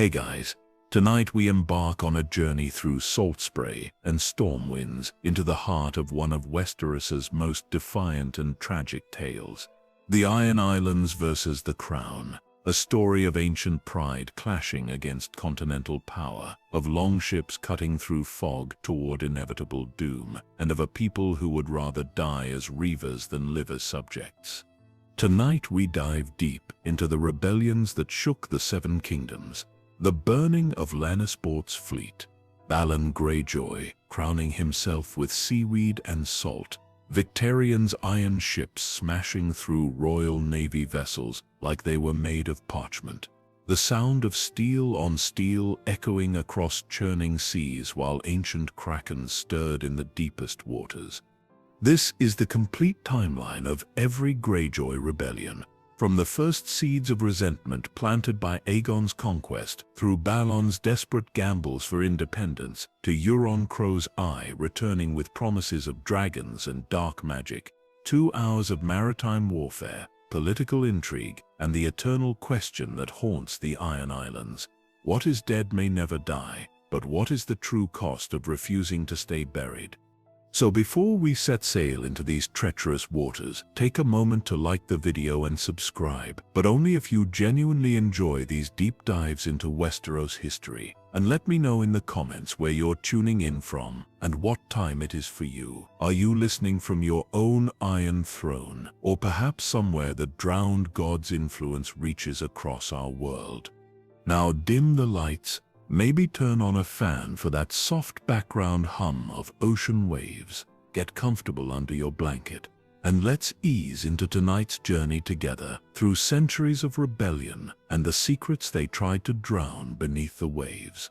Hey guys, tonight we embark on a journey through salt spray and storm winds into the heart of one of Westeros's most defiant and tragic tales. The Iron Islands versus the Crown, a story of ancient pride clashing against continental power, of longships cutting through fog toward inevitable doom, and of a people who would rather die as reavers than live as subjects. Tonight we dive deep into the rebellions that shook the Seven Kingdoms. The burning of Lannisport's fleet, Balon Greyjoy crowning himself with seaweed and salt, Victarion's iron ships smashing through Royal Navy vessels like they were made of parchment, the sound of steel on steel echoing across churning seas while ancient krakens stirred in the deepest waters. This is the complete timeline of every Greyjoy rebellion, from the first seeds of resentment planted by Aegon's conquest, through Balon's desperate gambles for independence, to Euron Crow's Eye returning with promises of dragons and dark magic, 2 hours of maritime warfare, political intrigue, and the eternal question that haunts the Iron Islands. What is dead may never die, but what is the true cost of refusing to stay buried? So before we set sail into these treacherous waters, take a moment to like the video and subscribe, but only if you genuinely enjoy these deep dives into Westeros history. And let me know in the comments where you're tuning in from and what time it is for you. Are you listening from your own Iron Throne, or perhaps somewhere the drowned god's influence reaches across our world? Now dim the lights. Maybe turn on a fan for that soft background hum of ocean waves. Get comfortable under your blanket, and let's ease into tonight's journey together through centuries of rebellion and the secrets they tried to drown beneath the waves.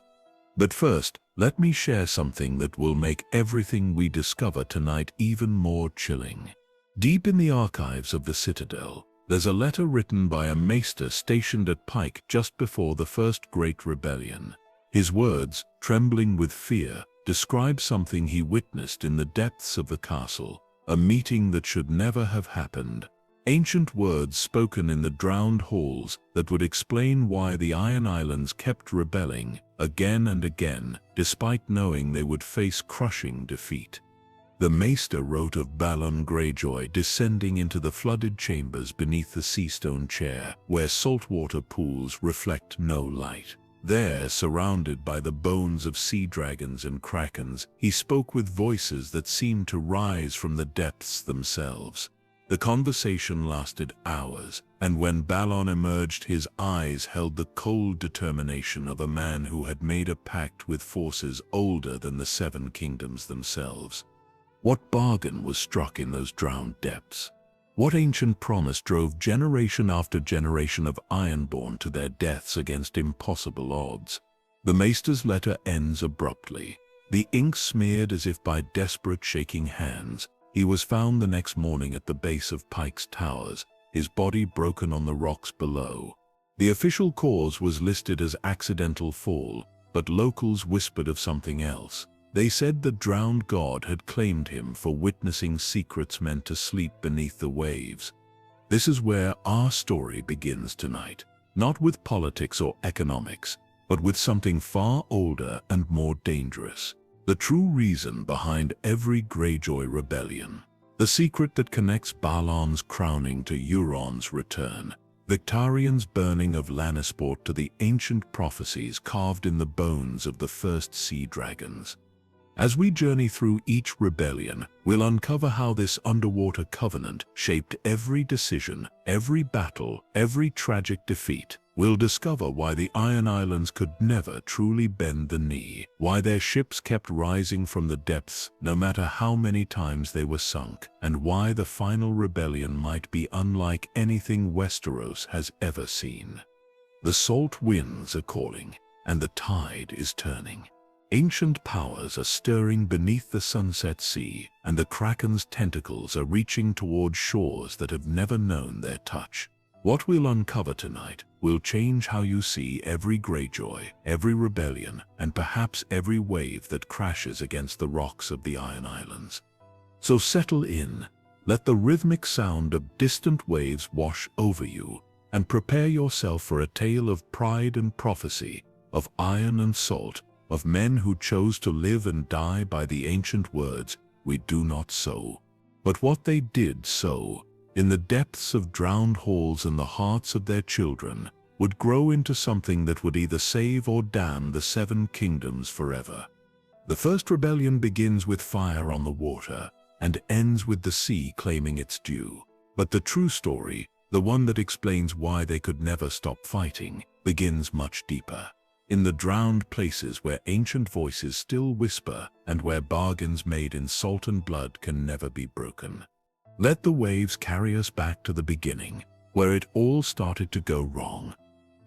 But first, let me share something that will make everything we discover tonight even more chilling. Deep in the archives of the Citadel, there's a letter written by a maester stationed at Pyke just before the First Great Rebellion. His words, trembling with fear, describe something he witnessed in the depths of the castle, a meeting that should never have happened. Ancient words spoken in the drowned halls that would explain why the Iron Islands kept rebelling again and again, despite knowing they would face crushing defeat. The maester wrote of Balon Greyjoy descending into the flooded chambers beneath the seastone chair, where saltwater pools reflect no light. There, surrounded by the bones of sea dragons and krakens, he spoke with voices that seemed to rise from the depths themselves. The conversation lasted hours, and when Balon emerged, his eyes held the cold determination of a man who had made a pact with forces older than the Seven Kingdoms themselves. What bargain was struck in those drowned depths? What ancient promise drove generation after generation of Ironborn to their deaths against impossible odds? The maester's letter ends abruptly. The ink smeared as if by desperate shaking hands. He was found the next morning at the base of Pyke's towers, his body broken on the rocks below. The official cause was listed as accidental fall, but locals whispered of something else. They said the drowned god had claimed him for witnessing secrets meant to sleep beneath the waves. This is where our story begins tonight, not with politics or economics, but with something far older and more dangerous. The true reason behind every Greyjoy rebellion. The secret that connects Balon's crowning to Euron's return. Victarion's burning of Lannisport to the ancient prophecies carved in the bones of the first sea dragons. As we journey through each rebellion, we'll uncover how this underwater covenant shaped every decision, every battle, every tragic defeat. We'll discover why the Iron Islands could never truly bend the knee, why their ships kept rising from the depths no matter how many times they were sunk, and why the final rebellion might be unlike anything Westeros has ever seen. The salt winds are calling, and the tide is turning. Ancient powers are stirring beneath the sunset sea, and the kraken's tentacles are reaching toward shores that have never known their touch. What we'll uncover tonight will change how you see every Greyjoy, every rebellion, and perhaps every wave that crashes against the rocks of the Iron Islands. So settle in, let the rhythmic sound of distant waves wash over you, and prepare yourself for a tale of pride and prophecy of iron and salt, of men who chose to live and die by the ancient words, "We do not sow." But what they did sow, in the depths of drowned halls and the hearts of their children, would grow into something that would either save or damn the seven kingdoms forever. The first rebellion begins with fire on the water, and ends with the sea claiming its due. But the true story, the one that explains why they could never stop fighting, begins much deeper. In the drowned places where ancient voices still whisper, and where bargains made in salt and blood can never be broken. Let the waves carry us back to the beginning, where it all started to go wrong.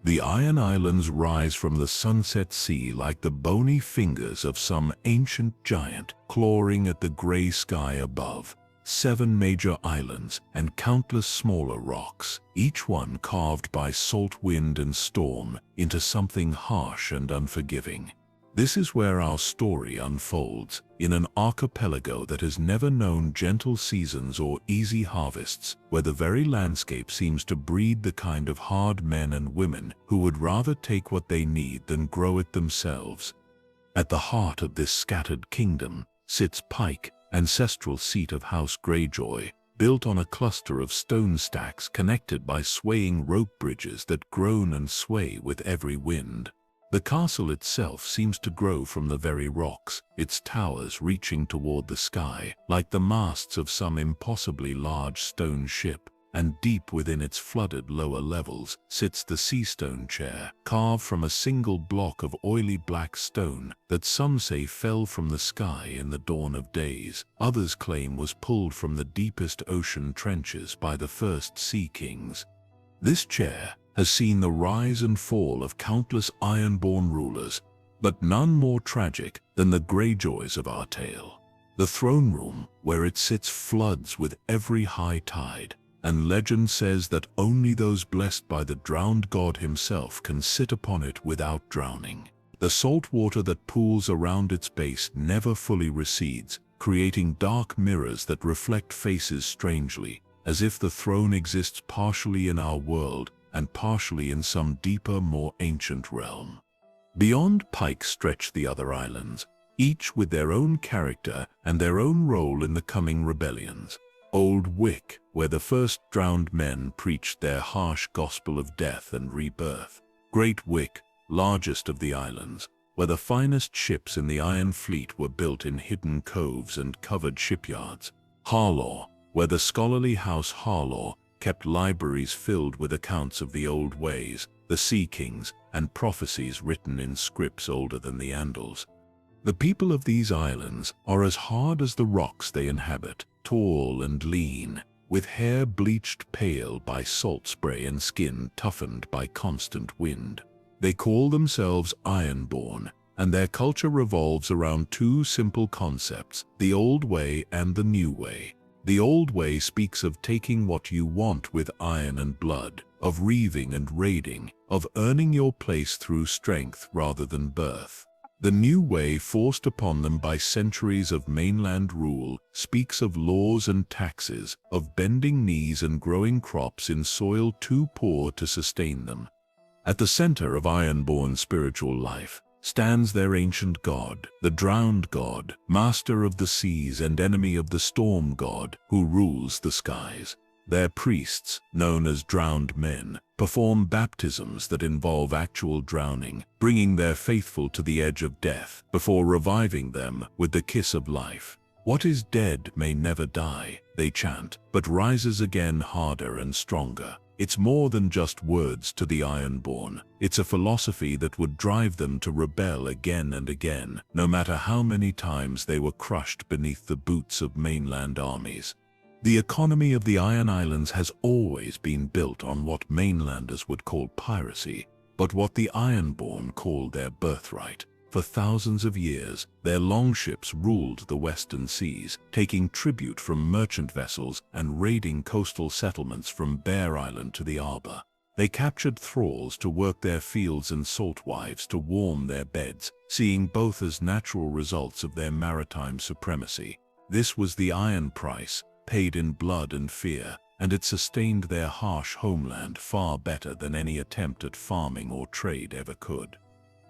The Iron Islands rise from the sunset sea like the bony fingers of some ancient giant clawing at the gray sky above. 7 major islands and countless smaller rocks, each one carved by salt wind and storm into something harsh and unforgiving. This is where our story unfolds, in an archipelago that has never known gentle seasons or easy harvests, where the very landscape seems to breed the kind of hard men and women who would rather take what they need than grow it themselves. At the heart of this scattered kingdom sits Pyke, ancestral seat of House Greyjoy, built on a cluster of stone stacks connected by swaying rope bridges that groan and sway with every wind. The castle itself seems to grow from the very rocks, its towers reaching toward the sky, like the masts of some impossibly large stone ship, and deep within its flooded lower levels sits the seastone chair, carved from a single block of oily black stone that some say fell from the sky in the dawn of days, others claim was pulled from the deepest ocean trenches by the first sea kings. This chair has seen the rise and fall of countless Ironborn rulers, but none more tragic than the Greyjoys of our tale. The throne room where it sits floods with every high tide, and legend says that only those blessed by the drowned god himself can sit upon it without drowning. The salt water that pools around its base never fully recedes, creating dark mirrors that reflect faces strangely, as if the throne exists partially in our world and partially in some deeper, more ancient realm. Beyond Pyke stretch the other islands, each with their own character and their own role in the coming rebellions. Old Wick, where the first drowned men preached their harsh gospel of death and rebirth. Great Wick, largest of the islands, where the finest ships in the Iron Fleet were built in hidden coves and covered shipyards. Harlaw, where the scholarly House Harlaw kept libraries filled with accounts of the old ways, the Sea Kings, and prophecies written in scripts older than the Andals. The people of these islands are as hard as the rocks they inhabit, tall and lean, with hair bleached pale by salt spray and skin toughened by constant wind. They call themselves Ironborn, and their culture revolves around 2 simple concepts, the old way and the new way. The old way speaks of taking what you want with iron and blood, of reaving and raiding, of earning your place through strength rather than birth. The new way, forced upon them by centuries of mainland rule, speaks of laws and taxes, of bending knees and growing crops in soil too poor to sustain them. At the center of Ironborn's spiritual life stands their ancient god, the drowned god, master of the seas and enemy of the storm god, who rules the skies. Their priests, known as drowned men, perform baptisms that involve actual drowning, bringing their faithful to the edge of death before reviving them with the kiss of life. What is dead may never die, they chant, but rises again harder and stronger. It's more than just words to the Ironborn. It's a philosophy that would drive them to rebel again and again, no matter how many times they were crushed beneath the boots of mainland armies. The economy of the Iron Islands has always been built on what mainlanders would call piracy, but what the Ironborn called their birthright. For thousands of years, their longships ruled the western seas, taking tribute from merchant vessels and raiding coastal settlements from Bear Island to the Arbor. They captured thralls to work their fields and salt wives to warm their beds, seeing both as natural results of their maritime supremacy. This was the iron price, paid in blood and fear, and it sustained their harsh homeland far better than any attempt at farming or trade ever could.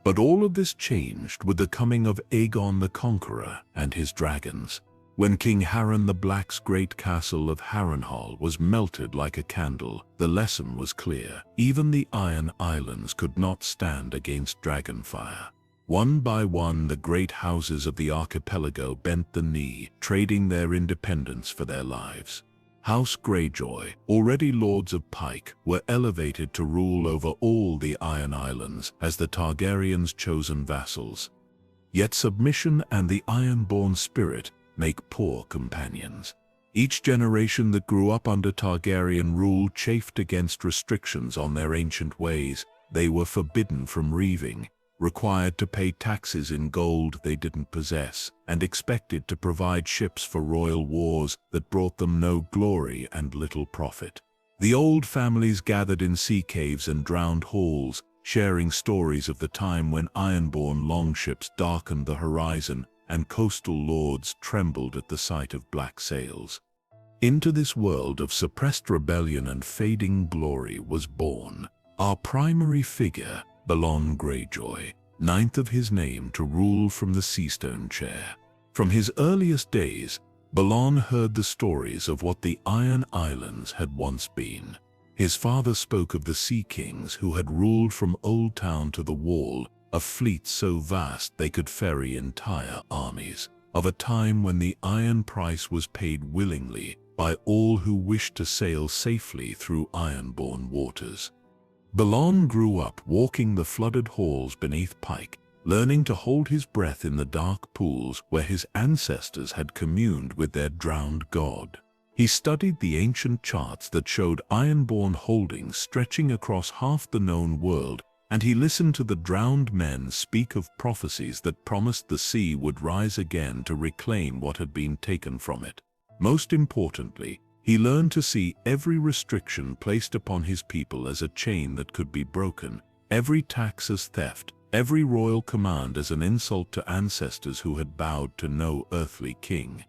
But all of this changed with the coming of Aegon the Conqueror and his dragons. When King Harren the Black's great castle of Harrenhal was melted like a candle, the lesson was clear. Even the Iron Islands could not stand against dragonfire. One by one, the great houses of the archipelago bent the knee, trading their independence for their lives. House Greyjoy, already lords of Pyke, were elevated to rule over all the Iron Islands as the Targaryens' chosen vassals. Yet submission and the Ironborn spirit make poor companions. Each generation that grew up under Targaryen rule chafed against restrictions on their ancient ways. They were forbidden from reaving, required to pay taxes in gold they didn't possess, and expected to provide ships for royal wars that brought them no glory and little profit. The old families gathered in sea caves and drowned halls, sharing stories of the time when Ironborn longships darkened the horizon and coastal lords trembled at the sight of black sails. Into this world of suppressed rebellion and fading glory was born our primary figure, Balon Greyjoy, ninth of his name to rule from the Seastone chair. From his earliest days, Balon heard the stories of what the Iron Islands had once been. His father spoke of the Sea Kings who had ruled from Old Town to the Wall, a fleet so vast they could ferry entire armies, of a time when the iron price was paid willingly by all who wished to sail safely through Ironborn waters. Balon grew up walking the flooded halls beneath Pyke, learning to hold his breath in the dark pools where his ancestors had communed with their drowned god. He studied the ancient charts that showed Ironborn holdings stretching across half the known world, and he listened to the drowned men speak of prophecies that promised the sea would rise again to reclaim what had been taken from it. Most importantly, he learned to see every restriction placed upon his people as a chain that could be broken, every tax as theft, every royal command as an insult to ancestors who had bowed to no earthly king.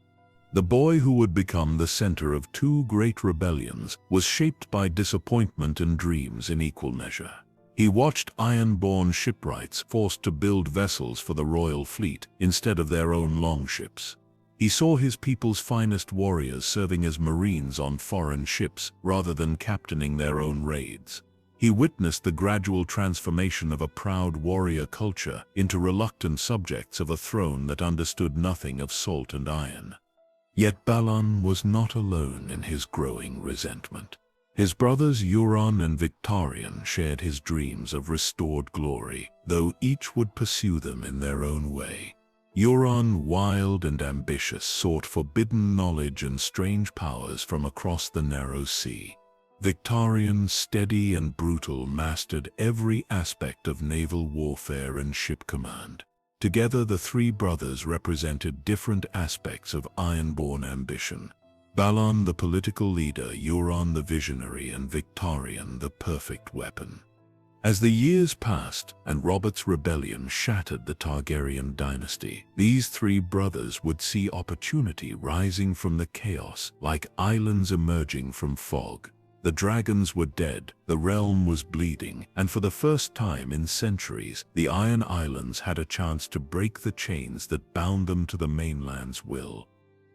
The boy who would become the center of two great rebellions was shaped by disappointment and dreams in equal measure. He watched Ironborn shipwrights forced to build vessels for the royal fleet instead of their own longships. He saw his people's finest warriors serving as marines on foreign ships rather than captaining their own raids. He witnessed the gradual transformation of a proud warrior culture into reluctant subjects of a throne that understood nothing of salt and iron. Yet Balon was not alone in his growing resentment. His brothers Euron and Victarion shared his dreams of restored glory, though each would pursue them in their own way. Euron, wild and ambitious, sought forbidden knowledge and strange powers from across the narrow sea. Victarion, steady and brutal, mastered every aspect of naval warfare and ship command. Together, the three brothers represented different aspects of Ironborn ambition. Balon, the political leader, Euron, the visionary, and Victarion, the perfect weapon. As the years passed and Robert's rebellion shattered the Targaryen dynasty, these three brothers would see opportunity rising from the chaos like islands emerging from fog. The dragons were dead, the realm was bleeding, and for the first time in centuries, the Iron Islands had a chance to break the chains that bound them to the mainland's will.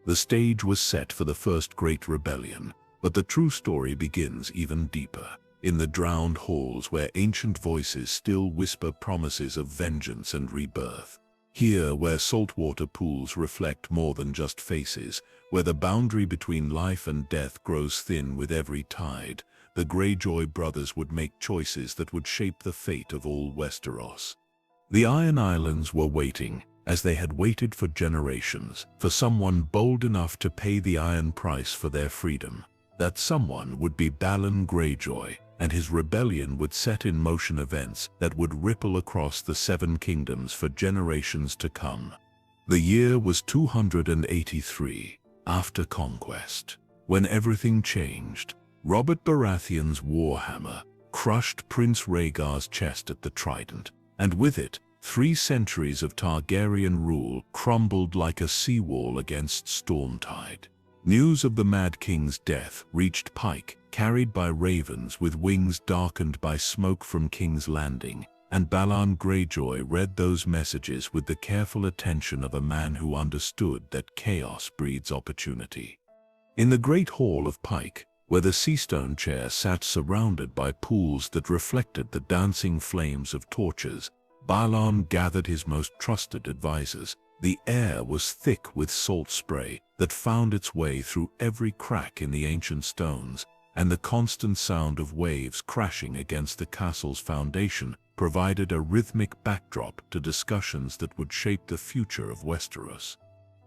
The stage was set for the first great rebellion, but the true story begins even deeper, in the drowned halls where ancient voices still whisper promises of vengeance and rebirth. Here, where saltwater pools reflect more than just faces, where the boundary between life and death grows thin with every tide, the Greyjoy brothers would make choices that would shape the fate of all Westeros. The Iron Islands were waiting, as they had waited for generations, for someone bold enough to pay the iron price for their freedom. That someone would be Balon Greyjoy, and his rebellion would set in motion events that would ripple across the Seven Kingdoms for generations to come. The year was 283, after conquest, when everything changed. Robert Baratheon's warhammer crushed Prince Rhaegar's chest at the Trident, and with it, 3 centuries of Targaryen rule crumbled like a seawall against storm tide. News of the Mad King's death reached Pyke, carried by ravens with wings darkened by smoke from King's Landing, and Balon Greyjoy read those messages with the careful attention of a man who understood that chaos breeds opportunity. In the great hall of Pyke, where the seastone chair sat surrounded by pools that reflected the dancing flames of torches, Balon gathered his most trusted advisors. The air was thick with salt spray that found its way through every crack in the ancient stones, and the constant sound of waves crashing against the castle's foundation provided a rhythmic backdrop to discussions that would shape the future of Westeros.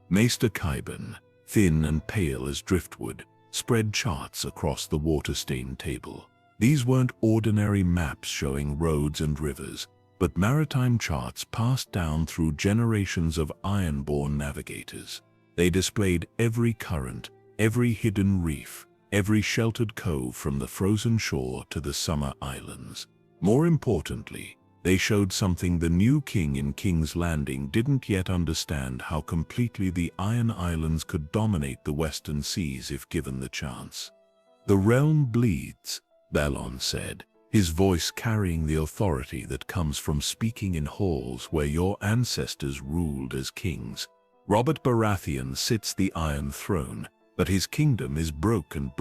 Maester Qyburn, thin and pale as driftwood, spread charts across the water-stained table. These weren't ordinary maps showing roads and rivers, but maritime charts passed down through generations of Ironborn navigators. They displayed every current, every hidden reef, every sheltered cove from the frozen shore to the summer islands. More importantly, they showed something the new king in King's Landing didn't yet understand: how completely the Iron Islands could dominate the western seas if given the chance. "The realm bleeds," Balon said, his voice carrying the authority that comes from speaking in halls where your ancestors ruled as kings. "Robert Baratheon sits the Iron Throne, but his kingdom is broken.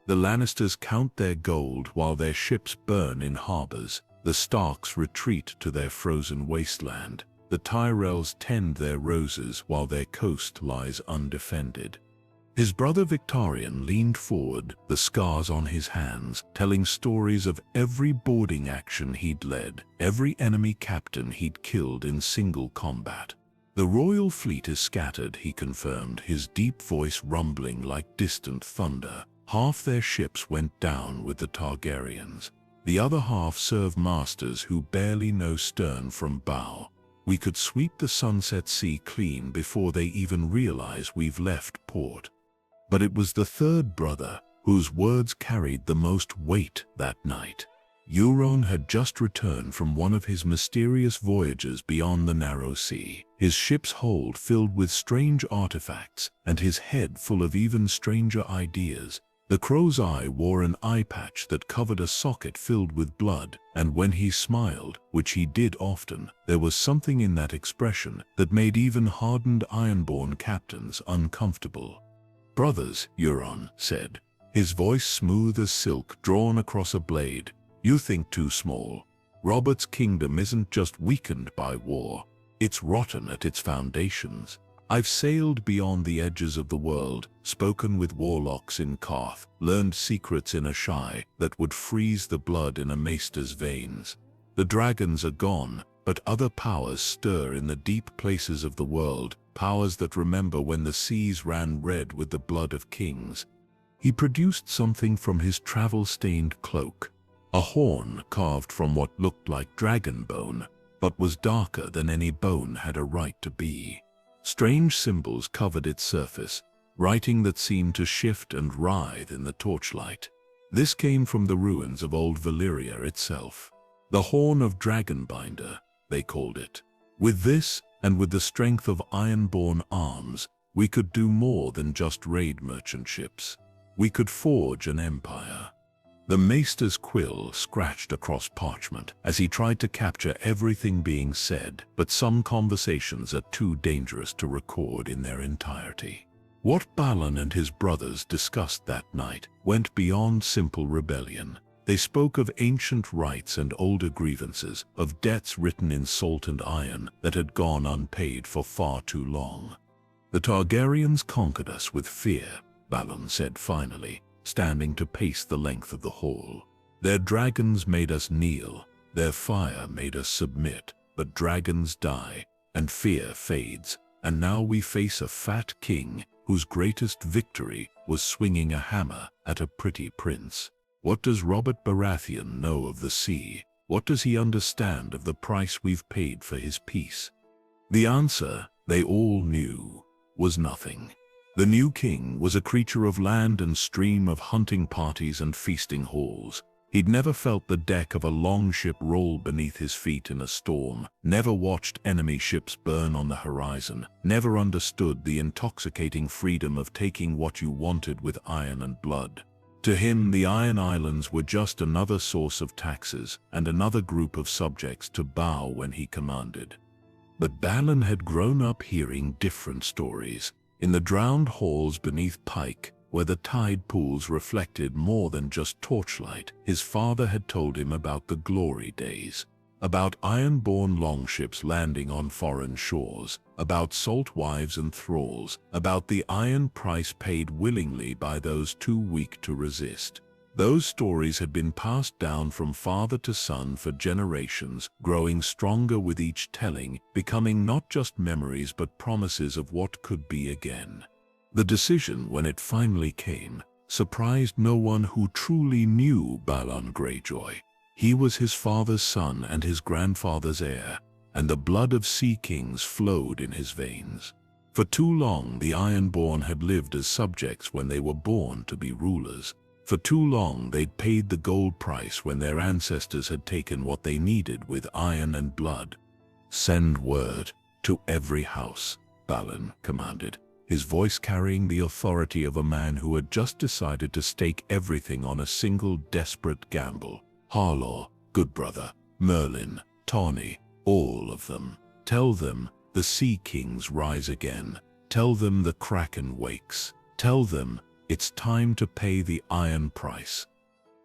The Lannisters count their gold while their ships burn in harbors. The Starks retreat to their frozen wasteland. The Tyrells tend their roses while their coast lies undefended." His brother Victorian leaned forward, the scars on his hands, telling stories of every boarding action he'd led, every enemy captain he'd killed in single combat. "The royal fleet is scattered," he confirmed, his deep voice rumbling like distant thunder. "Half their ships went down with the Targaryens. The other half serve masters who barely know stern from bow. We could sweep the Sunset Sea clean before they even realize we've left port." But it was the third brother whose words carried the most weight that night. Euron had just returned from one of his mysterious voyages beyond the Narrow Sea, his ship's hold filled with strange artifacts and his head full of even stranger ideas. The Crow's Eye wore an eye patch that covered a socket filled with blood, and when he smiled, which he did often, there was something in that expression that made even hardened Ironborn captains uncomfortable. "Brothers," Euron said, his voice smooth as silk drawn across a blade, "you think too small. Robert's kingdom isn't just weakened by war, it's rotten at its foundations. I've sailed beyond the edges of the world, spoken with warlocks in Karth, learned secrets in Ashai that would freeze the blood in a maester's veins. The dragons are gone, but other powers stir in the deep places of the world, powers that remember when the seas ran red with the blood of kings." He produced something from his travel-stained cloak, a horn carved from what looked like dragon bone, but was darker than any bone had a right to be. Strange symbols covered its surface, writing that seemed to shift and writhe in the torchlight. This came from the ruins of old Valyria itself. "The Horn of Dragonbinder," they called it. "With this, and with the strength of Ironborn arms, we could do more than just raid merchant ships. We could forge an empire." The maester's quill scratched across parchment as he tried to capture everything being said, but some conversations are too dangerous to record in their entirety. What Balon and his brothers discussed that night went beyond simple rebellion. They spoke of ancient rights and older grievances, of debts written in salt and iron that had gone unpaid for far too long. "The Targaryens conquered us with fear," Balon said finally, standing to pace the length of the hall. "Their dragons made us kneel, their fire made us submit, but dragons die, and fear fades, and now we face a fat king whose greatest victory was swinging a hammer at a pretty prince. What does Robert Baratheon know of the sea? What does he understand of the price we've paid for his peace?" The answer, they all knew, was nothing. The new king was a creature of land and stream, of hunting parties and feasting halls. He'd never felt the deck of a longship roll beneath his feet in a storm, never watched enemy ships burn on the horizon, never understood the intoxicating freedom of taking what you wanted with iron and blood. To him, the Iron Islands were just another source of taxes and another group of subjects to bow when he commanded. But Balon had grown up hearing different stories. In the drowned halls beneath Pyke, where the tide pools reflected more than just torchlight, his father had told him about the glory days, about Ironborn longships landing on foreign shores, about salt wives and thralls, about the iron price paid willingly by those too weak to resist. Those stories had been passed down from father to son for generations, growing stronger with each telling, becoming not just memories but promises of what could be again. The decision, when it finally came, surprised no one who truly knew Balon Greyjoy. He was his father's son and his grandfather's heir, and the blood of sea kings flowed in his veins. For too long, the Ironborn had lived as subjects when they were born to be rulers. For too long, they'd paid the gold price when their ancestors had taken what they needed with iron and blood. "Send word to every house," Balon commanded, his voice carrying the authority of a man who had just decided to stake everything on a single desperate gamble. "Harlaw, Goodbrother, Merlin, Tawny, all of them. Tell them the Sea Kings rise again. Tell them the Kraken wakes. Tell them it's time to pay the iron price."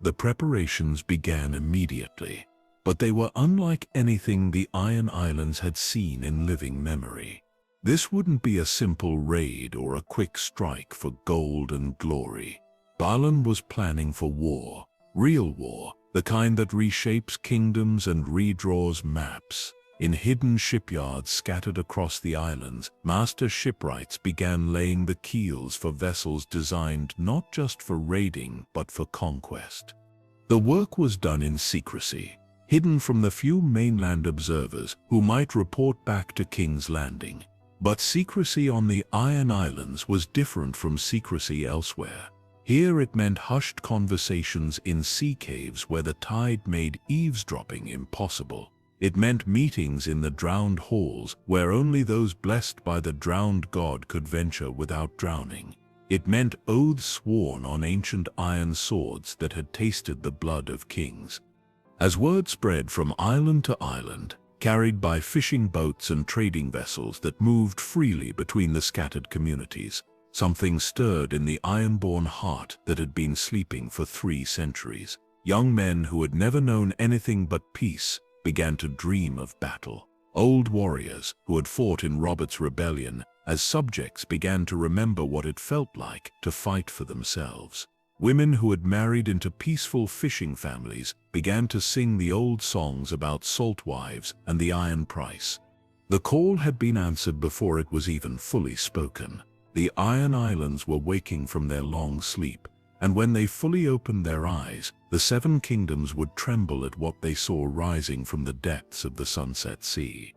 The preparations began immediately, but they were unlike anything the Iron Islands had seen in living memory. This wouldn't be a simple raid or a quick strike for gold and glory. Balon was planning for war, real war, the kind that reshapes kingdoms and redraws maps. In hidden shipyards scattered across the islands, master shipwrights began laying the keels for vessels designed not just for raiding but for conquest. The work was done in secrecy, hidden from the few mainland observers who might report back to King's Landing. But secrecy on the Iron Islands was different from secrecy elsewhere. Here it meant hushed conversations in sea caves where the tide made eavesdropping impossible. It meant meetings in the drowned halls where only those blessed by the drowned god could venture without drowning. It meant oaths sworn on ancient iron swords that had tasted the blood of kings. As word spread from island to island, carried by fishing boats and trading vessels that moved freely between the scattered communities, something stirred in the Ironborn heart that had been sleeping for 3 centuries. Young men who had never known anything but peace began to dream of battle. Old warriors who had fought in Robert's rebellion as subjects began to remember what it felt like to fight for themselves. Women who had married into peaceful fishing families began to sing the old songs about salt wives and the iron price. The call had been answered before it was even fully spoken. The Iron Islands were waking from their long sleep, and when they fully opened their eyes, the 7 kingdoms would tremble at what they saw rising from the depths of the Sunset Sea.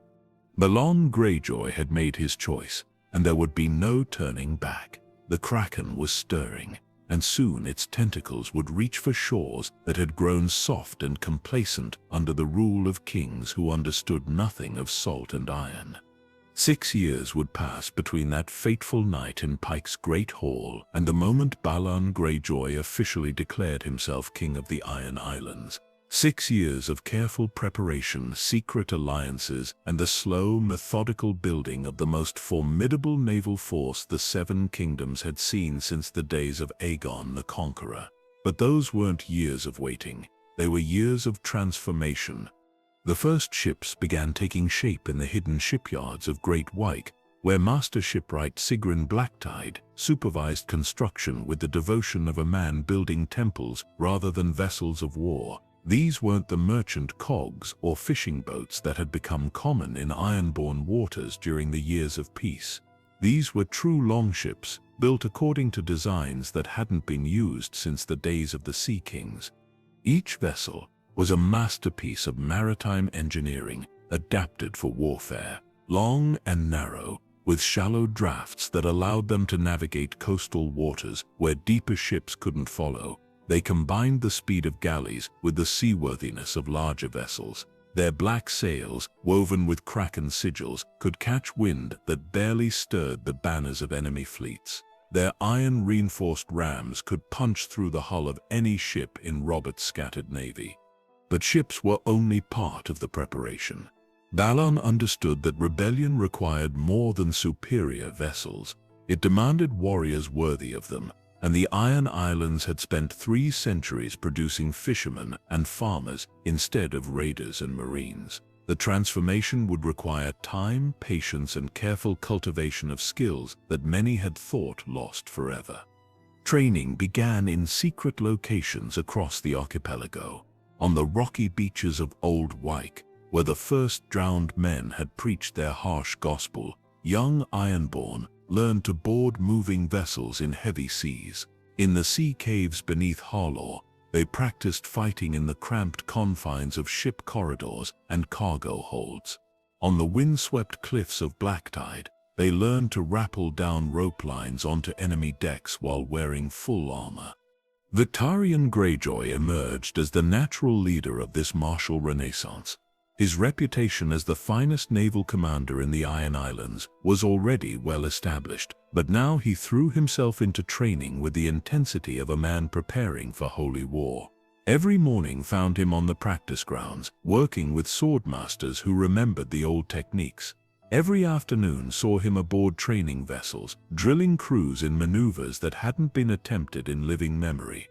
Balon Greyjoy had made his choice, and there would be no turning back. The Kraken was stirring, and soon its tentacles would reach for shores that had grown soft and complacent under the rule of kings who understood nothing of salt and iron. 6 years would pass between that fateful night in Pyke's Great Hall and the moment Balon Greyjoy officially declared himself King of the Iron Islands. 6 years of careful preparation, secret alliances, and the slow, methodical building of the most formidable naval force the 7 kingdoms had seen since the days of Aegon the Conqueror. But those weren't years of waiting. They were years of transformation. The first ships began taking shape in the hidden shipyards of Great Pyke, where master shipwright Sigrin Blacktide supervised construction with the devotion of a man building temples rather than vessels of war. These weren't the merchant cogs or fishing boats that had become common in Ironborn waters during the years of peace. These were true longships, built according to designs that hadn't been used since the days of the Sea Kings. Each vessel was a masterpiece of maritime engineering adapted for warfare, long and narrow, with shallow drafts that allowed them to navigate coastal waters where deeper ships couldn't follow. They combined the speed of galleys with the seaworthiness of larger vessels. Their black sails, woven with kraken sigils, could catch wind that barely stirred the banners of enemy fleets. Their iron-reinforced rams could punch through the hull of any ship in Robert's scattered navy. But ships were only part of the preparation. Balon understood that rebellion required more than superior vessels. It demanded warriors worthy of them, and the Iron Islands had spent 3 centuries producing fishermen and farmers instead of raiders and marines. The transformation would require time, patience, and careful cultivation of skills that many had thought lost forever. Training began in secret locations across the archipelago. On the rocky beaches of Old Pyke, where the first drowned men had preached their harsh gospel, young Ironborn learned to board moving vessels in heavy seas. In the sea caves beneath Harlaw, they practiced fighting in the cramped confines of ship corridors and cargo holds. On the windswept cliffs of Blacktide, they learned to rappel down rope lines onto enemy decks while wearing full armor. Victarion Greyjoy emerged as the natural leader of this martial renaissance. His reputation as the finest naval commander in the Iron Islands was already well established, but now he threw himself into training with the intensity of a man preparing for holy war. Every morning found him on the practice grounds, working with swordmasters who remembered the old techniques. Every afternoon saw him aboard training vessels, drilling crews in maneuvers that hadn't been attempted in living memory.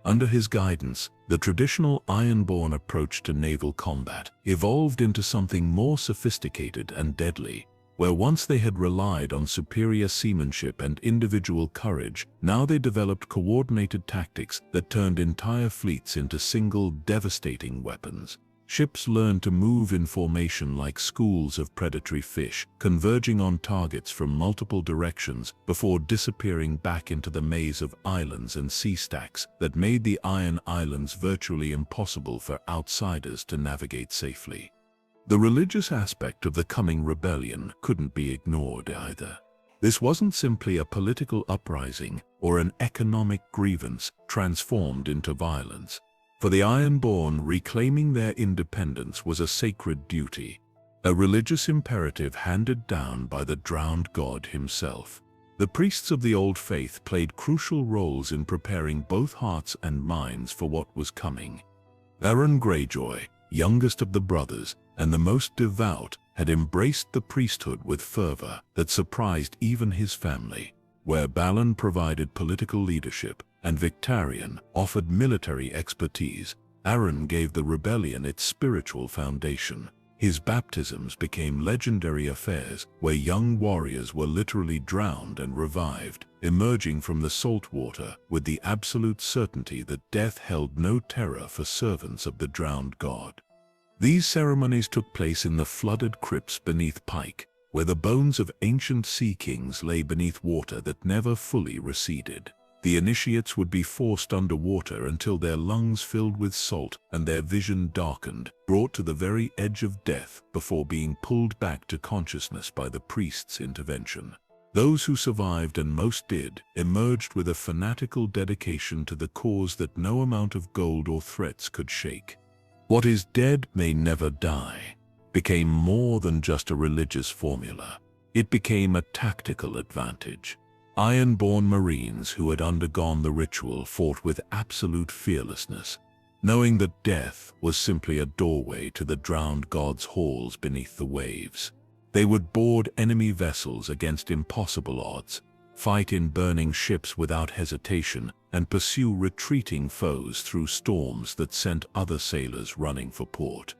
Under his guidance, the traditional Ironborn approach to naval combat evolved into something more sophisticated and deadly. Where once they had relied on superior seamanship and individual courage, now they developed coordinated tactics that turned entire fleets into single, devastating weapons. Ships learned to move in formation like schools of predatory fish, converging on targets from multiple directions before disappearing back into the maze of islands and sea stacks that made the Iron Islands virtually impossible for outsiders to navigate safely. The religious aspect of the coming rebellion couldn't be ignored either. This wasn't simply a political uprising or an economic grievance transformed into violence. For the Ironborn, reclaiming their independence was a sacred duty, a religious imperative handed down by the drowned god himself. The priests of the old faith played crucial roles in preparing both hearts and minds for what was coming. Euron Greyjoy, youngest of the brothers and the most devout, had embraced the priesthood with fervor that surprised even his family. Where Balon provided political leadership and Victarion offered military expertise, Euron gave the rebellion its spiritual foundation. His baptisms became legendary affairs where young warriors were literally drowned and revived, emerging from the salt water with the absolute certainty that death held no terror for servants of the drowned god. These ceremonies took place in the flooded crypts beneath Pyke, where the bones of ancient sea kings lay beneath water that never fully receded. The initiates would be forced underwater until their lungs filled with salt and their vision darkened, brought to the very edge of death before being pulled back to consciousness by the priest's intervention. Those who survived, and most did, emerged with a fanatical dedication to the cause that no amount of gold or threats could shake. What is dead may never die became more than just a religious formula. It became a tactical advantage. Ironborn Marines who had undergone the ritual fought with absolute fearlessness, knowing that death was simply a doorway to the drowned god's halls beneath the waves. They would board enemy vessels against impossible odds, fight in burning ships without hesitation, and pursue retreating foes through storms that sent other sailors running for port.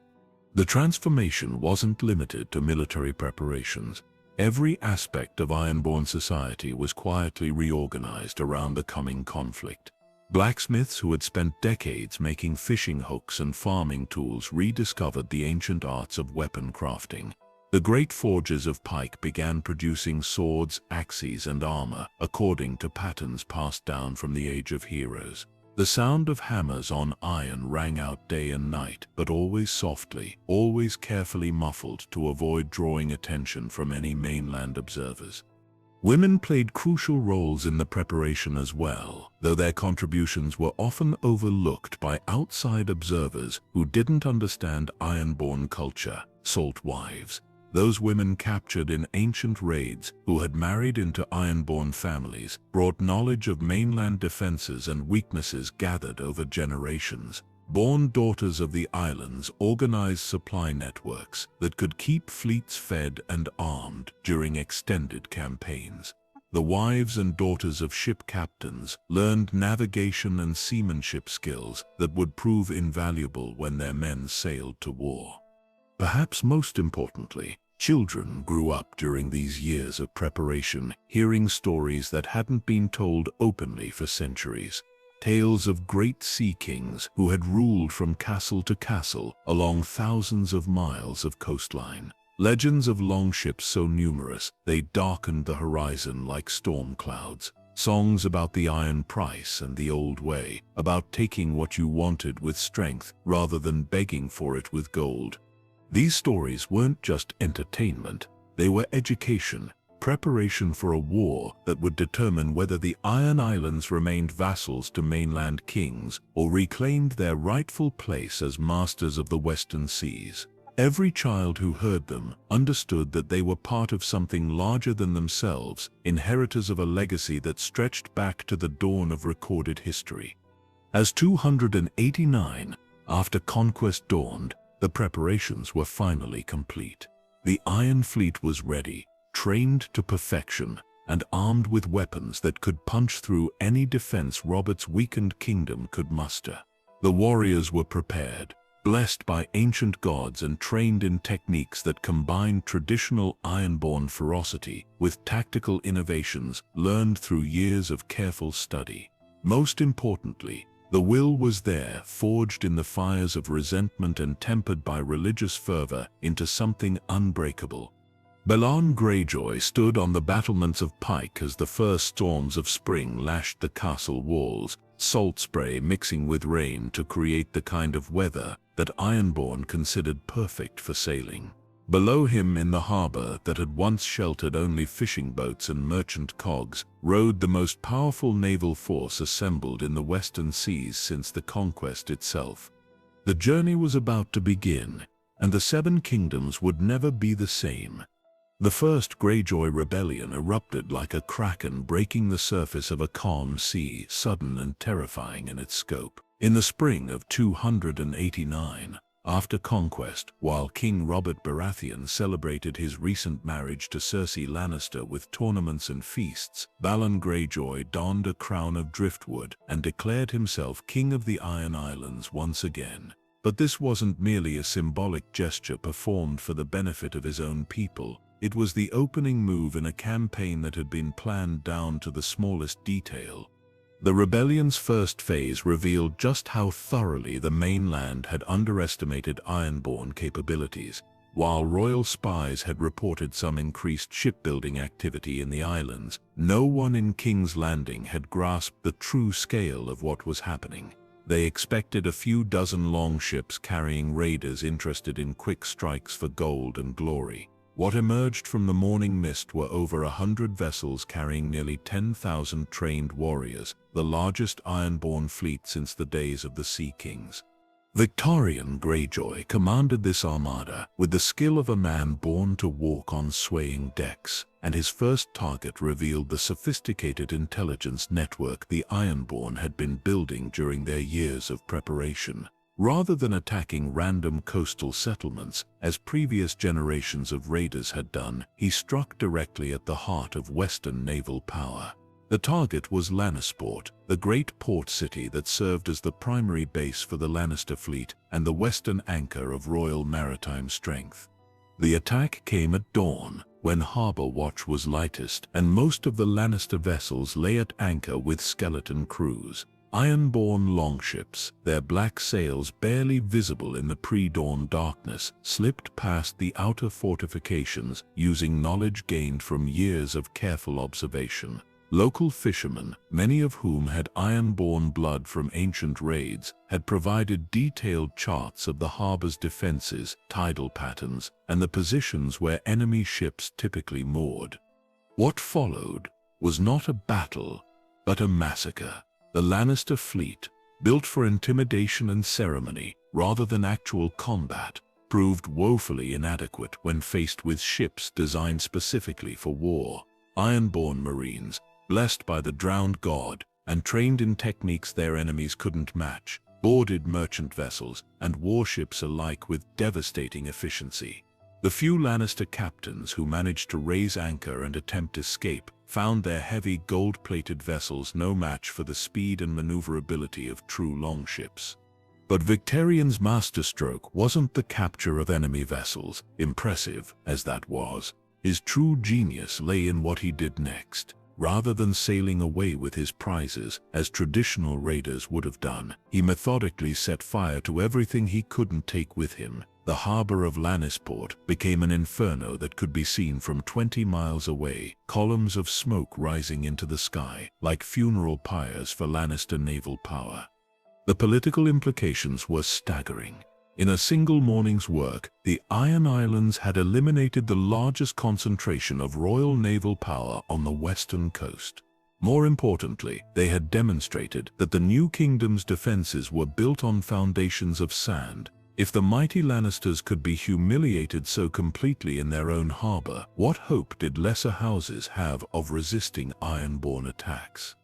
The transformation wasn't limited to military preparations. Every aspect of Ironborn society was quietly reorganized around the coming conflict. Blacksmiths who had spent decades making fishing hooks and farming tools rediscovered the ancient arts of weapon crafting. The great forgers of Pyke began producing swords, axes, and armor according to patterns passed down from the Age of Heroes. The sound of hammers on iron rang out day and night, but always softly, always carefully muffled to avoid drawing attention from any mainland observers. Women played crucial roles in the preparation as well, though their contributions were often overlooked by outside observers who didn't understand Ironborn culture. Salt wives. Those women captured in ancient raids who had married into Ironborn families brought knowledge of mainland defenses and weaknesses gathered over generations. Born daughters of the islands organized supply networks that could keep fleets fed and armed during extended campaigns. The wives and daughters of ship captains learned navigation and seamanship skills that would prove invaluable when their men sailed to war. Perhaps most importantly, children grew up during these years of preparation, hearing stories that hadn't been told openly for centuries. Tales of great sea kings who had ruled from castle to castle along thousands of miles of coastline. Legends of longships so numerous they darkened the horizon like storm clouds. Songs about the iron price and the old way, about taking what you wanted with strength rather than begging for it with gold. These stories weren't just entertainment, they were education, preparation for a war that would determine whether the Iron Islands remained vassals to mainland kings or reclaimed their rightful place as masters of the Western Seas. Every child who heard them understood that they were part of something larger than themselves, inheritors of a legacy that stretched back to the dawn of recorded history. As 289 after conquest dawned, the preparations were finally complete. The Iron Fleet was ready, trained to perfection, and armed with weapons that could punch through any defense Robert's weakened kingdom could muster. The warriors were prepared, blessed by ancient gods and trained in techniques that combined traditional Ironborn ferocity with tactical innovations learned through years of careful study. Most importantly, the will was there, forged in the fires of resentment and tempered by religious fervor into something unbreakable. Balon Greyjoy stood on the battlements of Pyke as the first storms of spring lashed the castle walls, salt spray mixing with rain to create the kind of weather that Ironborn considered perfect for sailing. Below him in the harbor that had once sheltered only fishing boats and merchant cogs, rode the most powerful naval force assembled in the Western Seas since the conquest itself. The journey was about to begin, and the Seven Kingdoms would never be the same. The first Greyjoy rebellion erupted like a kraken breaking the surface of a calm sea, sudden and terrifying in its scope. In the spring of 289, after conquest, while King Robert Baratheon celebrated his recent marriage to Cersei Lannister with tournaments and feasts, Balon Greyjoy donned a crown of driftwood and declared himself King of the Iron Islands once again. But this wasn't merely a symbolic gesture performed for the benefit of his own people. It was the opening move in a campaign that had been planned down to the smallest detail. The rebellion's first phase revealed just how thoroughly the mainland had underestimated Ironborn capabilities. While royal spies had reported some increased shipbuilding activity in the islands, no one in King's Landing had grasped the true scale of what was happening. They expected a few dozen longships carrying raiders interested in quick strikes for gold and glory. What emerged from the morning mist were over 100 vessels carrying nearly 10,000 trained warriors, the largest Ironborn fleet since the days of the Sea Kings. Victorian Greyjoy commanded this armada with the skill of a man born to walk on swaying decks, and his first target revealed the sophisticated intelligence network the Ironborn had been building during their years of preparation. Rather than attacking random coastal settlements, as previous generations of raiders had done, he struck directly at the heart of Western naval power. The target was Lannisport, the great port city that served as the primary base for the Lannister fleet and the western anchor of royal maritime strength. The attack came at dawn, when harbor watch was lightest and most of the Lannister vessels lay at anchor with skeleton crews. Ironborn longships, their black sails barely visible in the pre-dawn darkness, slipped past the outer fortifications using knowledge gained from years of careful observation. Local fishermen, many of whom had Ironborn blood from ancient raids, had provided detailed charts of the harbor's defenses, tidal patterns, and the positions where enemy ships typically moored. What followed was not a battle, but a massacre. The Lannister fleet, built for intimidation and ceremony rather than actual combat, proved woefully inadequate when faced with ships designed specifically for war. Ironborn marines, blessed by the drowned god and trained in techniques their enemies couldn't match, boarded merchant vessels and warships alike with devastating efficiency. The few Lannister captains who managed to raise anchor and attempt escape found their heavy gold-plated vessels no match for the speed and maneuverability of true longships. But Victarion's masterstroke wasn't the capture of enemy vessels, impressive as that was. His true genius lay in what he did next. Rather than sailing away with his prizes, as traditional raiders would have done, he methodically set fire to everything he couldn't take with him. The harbor of Lannisport became an inferno that could be seen from 20 miles away, columns of smoke rising into the sky, like funeral pyres for Lannister naval power. The political implications were staggering. In a single morning's work, the Iron Islands had eliminated the largest concentration of royal naval power on the western coast. More importantly, they had demonstrated that the new kingdom's defenses were built on foundations of sand. If the mighty Lannisters could be humiliated so completely in their own harbor, what hope did lesser houses have of resisting Ironborn attacks?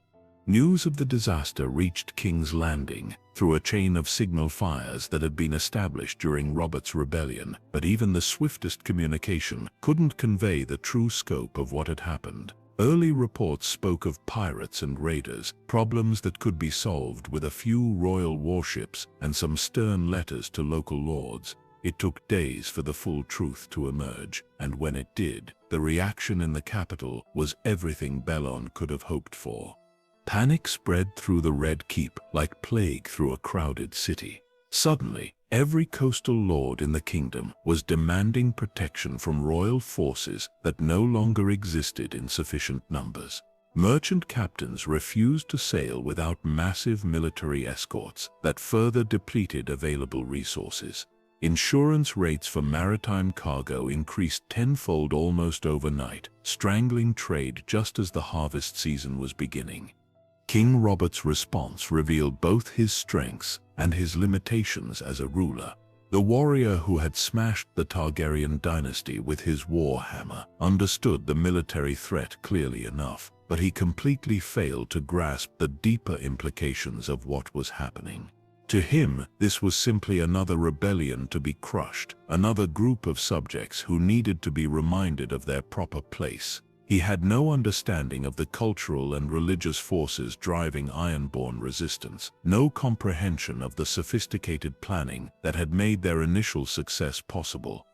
News of the disaster reached King's Landing through a chain of signal fires that had been established during Robert's rebellion, but even the swiftest communication couldn't convey the true scope of what had happened. Early reports spoke of pirates and raiders, problems that could be solved with a few royal warships and some stern letters to local lords. It took days for the full truth to emerge, and when it did, the reaction in the capital was everything Balon could have hoped for. Panic spread through the Red Keep like plague through a crowded city. Suddenly, every coastal lord in the kingdom was demanding protection from royal forces that no longer existed in sufficient numbers. Merchant captains refused to sail without massive military escorts that further depleted available resources. Insurance rates for maritime cargo increased tenfold almost overnight, strangling trade just as the harvest season was beginning. King Robert's response revealed both his strengths and his limitations as a ruler. The warrior who had smashed the Targaryen dynasty with his war hammer understood the military threat clearly enough, but he completely failed to grasp the deeper implications of what was happening. To him, this was simply another rebellion to be crushed, another group of subjects who needed to be reminded of their proper place. He had no understanding of the cultural and religious forces driving Ironborn resistance, no comprehension of the sophisticated planning that had made their initial success possible.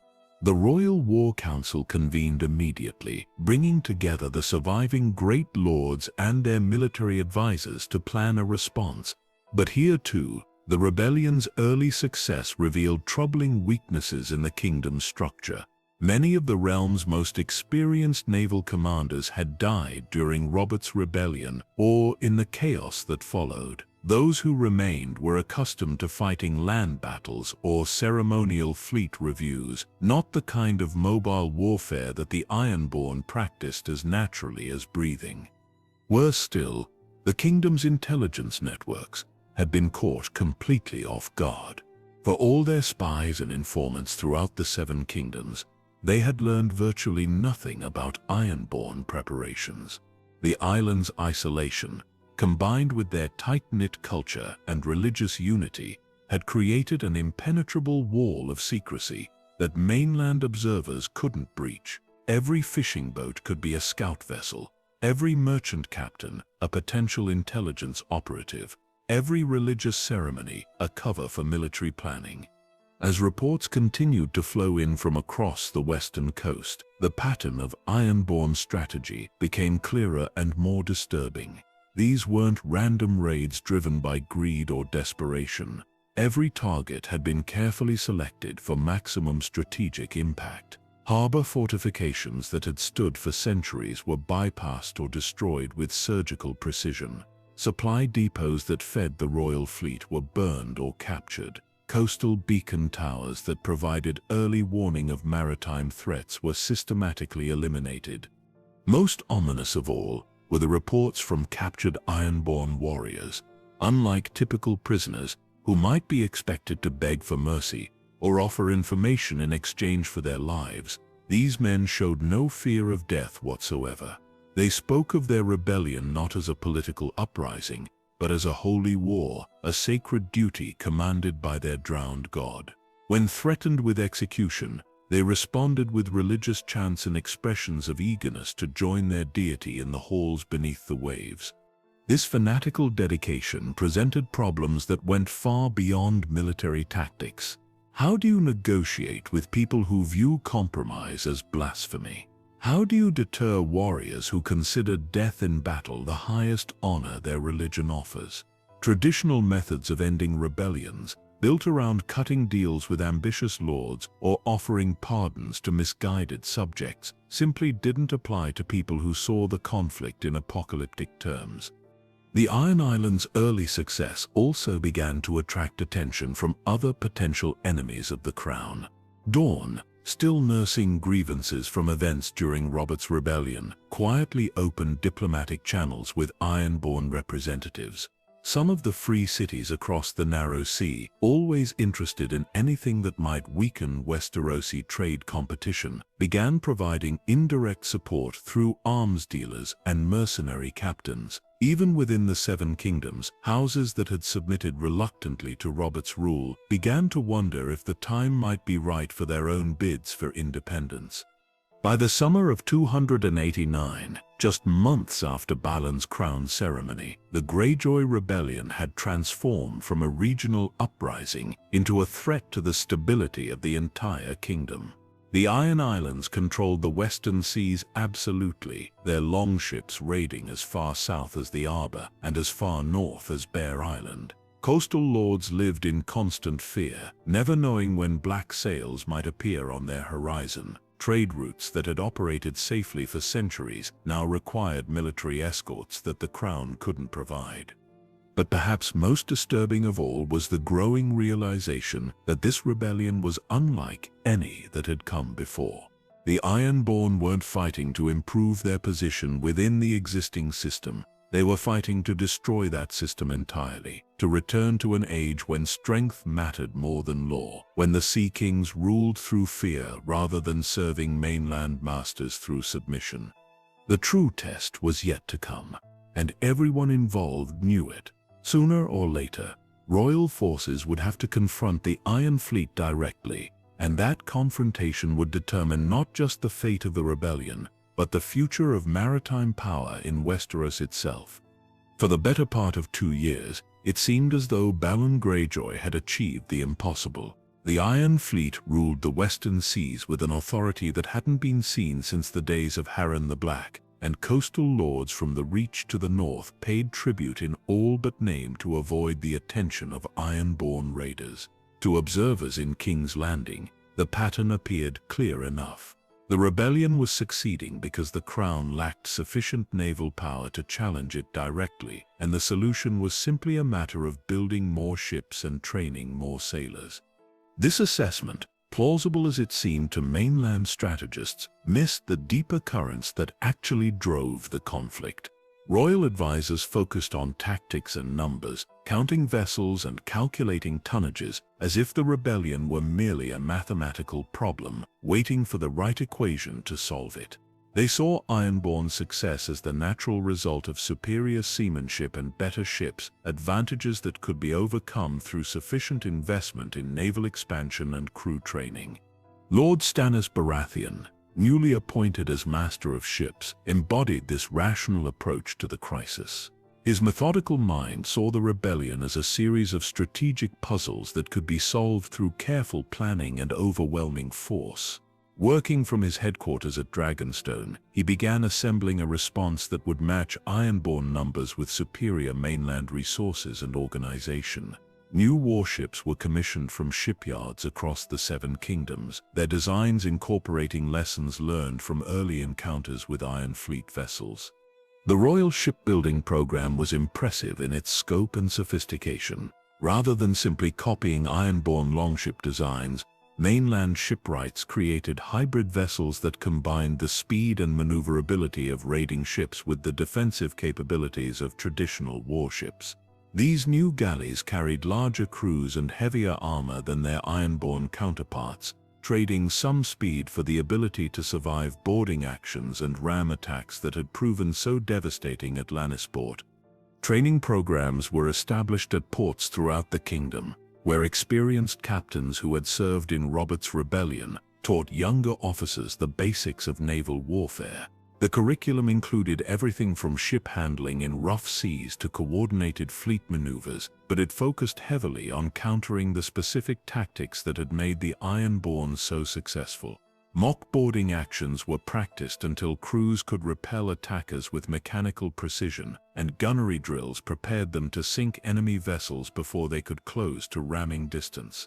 The Royal War Council convened immediately, bringing together the surviving great lords and their military advisors to plan a response. But here too, the rebellion's early success revealed troubling weaknesses in the kingdom's structure. Many of the realm's most experienced naval commanders had died during Robert's rebellion or in the chaos that followed. Those who remained were accustomed to fighting land battles or ceremonial fleet reviews, not the kind of mobile warfare that the Ironborn practiced as naturally as breathing. Worse still, the kingdom's intelligence networks had been caught completely off guard. For all their spies and informants throughout the Seven Kingdoms, they had learned virtually nothing about Ironborn preparations. The island's isolation, combined with their tight-knit culture and religious unity, had created an impenetrable wall of secrecy that mainland observers couldn't breach. Every fishing boat could be a scout vessel, every merchant captain a potential intelligence operative, every religious ceremony a cover for military planning. As reports continued to flow in from across the western coast, the pattern of Ironborn strategy became clearer and more disturbing. These weren't random raids driven by greed or desperation. Every target had been carefully selected for maximum strategic impact. Harbor fortifications that had stood for centuries were bypassed or destroyed with surgical precision. Supply depots that fed the royal fleet were burned or captured. Coastal beacon towers that provided early warning of maritime threats were systematically eliminated. Most ominous of all were the reports from captured Ironborn warriors. Unlike typical prisoners who might be expected to beg for mercy or offer information in exchange for their lives, these men showed no fear of death whatsoever. They spoke of their rebellion not as a political uprising, but as a holy war, a sacred duty commanded by their drowned god. When threatened with execution, they responded with religious chants and expressions of eagerness to join their deity in the halls beneath the waves. This fanatical dedication presented problems that went far beyond military tactics. How do you negotiate with people who view compromise as blasphemy? How do you deter warriors who consider death in battle the highest honor their religion offers? Traditional methods of ending rebellions, built around cutting deals with ambitious lords or offering pardons to misguided subjects, simply didn't apply to people who saw the conflict in apocalyptic terms. The Iron Islands' early success also began to attract attention from other potential enemies of the crown. Dawn, still nursing grievances from events during Robert's rebellion, quietly opened diplomatic channels with Ironborn representatives. Some of the free cities across the narrow sea, always interested in anything that might weaken Westerosi trade competition, began providing indirect support through arms dealers and mercenary captains. Even within the Seven Kingdoms, houses that had submitted reluctantly to Robert's rule began to wonder if the time might be right for their own bids for independence. By the summer of 289, just months after Balon's crown ceremony, the Greyjoy rebellion had transformed from a regional uprising into a threat to the stability of the entire kingdom. The Iron Islands controlled the western seas absolutely, their longships raiding as far south as the Arbor and as far north as Bear Island. Coastal lords lived in constant fear, never knowing when black sails might appear on their horizon. Trade routes that had operated safely for centuries now required military escorts that the crown couldn't provide. But perhaps most disturbing of all was the growing realization that this rebellion was unlike any that had come before. The Ironborn weren't fighting to improve their position within the existing system. They were fighting to destroy that system entirely, to return to an age when strength mattered more than law, when the Sea Kings ruled through fear rather than serving mainland masters through submission. The true test was yet to come, and everyone involved knew it. Sooner or later, royal forces would have to confront the Iron Fleet directly, and that confrontation would determine not just the fate of the rebellion, but the future of maritime power in Westeros itself. For the better part of 2 years, it seemed as though Balon Greyjoy had achieved the impossible. The Iron Fleet ruled the western seas with an authority that hadn't been seen since the days of Harren the Black, and coastal lords from the Reach to the north paid tribute in all but name to avoid the attention of Ironborn raiders. To observers in King's Landing, the pattern appeared clear enough. The rebellion was succeeding because the crown lacked sufficient naval power to challenge it directly, and the solution was simply a matter of building more ships and training more sailors. This assessment, plausible as it seemed to mainland strategists, missed the deeper currents that actually drove the conflict. Royal advisors focused on tactics and numbers, counting vessels and calculating tonnages, as if the rebellion were merely a mathematical problem, waiting for the right equation to solve it. They saw Ironborn's success as the natural result of superior seamanship and better ships, advantages that could be overcome through sufficient investment in naval expansion and crew training. Lord Stannis Baratheon, newly appointed as Master of Ships, embodied this rational approach to the crisis. His methodical mind saw the rebellion as a series of strategic puzzles that could be solved through careful planning and overwhelming force. Working from his headquarters at Dragonstone, he began assembling a response that would match Ironborn numbers with superior mainland resources and organization. New warships were commissioned from shipyards across the Seven Kingdoms, their designs incorporating lessons learned from early encounters with Iron Fleet vessels. The Royal Shipbuilding Program was impressive in its scope and sophistication. Rather than simply copying Ironborn longship designs, mainland shipwrights created hybrid vessels that combined the speed and maneuverability of raiding ships with the defensive capabilities of traditional warships. These new galleys carried larger crews and heavier armor than their Ironborn counterparts, trading some speed for the ability to survive boarding actions and ram attacks that had proven so devastating at Lannisport. Training programs were established at ports throughout the kingdom, where experienced captains who had served in Robert's rebellion taught younger officers the basics of naval warfare. The curriculum included everything from ship handling in rough seas to coordinated fleet maneuvers, but it focused heavily on countering the specific tactics that had made the Ironborn so successful. Mock boarding actions were practiced until crews could repel attackers with mechanical precision, and gunnery drills prepared them to sink enemy vessels before they could close to ramming distance.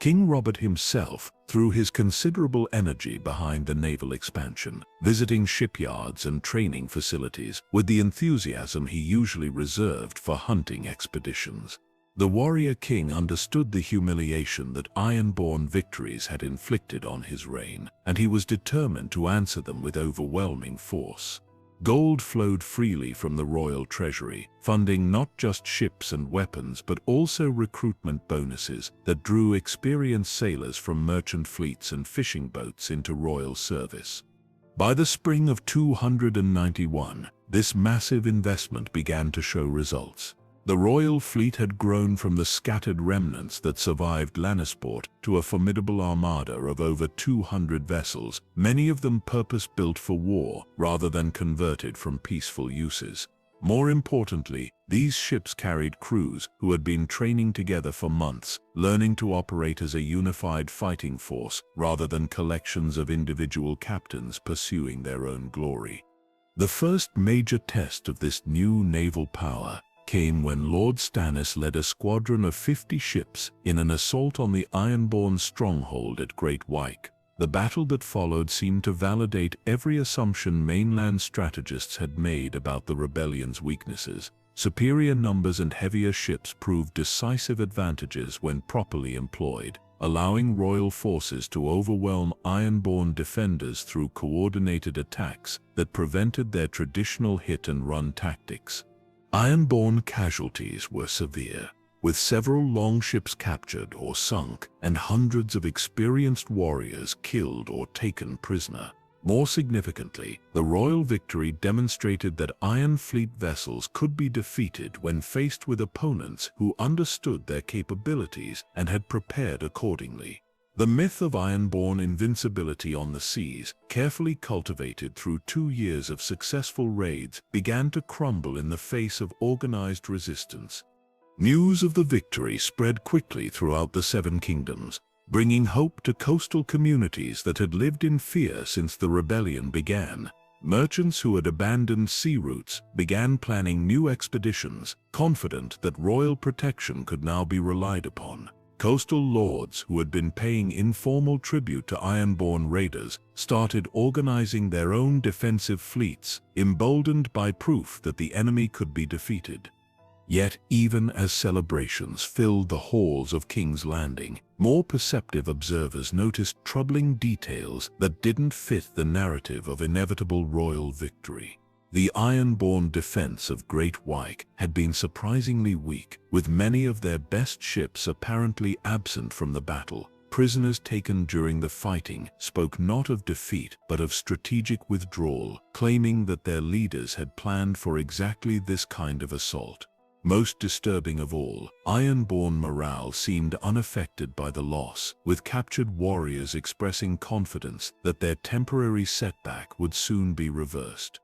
King Robert himself threw his considerable energy behind the naval expansion, visiting shipyards and training facilities with the enthusiasm he usually reserved for hunting expeditions. The warrior king understood the humiliation that Ironborn victories had inflicted on his reign, and he was determined to answer them with overwhelming force. Gold flowed freely from the royal treasury, funding not just ships and weapons but also recruitment bonuses that drew experienced sailors from merchant fleets and fishing boats into royal service. By the spring of 291, this massive investment began to show results. The royal fleet had grown from the scattered remnants that survived Lannisport to a formidable armada of over 200 vessels, many of them purpose-built for war rather than converted from peaceful uses. More importantly, these ships carried crews who had been training together for months, learning to operate as a unified fighting force rather than collections of individual captains pursuing their own glory. The first major test of this new naval power came when Lord Stannis led a squadron of 50 ships in an assault on the Ironborn stronghold at Great Pyke. The battle that followed seemed to validate every assumption mainland strategists had made about the rebellion's weaknesses. Superior numbers and heavier ships proved decisive advantages when properly employed, allowing royal forces to overwhelm Ironborn defenders through coordinated attacks that prevented their traditional hit-and-run tactics. Ironborn casualties were severe, with several longships captured or sunk and hundreds of experienced warriors killed or taken prisoner. More significantly, the royal victory demonstrated that Iron Fleet vessels could be defeated when faced with opponents who understood their capabilities and had prepared accordingly. The myth of Ironborn invincibility on the seas, carefully cultivated through 2 years of successful raids, began to crumble in the face of organized resistance. News of the victory spread quickly throughout the Seven Kingdoms, bringing hope to coastal communities that had lived in fear since the rebellion began. Merchants who had abandoned sea routes began planning new expeditions, confident that royal protection could now be relied upon. Coastal lords who had been paying informal tribute to Ironborn raiders started organizing their own defensive fleets, emboldened by proof that the enemy could be defeated. Yet, even as celebrations filled the halls of King's Landing, more perceptive observers noticed troubling details that didn't fit the narrative of inevitable royal victory. The Ironborn defense of Great Pyke had been surprisingly weak, with many of their best ships apparently absent from the battle. Prisoners taken during the fighting spoke not of defeat but of strategic withdrawal, claiming that their leaders had planned for exactly this kind of assault. Most disturbing of all, Ironborn morale seemed unaffected by the loss, with captured warriors expressing confidence that their temporary setback would soon be reversed.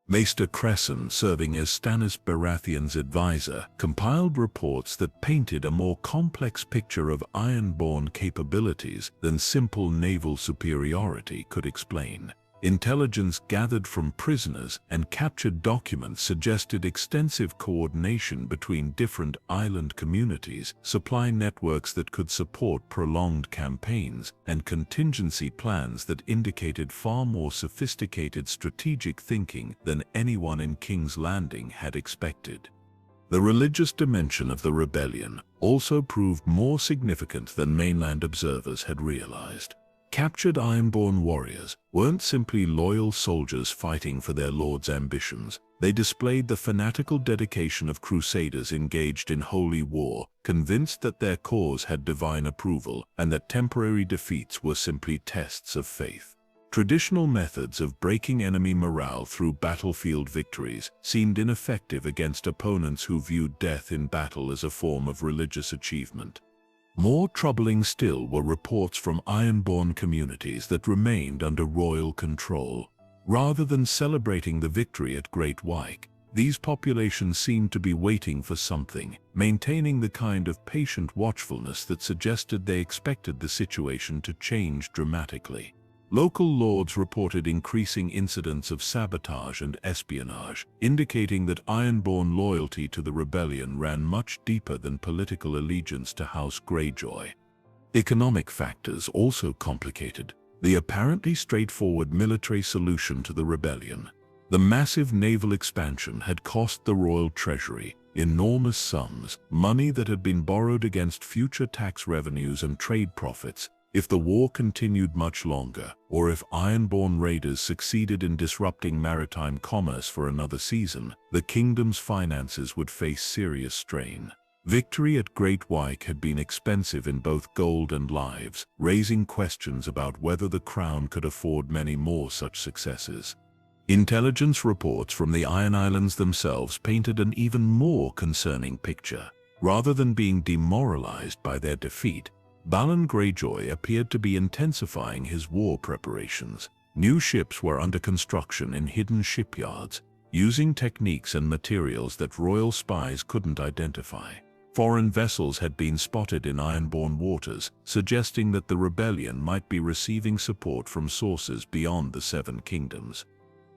Maester Cresson, serving as Stannis Baratheon's advisor, compiled reports that painted a more complex picture of Ironborn capabilities than simple naval superiority could explain. Intelligence gathered from prisoners and captured documents suggested extensive coordination between different island communities, supply networks that could support prolonged campaigns, and contingency plans that indicated far more sophisticated strategic thinking than anyone in King's Landing had expected. The religious dimension of the rebellion also proved more significant than mainland observers had realized. Captured Ironborn warriors weren't simply loyal soldiers fighting for their lord's ambitions. They displayed the fanatical dedication of crusaders engaged in holy war, convinced that their cause had divine approval and that temporary defeats were simply tests of faith. Traditional methods of breaking enemy morale through battlefield victories seemed ineffective against opponents who viewed death in battle as a form of religious achievement. More troubling still were reports from Ironborn communities that remained under royal control. Rather than celebrating the victory at Great Pyke, these populations seemed to be waiting for something, maintaining the kind of patient watchfulness that suggested they expected the situation to change dramatically. Local lords reported increasing incidents of sabotage and espionage, indicating that Ironborn loyalty to the rebellion ran much deeper than political allegiance to House Greyjoy. Economic factors also complicated the apparently straightforward military solution to the rebellion. The massive naval expansion had cost the royal treasury enormous sums, money that had been borrowed against future tax revenues and trade profits. If the war continued much longer, or if Ironborn raiders succeeded in disrupting maritime commerce for another season, the kingdom's finances would face serious strain. Victory at Great Pyke had been expensive in both gold and lives, raising questions about whether the crown could afford many more such successes. Intelligence reports from the Iron Islands themselves painted an even more concerning picture. Rather than being demoralized by their defeat, Balon Greyjoy appeared to be intensifying his war preparations. New ships were under construction in hidden shipyards, using techniques and materials that royal spies couldn't identify. Foreign vessels had been spotted in Ironborn waters, suggesting that the rebellion might be receiving support from sources beyond the Seven Kingdoms.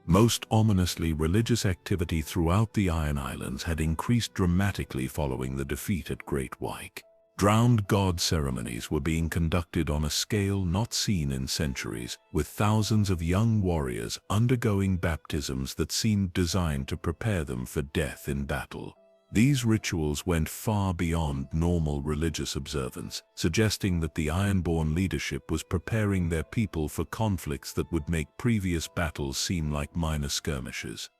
Most ominously, religious activity throughout the Iron Islands had increased dramatically following the defeat at Great Pyke. Drowned god ceremonies were being conducted on a scale not seen in centuries, with thousands of young warriors undergoing baptisms that seemed designed to prepare them for death in battle. These rituals went far beyond normal religious observance, suggesting that the Ironborn leadership was preparing their people for conflicts that would make previous battles seem like minor skirmishes.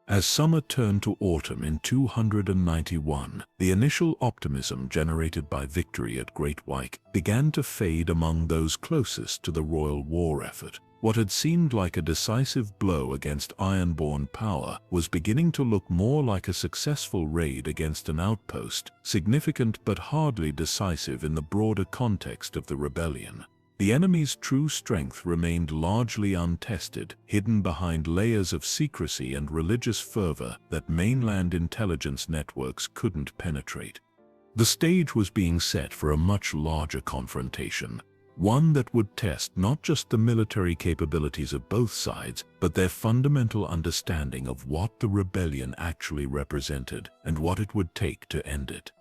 As summer turned to autumn in 291, the initial optimism generated by victory at Great Pyke began to fade among those closest to the royal war effort. What had seemed like a decisive blow against Ironborn power was beginning to look more like a successful raid against an outpost, significant but hardly decisive in the broader context of the rebellion. The enemy's true strength remained largely untested, hidden behind layers of secrecy and religious fervor that mainland intelligence networks couldn't penetrate. The stage was being set for a much larger confrontation, one that would test not just the military capabilities of both sides, but their fundamental understanding of what the rebellion actually represented and what it would take to end it.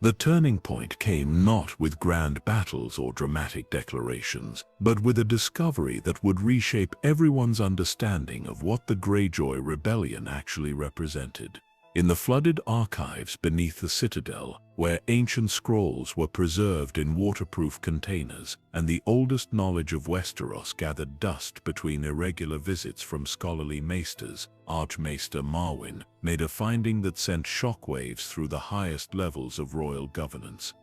The turning point came not with grand battles or dramatic declarations, but with a discovery that would reshape everyone's understanding of what the Greyjoy rebellion actually represented. In the flooded archives beneath the citadel, where ancient scrolls were preserved in waterproof containers, and the oldest knowledge of Westeros gathered dust between irregular visits from scholarly maesters, Archmaester Marwyn made a finding that sent shockwaves through the highest levels of royal governance.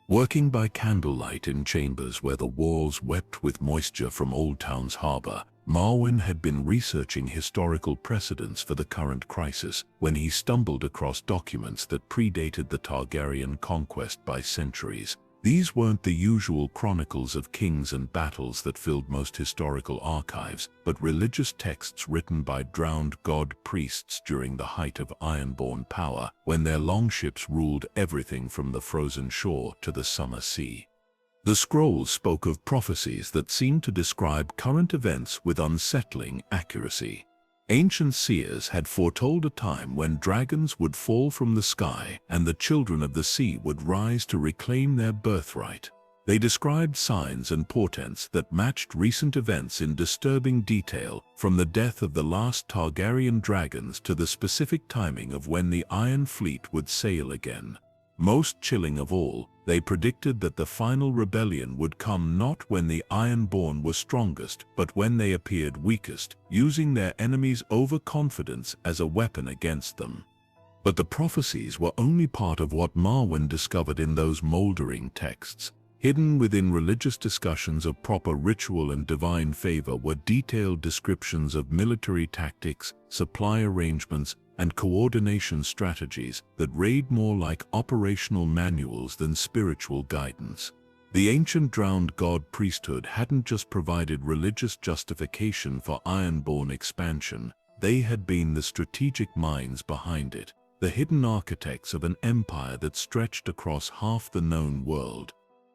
Working by candlelight in chambers where the walls wept with moisture from Old Town's harbor, Marwyn had been researching historical precedents for the current crisis when he stumbled across documents that predated the Targaryen conquest by centuries. These weren't the usual chronicles of kings and battles that filled most historical archives, but religious texts written by drowned god priests during the height of Ironborn power, when their longships ruled everything from the frozen shore to the summer sea. The scrolls spoke of prophecies that seemed to describe current events with unsettling accuracy. Ancient seers had foretold a time when dragons would fall from the sky and the children of the sea would rise to reclaim their birthright. They described signs and portents that matched recent events in disturbing detail, from the death of the last Targaryen dragons to the specific timing of when the Iron Fleet would sail again. Most chilling of all, they predicted that the final rebellion would come not when the Ironborn were strongest, but when they appeared weakest, using their enemies' overconfidence as a weapon against them. But the prophecies were only part of what Marwyn discovered in those moldering texts. Hidden within religious discussions of proper ritual and divine favor were detailed descriptions of military tactics, supply arrangements, and coordination strategies that read more like operational manuals than spiritual guidance. The ancient drowned god priesthood hadn't just provided religious justification for Ironborn expansion, they had been the strategic minds behind it, the hidden architects of an empire that stretched across half the known world.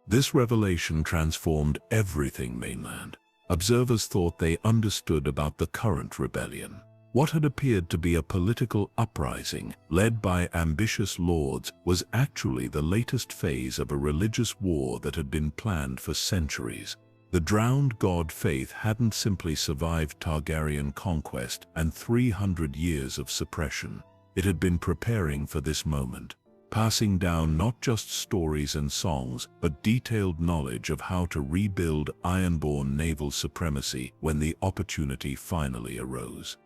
This revelation transformed everything mainland. Observers thought they understood about the current rebellion. What had appeared to be a political uprising led by ambitious lords was actually the latest phase of a religious war that had been planned for centuries. The drowned god faith hadn't simply survived Targaryen conquest and 300 years of suppression. It had been preparing for this moment, passing down not just stories and songs, but detailed knowledge of how to rebuild Ironborn naval supremacy when the opportunity finally arose.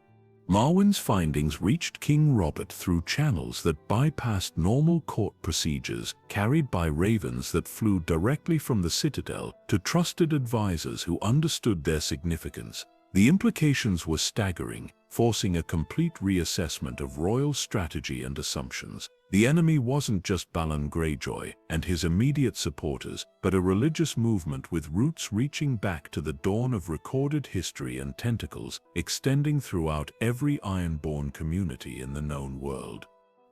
Marwyn's findings reached King Robert through channels that bypassed normal court procedures, carried by ravens that flew directly from the citadel to trusted advisors who understood their significance. The implications were staggering, forcing a complete reassessment of royal strategy and assumptions. The enemy wasn't just Balon Greyjoy and his immediate supporters, but a religious movement with roots reaching back to the dawn of recorded history and tentacles extending throughout every Ironborn community in the known world.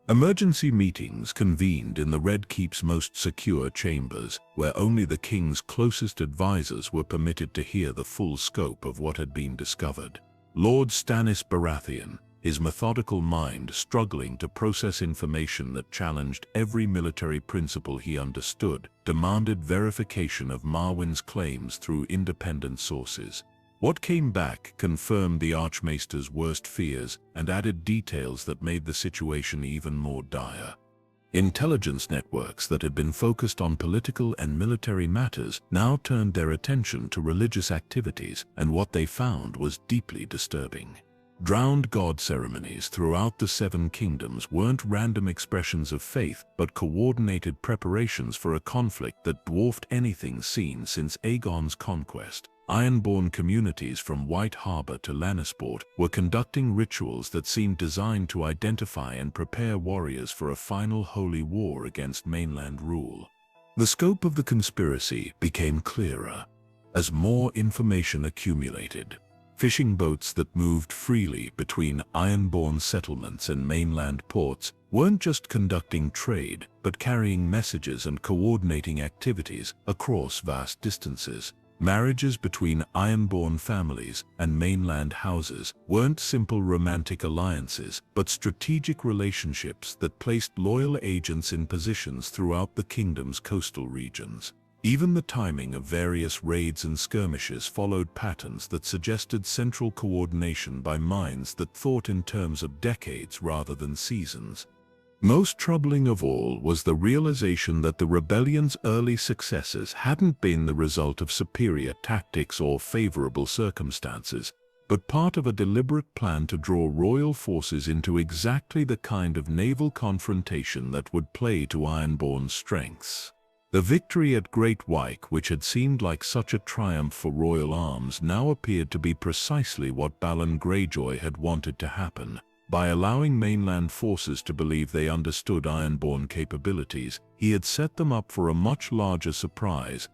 Emergency meetings convened in the Red Keep's most secure chambers, where only the king's closest advisors were permitted to hear the full scope of what had been discovered. Lord Stannis Baratheon, his methodical mind struggling to process information that challenged every military principle he understood, demanded verification of Marwyn's claims through independent sources. What came back confirmed the Archmaester's worst fears and added details that made the situation even more dire. Intelligence networks that had been focused on political and military matters now turned their attention to religious activities, and what they found was deeply disturbing. Drowned god ceremonies throughout the Seven Kingdoms weren't random expressions of faith, but coordinated preparations for a conflict that dwarfed anything seen since Aegon's conquest. Ironborn communities from White Harbor to Lannisport were conducting rituals that seemed designed to identify and prepare warriors for a final holy war against mainland rule. The scope of the conspiracy became clearer as more information accumulated. Fishing boats that moved freely between Ironborn settlements and mainland ports weren't just conducting trade, but carrying messages and coordinating activities across vast distances. Marriages between Ironborn families and mainland houses weren't simple romantic alliances, but strategic relationships that placed loyal agents in positions throughout the kingdom's coastal regions. Even the timing of various raids and skirmishes followed patterns that suggested central coordination by minds that thought in terms of decades rather than seasons. Most troubling of all was the realization that the rebellion's early successes hadn't been the result of superior tactics or favorable circumstances, but part of a deliberate plan to draw royal forces into exactly the kind of naval confrontation that would play to Ironborn's strengths. The victory at Great Pyke, which had seemed like such a triumph for royal arms, now appeared to be precisely what Balon Greyjoy had wanted to happen. By allowing mainland forces to believe they understood Ironborn capabilities, he had set them up for a much larger surprise.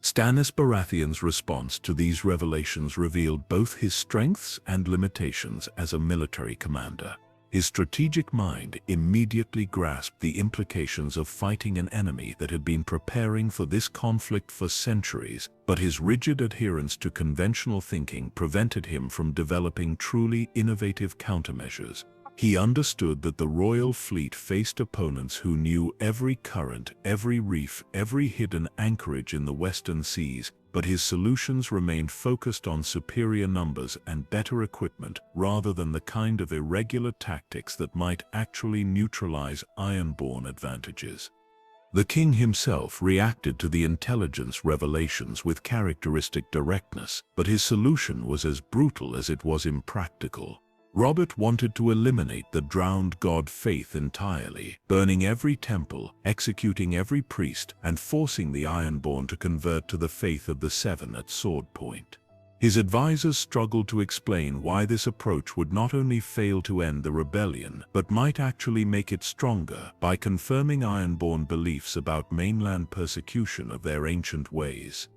Stannis Baratheon's response to these revelations revealed both his strengths and limitations as a military commander. His strategic mind immediately grasped the implications of fighting an enemy that had been preparing for this conflict for centuries, but his rigid adherence to conventional thinking prevented him from developing truly innovative countermeasures. He understood that the royal fleet faced opponents who knew every current, every reef, every hidden anchorage in the western seas, but his solutions remained focused on superior numbers and better equipment rather than the kind of irregular tactics that might actually neutralize Ironborn advantages. The king himself reacted to the intelligence revelations with characteristic directness, but his solution was as brutal as it was impractical. Robert wanted to eliminate the drowned god faith entirely, burning every temple, executing every priest, and forcing the Ironborn to convert to the faith of the Seven at sword point. His advisors struggled to explain why this approach would not only fail to end the rebellion, but might actually make it stronger by confirming Ironborn beliefs about mainland persecution of their ancient ways.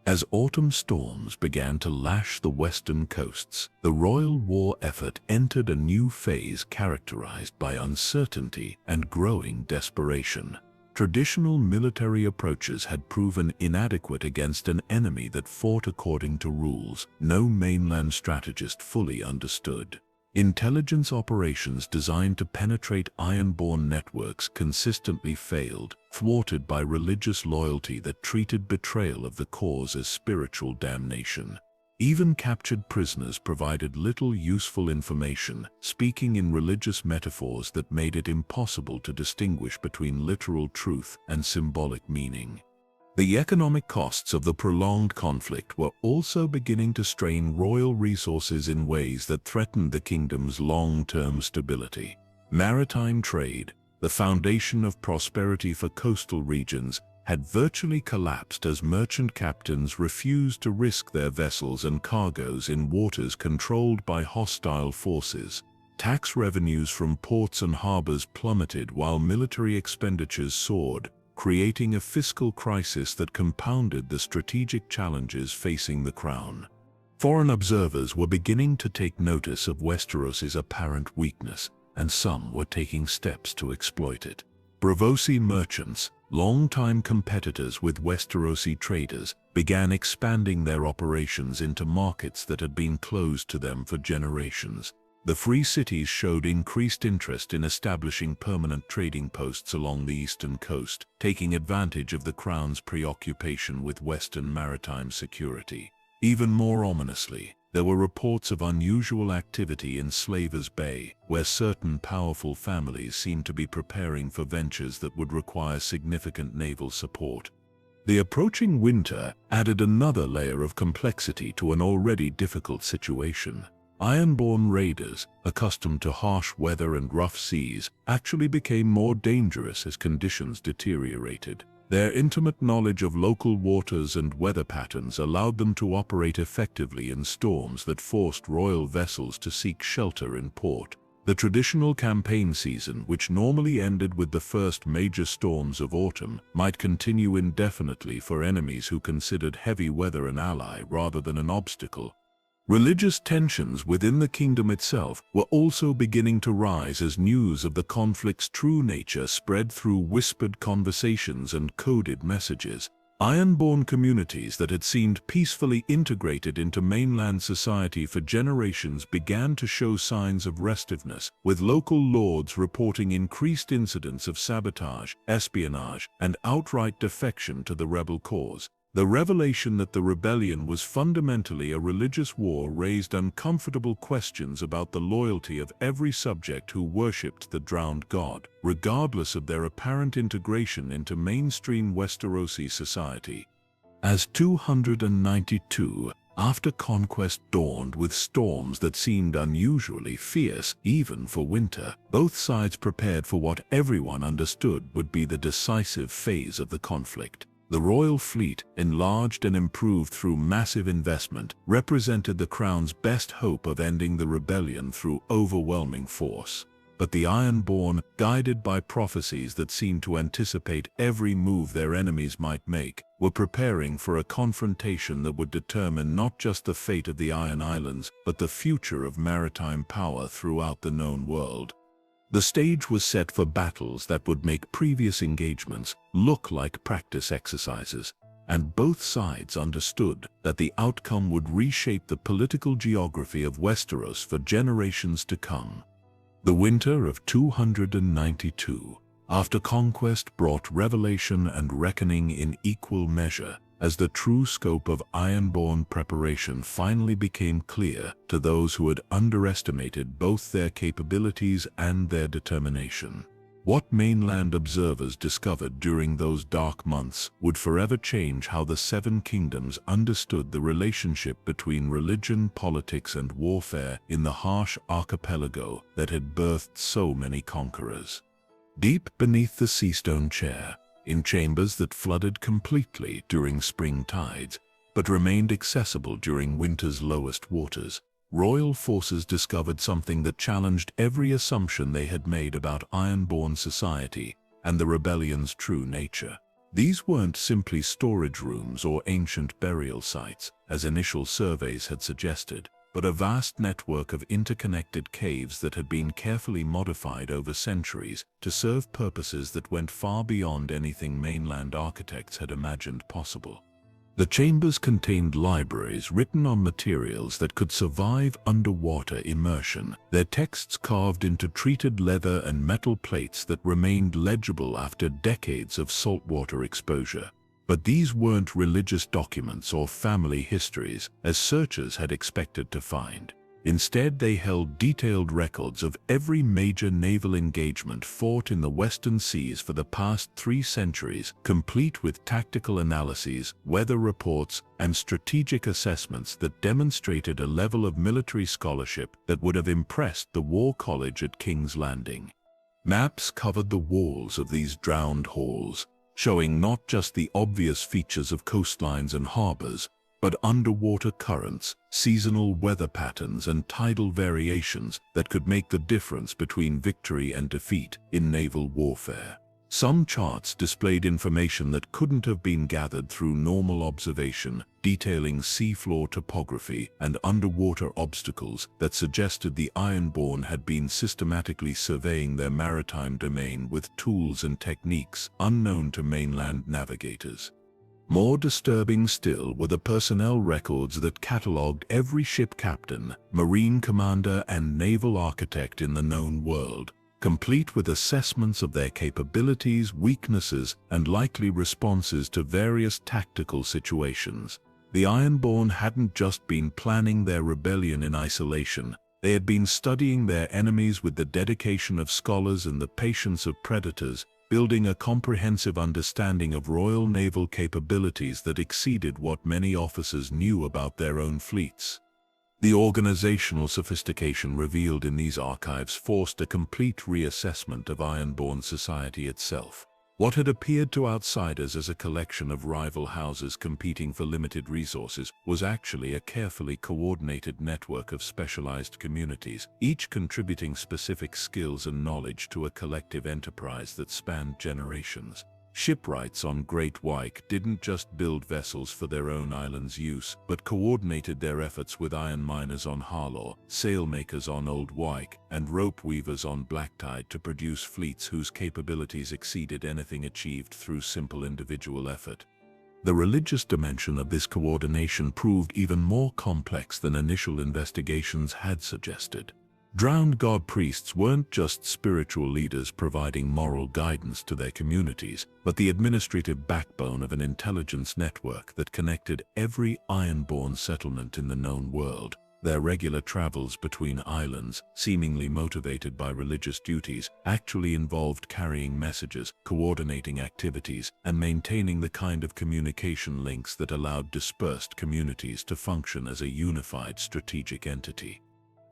As autumn storms began to lash the western coasts, the royal war effort entered a new phase characterized by uncertainty and growing desperation. Traditional military approaches had proven inadequate against an enemy that fought according to rules no mainland strategist fully understood. Intelligence operations designed to penetrate Ironborn networks consistently failed, thwarted by religious loyalty that treated betrayal of the cause as spiritual damnation. Even captured prisoners provided little useful information, speaking in religious metaphors that made it impossible to distinguish between literal truth and symbolic meaning. The economic costs of the prolonged conflict were also beginning to strain royal resources in ways that threatened the kingdom's long-term stability. Maritime trade, the foundation of prosperity for coastal regions, had virtually collapsed as merchant captains refused to risk their vessels and cargoes in waters controlled by hostile forces. Tax revenues from ports and harbors plummeted while military expenditures soared, creating a fiscal crisis that compounded the strategic challenges facing the crown. Foreign observers were beginning to take notice of Westeros's apparent weakness, and some were taking steps to exploit it. Braavosi merchants, longtime competitors with Westerosi traders, began expanding their operations into markets that had been closed to them for generations. The free cities showed increased interest in establishing permanent trading posts along the eastern coast, taking advantage of the crown's preoccupation with western maritime security. Even more ominously, there were reports of unusual activity in Slavers Bay, where certain powerful families seemed to be preparing for ventures that would require significant naval support. The approaching winter added another layer of complexity to an already difficult situation. Ironborn raiders, accustomed to harsh weather and rough seas, actually became more dangerous as conditions deteriorated. Their intimate knowledge of local waters and weather patterns allowed them to operate effectively in storms that forced royal vessels to seek shelter in port. The traditional campaign season, which normally ended with the first major storms of autumn, might continue indefinitely for enemies who considered heavy weather an ally rather than an obstacle. Religious tensions within the kingdom itself were also beginning to rise as news of the conflict's true nature spread through whispered conversations and coded messages. Ironborn communities that had seemed peacefully integrated into mainland society for generations began to show signs of restiveness, with local lords reporting increased incidents of sabotage, espionage, and outright defection to the rebel cause. The revelation that the rebellion was fundamentally a religious war raised uncomfortable questions about the loyalty of every subject who worshipped the drowned god, regardless of their apparent integration into mainstream Westerosi society. As 292 after conquest dawned with storms that seemed unusually fierce even for winter, both sides prepared for what everyone understood would be the decisive phase of the conflict. The royal fleet, enlarged and improved through massive investment, represented the crown's best hope of ending the rebellion through overwhelming force. But the Ironborn, guided by prophecies that seemed to anticipate every move their enemies might make, were preparing for a confrontation that would determine not just the fate of the Iron Islands, but the future of maritime power throughout the known world. The stage was set for battles that would make previous engagements look like practice exercises, and both sides understood that the outcome would reshape the political geography of Westeros for generations to come. The winter of 292 after conquest brought revelation and reckoning in equal measure, as the true scope of Ironborn preparation finally became clear to those who had underestimated both their capabilities and their determination. What mainland observers discovered during those dark months would forever change how the Seven Kingdoms understood the relationship between religion, politics, and warfare in the harsh archipelago that had birthed so many conquerors. Deep beneath the seastone chair, in chambers that flooded completely during spring tides, but remained accessible during winter's lowest waters, royal forces discovered something that challenged every assumption they had made about Ironborn society and the rebellion's true nature. These weren't simply storage rooms or ancient burial sites, as initial surveys had suggested, but a vast network of interconnected caves that had been carefully modified over centuries to serve purposes that went far beyond anything mainland architects had imagined possible. The chambers contained libraries written on materials that could survive underwater immersion, their texts carved into treated leather and metal plates that remained legible after decades of saltwater exposure. But these weren't religious documents or family histories, as searchers had expected to find. Instead, they held detailed records of every major naval engagement fought in the Western Seas for the past 3 centuries, complete with tactical analyses, weather reports, and strategic assessments that demonstrated a level of military scholarship that would have impressed the War College at King's Landing. Maps covered the walls of these drowned halls, showing not just the obvious features of coastlines and harbors, but underwater currents, seasonal weather patterns, and tidal variations that could make the difference between victory and defeat in naval warfare. Some charts displayed information that couldn't have been gathered through normal observation, detailing seafloor topography and underwater obstacles that suggested the Ironborn had been systematically surveying their maritime domain with tools and techniques unknown to mainland navigators. More disturbing still were the personnel records that catalogued every ship captain, marine commander, and naval architect in the known world, complete with assessments of their capabilities, weaknesses, and likely responses to various tactical situations. The Ironborn hadn't just been planning their rebellion in isolation, they had been studying their enemies with the dedication of scholars and the patience of predators, building a comprehensive understanding of royal naval capabilities that exceeded what many officers knew about their own fleets. The organizational sophistication revealed in these archives forced a complete reassessment of Ironborn society itself. What had appeared to outsiders as a collection of rival houses competing for limited resources was actually a carefully coordinated network of specialized communities, each contributing specific skills and knowledge to a collective enterprise that spanned generations. Shipwrights on Great Pyke didn't just build vessels for their own island's use, but coordinated their efforts with iron miners on Harlaw, sailmakers on Old Pyke, and rope weavers on Blacktide to produce fleets whose capabilities exceeded anything achieved through simple individual effort. The religious dimension of this coordination proved even more complex than initial investigations had suggested. Drowned god priests weren't just spiritual leaders providing moral guidance to their communities, but the administrative backbone of an intelligence network that connected every Ironborn settlement in the known world. Their regular travels between islands, seemingly motivated by religious duties, actually involved carrying messages, coordinating activities, and maintaining the kind of communication links that allowed dispersed communities to function as a unified strategic entity.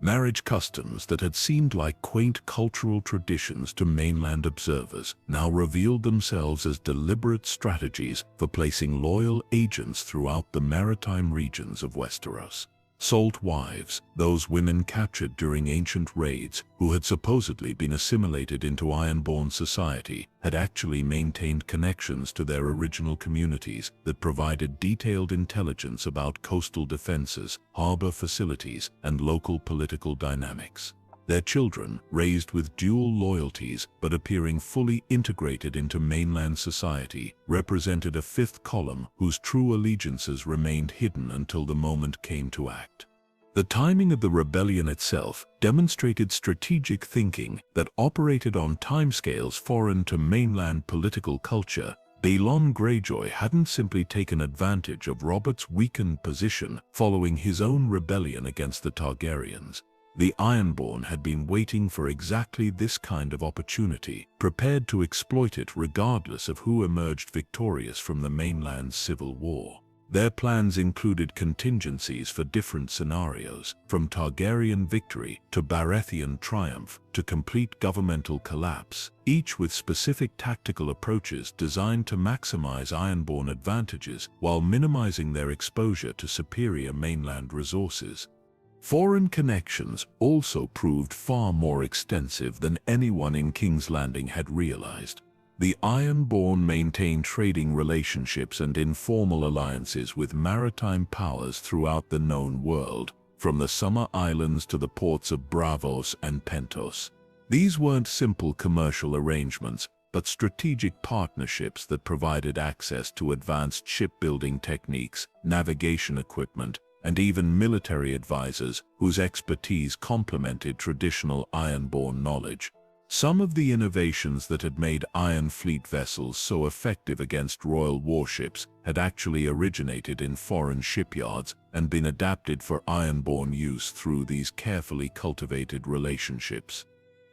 Marriage customs that had seemed like quaint cultural traditions to mainland observers now revealed themselves as deliberate strategies for placing loyal agents throughout the maritime regions of Westeros. Salt wives, those women captured during ancient raids who had supposedly been assimilated into Ironborn society, had actually maintained connections to their original communities that provided detailed intelligence about coastal defenses, harbor facilities, and local political dynamics. Their children, raised with dual loyalties but appearing fully integrated into mainland society, represented a fifth column whose true allegiances remained hidden until the moment came to act. The timing of the rebellion itself demonstrated strategic thinking that operated on timescales foreign to mainland political culture. Balon Greyjoy hadn't simply taken advantage of Robert's weakened position following his own rebellion against the Targaryens. The Ironborn had been waiting for exactly this kind of opportunity, prepared to exploit it regardless of who emerged victorious from the mainland's civil war. Their plans included contingencies for different scenarios, from Targaryen victory to Baratheon triumph to complete governmental collapse, each with specific tactical approaches designed to maximize Ironborn advantages while minimizing their exposure to superior mainland resources. Foreign connections also proved far more extensive than anyone in King's Landing had realized. The Ironborn maintained trading relationships and informal alliances with maritime powers throughout the known world, from the Summer Islands to the ports of Braavos and Pentos. These weren't simple commercial arrangements, but strategic partnerships that provided access to advanced shipbuilding techniques, navigation equipment, and even military advisors whose expertise complemented traditional Ironborn knowledge. Some of the innovations that had made Iron Fleet vessels so effective against royal warships had actually originated in foreign shipyards and been adapted for Ironborn use through these carefully cultivated relationships.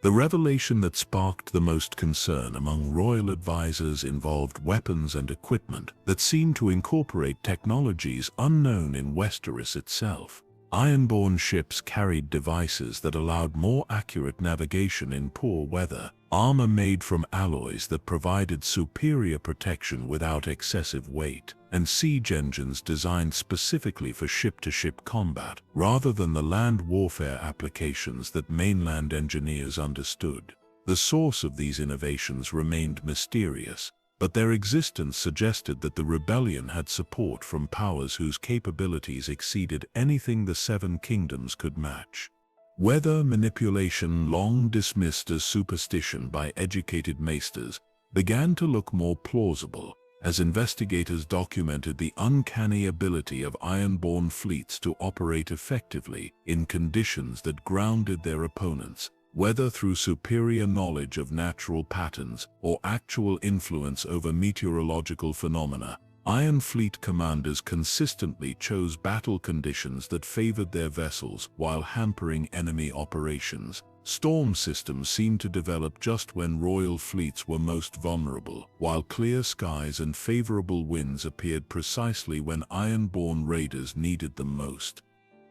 The revelation that sparked the most concern among royal advisors involved weapons and equipment that seemed to incorporate technologies unknown in Westeros itself. Ironborn ships carried devices that allowed more accurate navigation in poor weather, armor made from alloys that provided superior protection without excessive weight, and siege engines designed specifically for ship-to-ship combat, rather than the land warfare applications that mainland engineers understood. The source of these innovations remained mysterious, but their existence suggested that the rebellion had support from powers whose capabilities exceeded anything the Seven Kingdoms could match. Weather manipulation, long dismissed as superstition by educated maesters, began to look more plausible as investigators documented the uncanny ability of Ironborn fleets to operate effectively in conditions that grounded their opponents, whether through superior knowledge of natural patterns or actual influence over meteorological phenomena. Iron Fleet commanders consistently chose battle conditions that favored their vessels while hampering enemy operations. Storm systems seemed to develop just when royal fleets were most vulnerable, while clear skies and favorable winds appeared precisely when Ironborn raiders needed them most.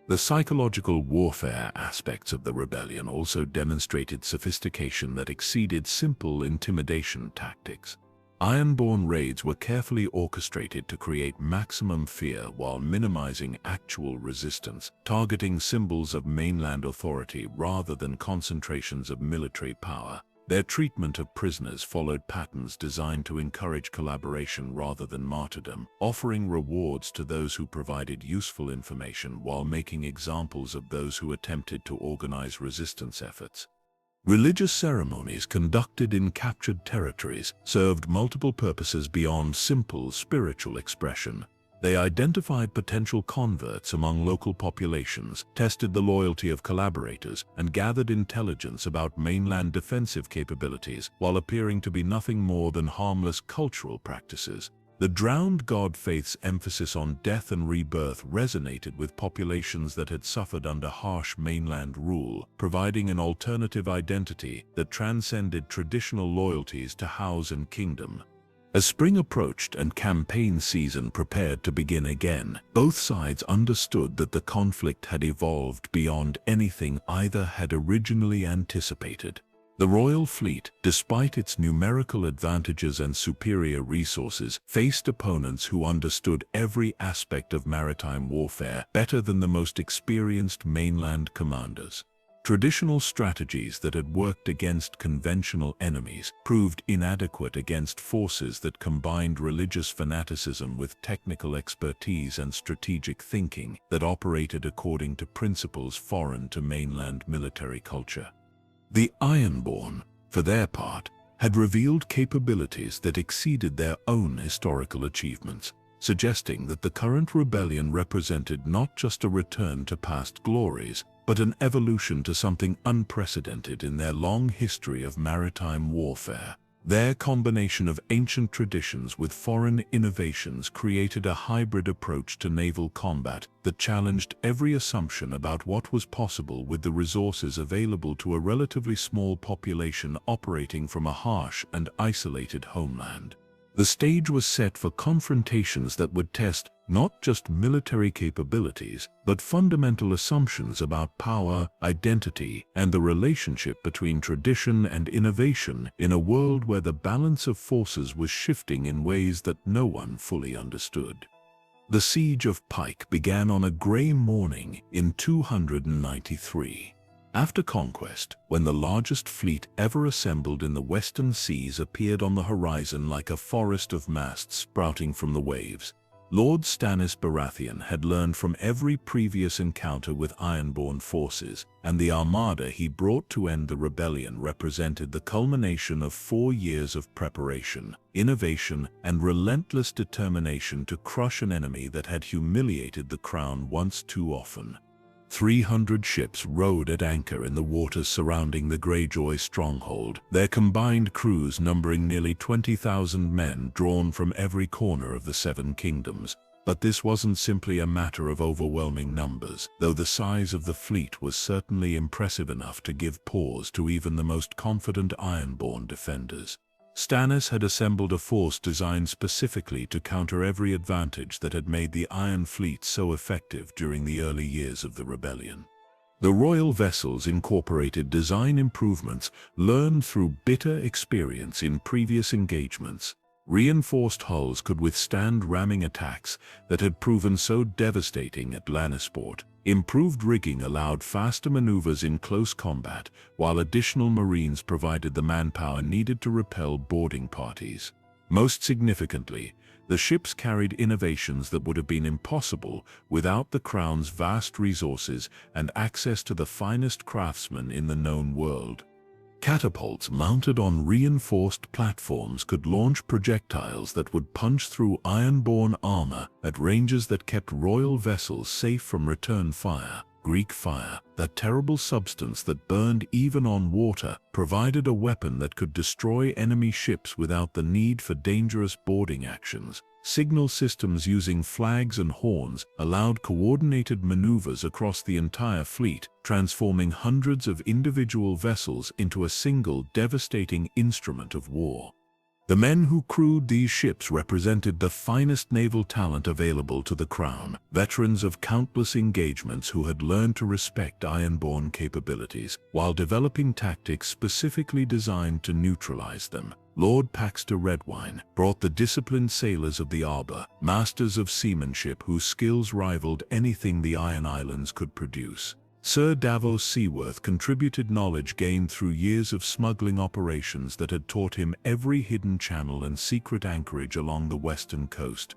The psychological warfare aspects of the rebellion also demonstrated sophistication that exceeded simple intimidation tactics. Ironborn raids were carefully orchestrated to create maximum fear while minimizing actual resistance, targeting symbols of mainland authority rather than concentrations of military power. Their treatment of prisoners followed patterns designed to encourage collaboration rather than martyrdom, offering rewards to those who provided useful information while making examples of those who attempted to organize resistance efforts. Religious ceremonies conducted in captured territories served multiple purposes beyond simple spiritual expression. They identified potential converts among local populations, tested the loyalty of collaborators, and gathered intelligence about mainland defensive capabilities while appearing to be nothing more than harmless cultural practices. The drowned god faith's emphasis on death and rebirth resonated with populations that had suffered under harsh mainland rule, providing an alternative identity that transcended traditional loyalties to house and kingdom. As spring approached and campaign season prepared to begin again, both sides understood that the conflict had evolved beyond anything either had originally anticipated. The royal fleet, despite its numerical advantages and superior resources, faced opponents who understood every aspect of maritime warfare better than the most experienced mainland commanders. Traditional strategies that had worked against conventional enemies proved inadequate against forces that combined religious fanaticism with technical expertise and strategic thinking that operated according to principles foreign to mainland military culture. The Ironborn, for their part, had revealed capabilities that exceeded their own historical achievements, suggesting that the current rebellion represented not just a return to past glories, but an evolution to something unprecedented in their long history of maritime warfare. Their combination of ancient traditions with foreign innovations created a hybrid approach to naval combat that challenged every assumption about what was possible with the resources available to a relatively small population operating from a harsh and isolated homeland. The stage was set for confrontations that would test not just military capabilities, but fundamental assumptions about power, identity, and the relationship between tradition and innovation in a world where the balance of forces was shifting in ways that no one fully understood. The siege of Pyke began on a grey morning in 293. After conquest, when the largest fleet ever assembled in the western seas appeared on the horizon like a forest of masts sprouting from the waves, Lord Stannis Baratheon had learned from every previous encounter with Ironborn forces, and the armada he brought to end the rebellion represented the culmination of 4 years of preparation, innovation, and relentless determination to crush an enemy that had humiliated the crown once too often. 300 ships rode at anchor in the waters surrounding the Greyjoy stronghold, their combined crews numbering nearly 20,000 men drawn from every corner of the Seven Kingdoms. But this wasn't simply a matter of overwhelming numbers, though the size of the fleet was certainly impressive enough to give pause to even the most confident Ironborn defenders. Stannis had assembled a force designed specifically to counter every advantage that had made the Iron Fleet so effective during the early years of the rebellion. The royal vessels incorporated design improvements learned through bitter experience in previous engagements. Reinforced hulls could withstand ramming attacks that had proven so devastating at Lannisport. Improved rigging allowed faster maneuvers in close combat, while additional marines provided the manpower needed to repel boarding parties. Most significantly, the ships carried innovations that would have been impossible without the Crown's vast resources and access to the finest craftsmen in the known world. Catapults mounted on reinforced platforms could launch projectiles that would punch through Ironborn armor at ranges that kept royal vessels safe from return fire. Greek fire, that terrible substance that burned even on water, provided a weapon that could destroy enemy ships without the need for dangerous boarding actions. Signal systems using flags and horns allowed coordinated maneuvers across the entire fleet, transforming hundreds of individual vessels into a single devastating instrument of war. The men who crewed these ships represented the finest naval talent available to the Crown, veterans of countless engagements who had learned to respect Ironborn capabilities, while developing tactics specifically designed to neutralize them. Lord Paxter Redwine brought the disciplined sailors of the Arbor, masters of seamanship whose skills rivaled anything the Iron Islands could produce. Sir Davos Seaworth contributed knowledge gained through years of smuggling operations that had taught him every hidden channel and secret anchorage along the western coast.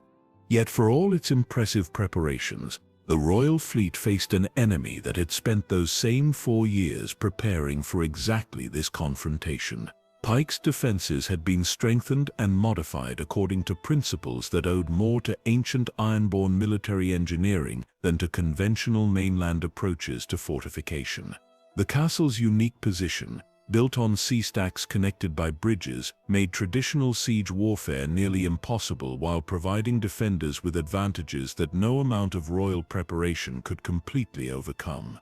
Yet for all its impressive preparations, the royal fleet faced an enemy that had spent those same 4 years preparing for exactly this confrontation. Pyke's defenses had been strengthened and modified according to principles that owed more to ancient Ironborn military engineering than to conventional mainland approaches to fortification. The castle's unique position, built on sea stacks connected by bridges, made traditional siege warfare nearly impossible while providing defenders with advantages that no amount of royal preparation could completely overcome.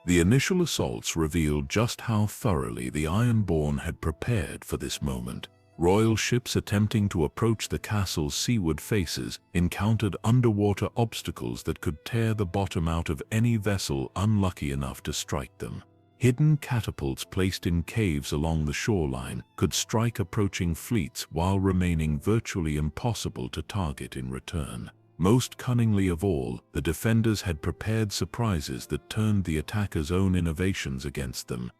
The initial assaults revealed just how thoroughly the Ironborn had prepared for this moment. Royal ships attempting to approach the castle's seaward faces encountered underwater obstacles that could tear the bottom out of any vessel unlucky enough to strike them. Hidden catapults placed in caves along the shoreline could strike approaching fleets while remaining virtually impossible to target in return. Most cunningly of all, the defenders had prepared surprises that turned the attackers' own innovations against them.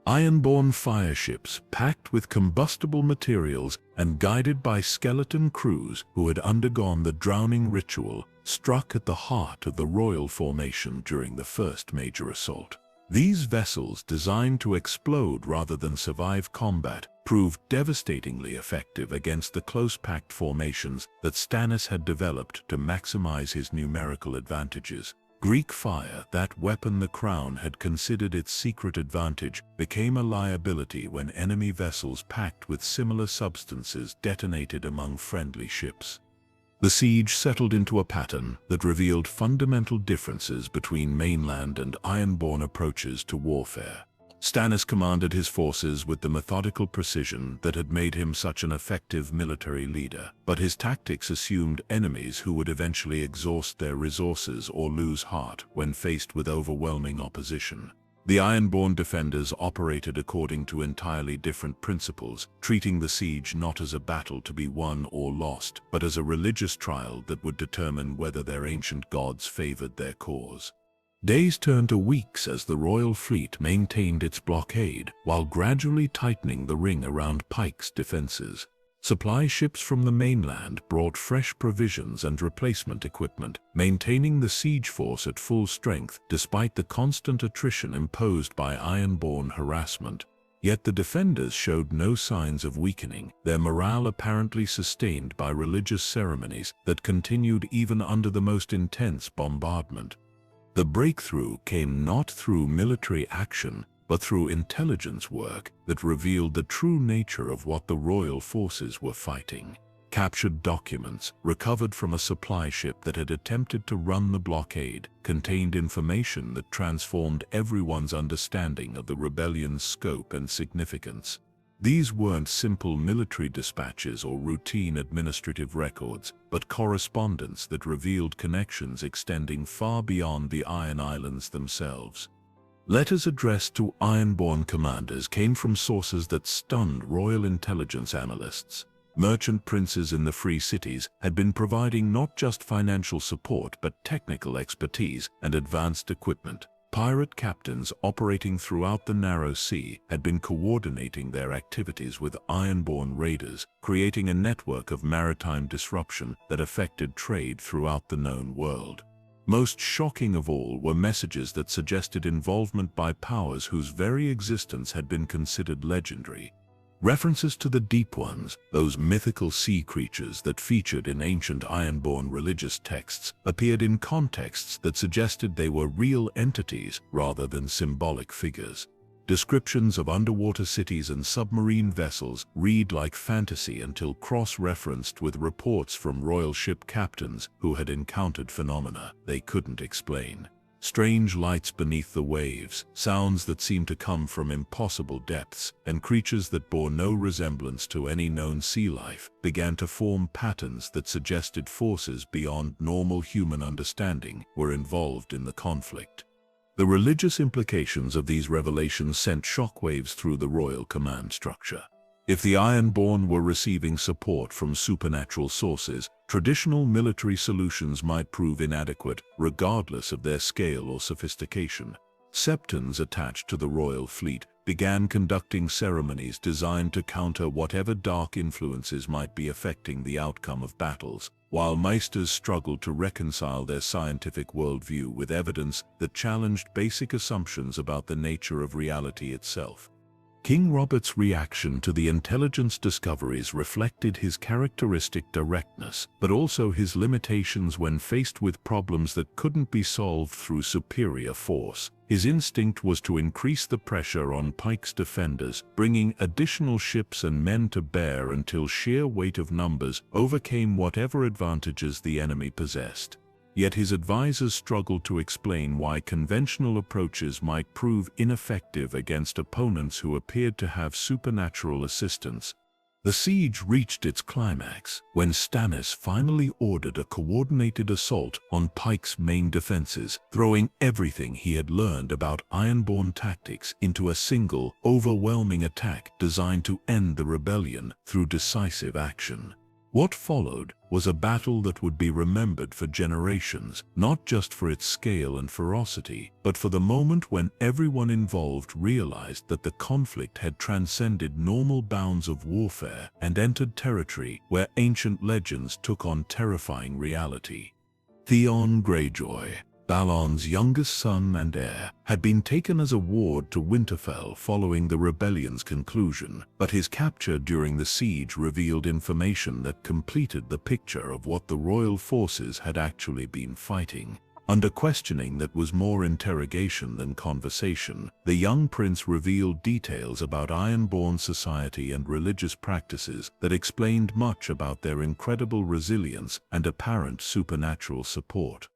Ironborn fireships, packed with combustible materials and guided by skeleton crews who had undergone the drowning ritual, struck at the heart of the royal formation during the first major assault. These vessels, designed to explode rather than survive combat, proved devastatingly effective against the close-packed formations that Stannis had developed to maximize his numerical advantages. Greek fire, that weapon the crown had considered its secret advantage, became a liability when enemy vessels packed with similar substances detonated among friendly ships. The siege settled into a pattern that revealed fundamental differences between mainland and Ironborn approaches to warfare. Stannis commanded his forces with the methodical precision that had made him such an effective military leader, but his tactics assumed enemies who would eventually exhaust their resources or lose heart when faced with overwhelming opposition. The Ironborn defenders operated according to entirely different principles, treating the siege not as a battle to be won or lost, but as a religious trial that would determine whether their ancient gods favored their cause. Days turned to weeks as the royal fleet maintained its blockade, while gradually tightening the ring around Pyke's defenses. Supply ships from the mainland brought fresh provisions and replacement equipment, maintaining the siege force at full strength despite the constant attrition imposed by Ironborn harassment. Yet the defenders showed no signs of weakening, their morale apparently sustained by religious ceremonies that continued even under the most intense bombardment. The breakthrough came not through military action, but through intelligence work that revealed the true nature of what the royal forces were fighting. Captured documents, recovered from a supply ship that had attempted to run the blockade, contained information that transformed everyone's understanding of the rebellion's scope and significance. These weren't simple military dispatches or routine administrative records, but correspondence that revealed connections extending far beyond the Iron Islands themselves. Letters addressed to Ironborn commanders came from sources that stunned royal intelligence analysts. Merchant princes in the free cities had been providing not just financial support but technical expertise and advanced equipment. Pirate captains operating throughout the Narrow Sea had been coordinating their activities with Ironborn raiders, creating a network of maritime disruption that affected trade throughout the known world. Most shocking of all were messages that suggested involvement by powers whose very existence had been considered legendary. References to the Deep Ones, those mythical sea creatures that featured in ancient Ironborn religious texts, appeared in contexts that suggested they were real entities rather than symbolic figures. Descriptions of underwater cities and submarine vessels read like fantasy until cross-referenced with reports from royal ship captains who had encountered phenomena they couldn't explain. Strange lights beneath the waves, sounds that seemed to come from impossible depths, and creatures that bore no resemblance to any known sea life began to form patterns that suggested forces beyond normal human understanding were involved in the conflict. The religious implications of these revelations sent shockwaves through the royal command structure. If the Ironborn were receiving support from supernatural sources, traditional military solutions might prove inadequate, regardless of their scale or sophistication. Septons attached to the royal fleet began conducting ceremonies designed to counter whatever dark influences might be affecting the outcome of battles, while maesters struggled to reconcile their scientific worldview with evidence that challenged basic assumptions about the nature of reality itself. King Robert's reaction to the intelligence discoveries reflected his characteristic directness, but also his limitations when faced with problems that couldn't be solved through superior force. His instinct was to increase the pressure on Pyke's defenders, bringing additional ships and men to bear until sheer weight of numbers overcame whatever advantages the enemy possessed. Yet his advisors struggled to explain why conventional approaches might prove ineffective against opponents who appeared to have supernatural assistance. The siege reached its climax when Stannis finally ordered a coordinated assault on Pyke's main defenses, throwing everything he had learned about Ironborn tactics into a single, overwhelming attack designed to end the rebellion through decisive action. What followed was a battle that would be remembered for generations, not just for its scale and ferocity, but for the moment when everyone involved realized that the conflict had transcended normal bounds of warfare and entered territory where ancient legends took on terrifying reality. Theon Greyjoy, Balon's youngest son and heir, had been taken as a ward to Winterfell following the rebellion's conclusion, but his capture during the siege revealed information that completed the picture of what the royal forces had actually been fighting. Under questioning that was more interrogation than conversation, the young prince revealed details about Ironborn society and religious practices that explained much about their incredible resilience and apparent supernatural support.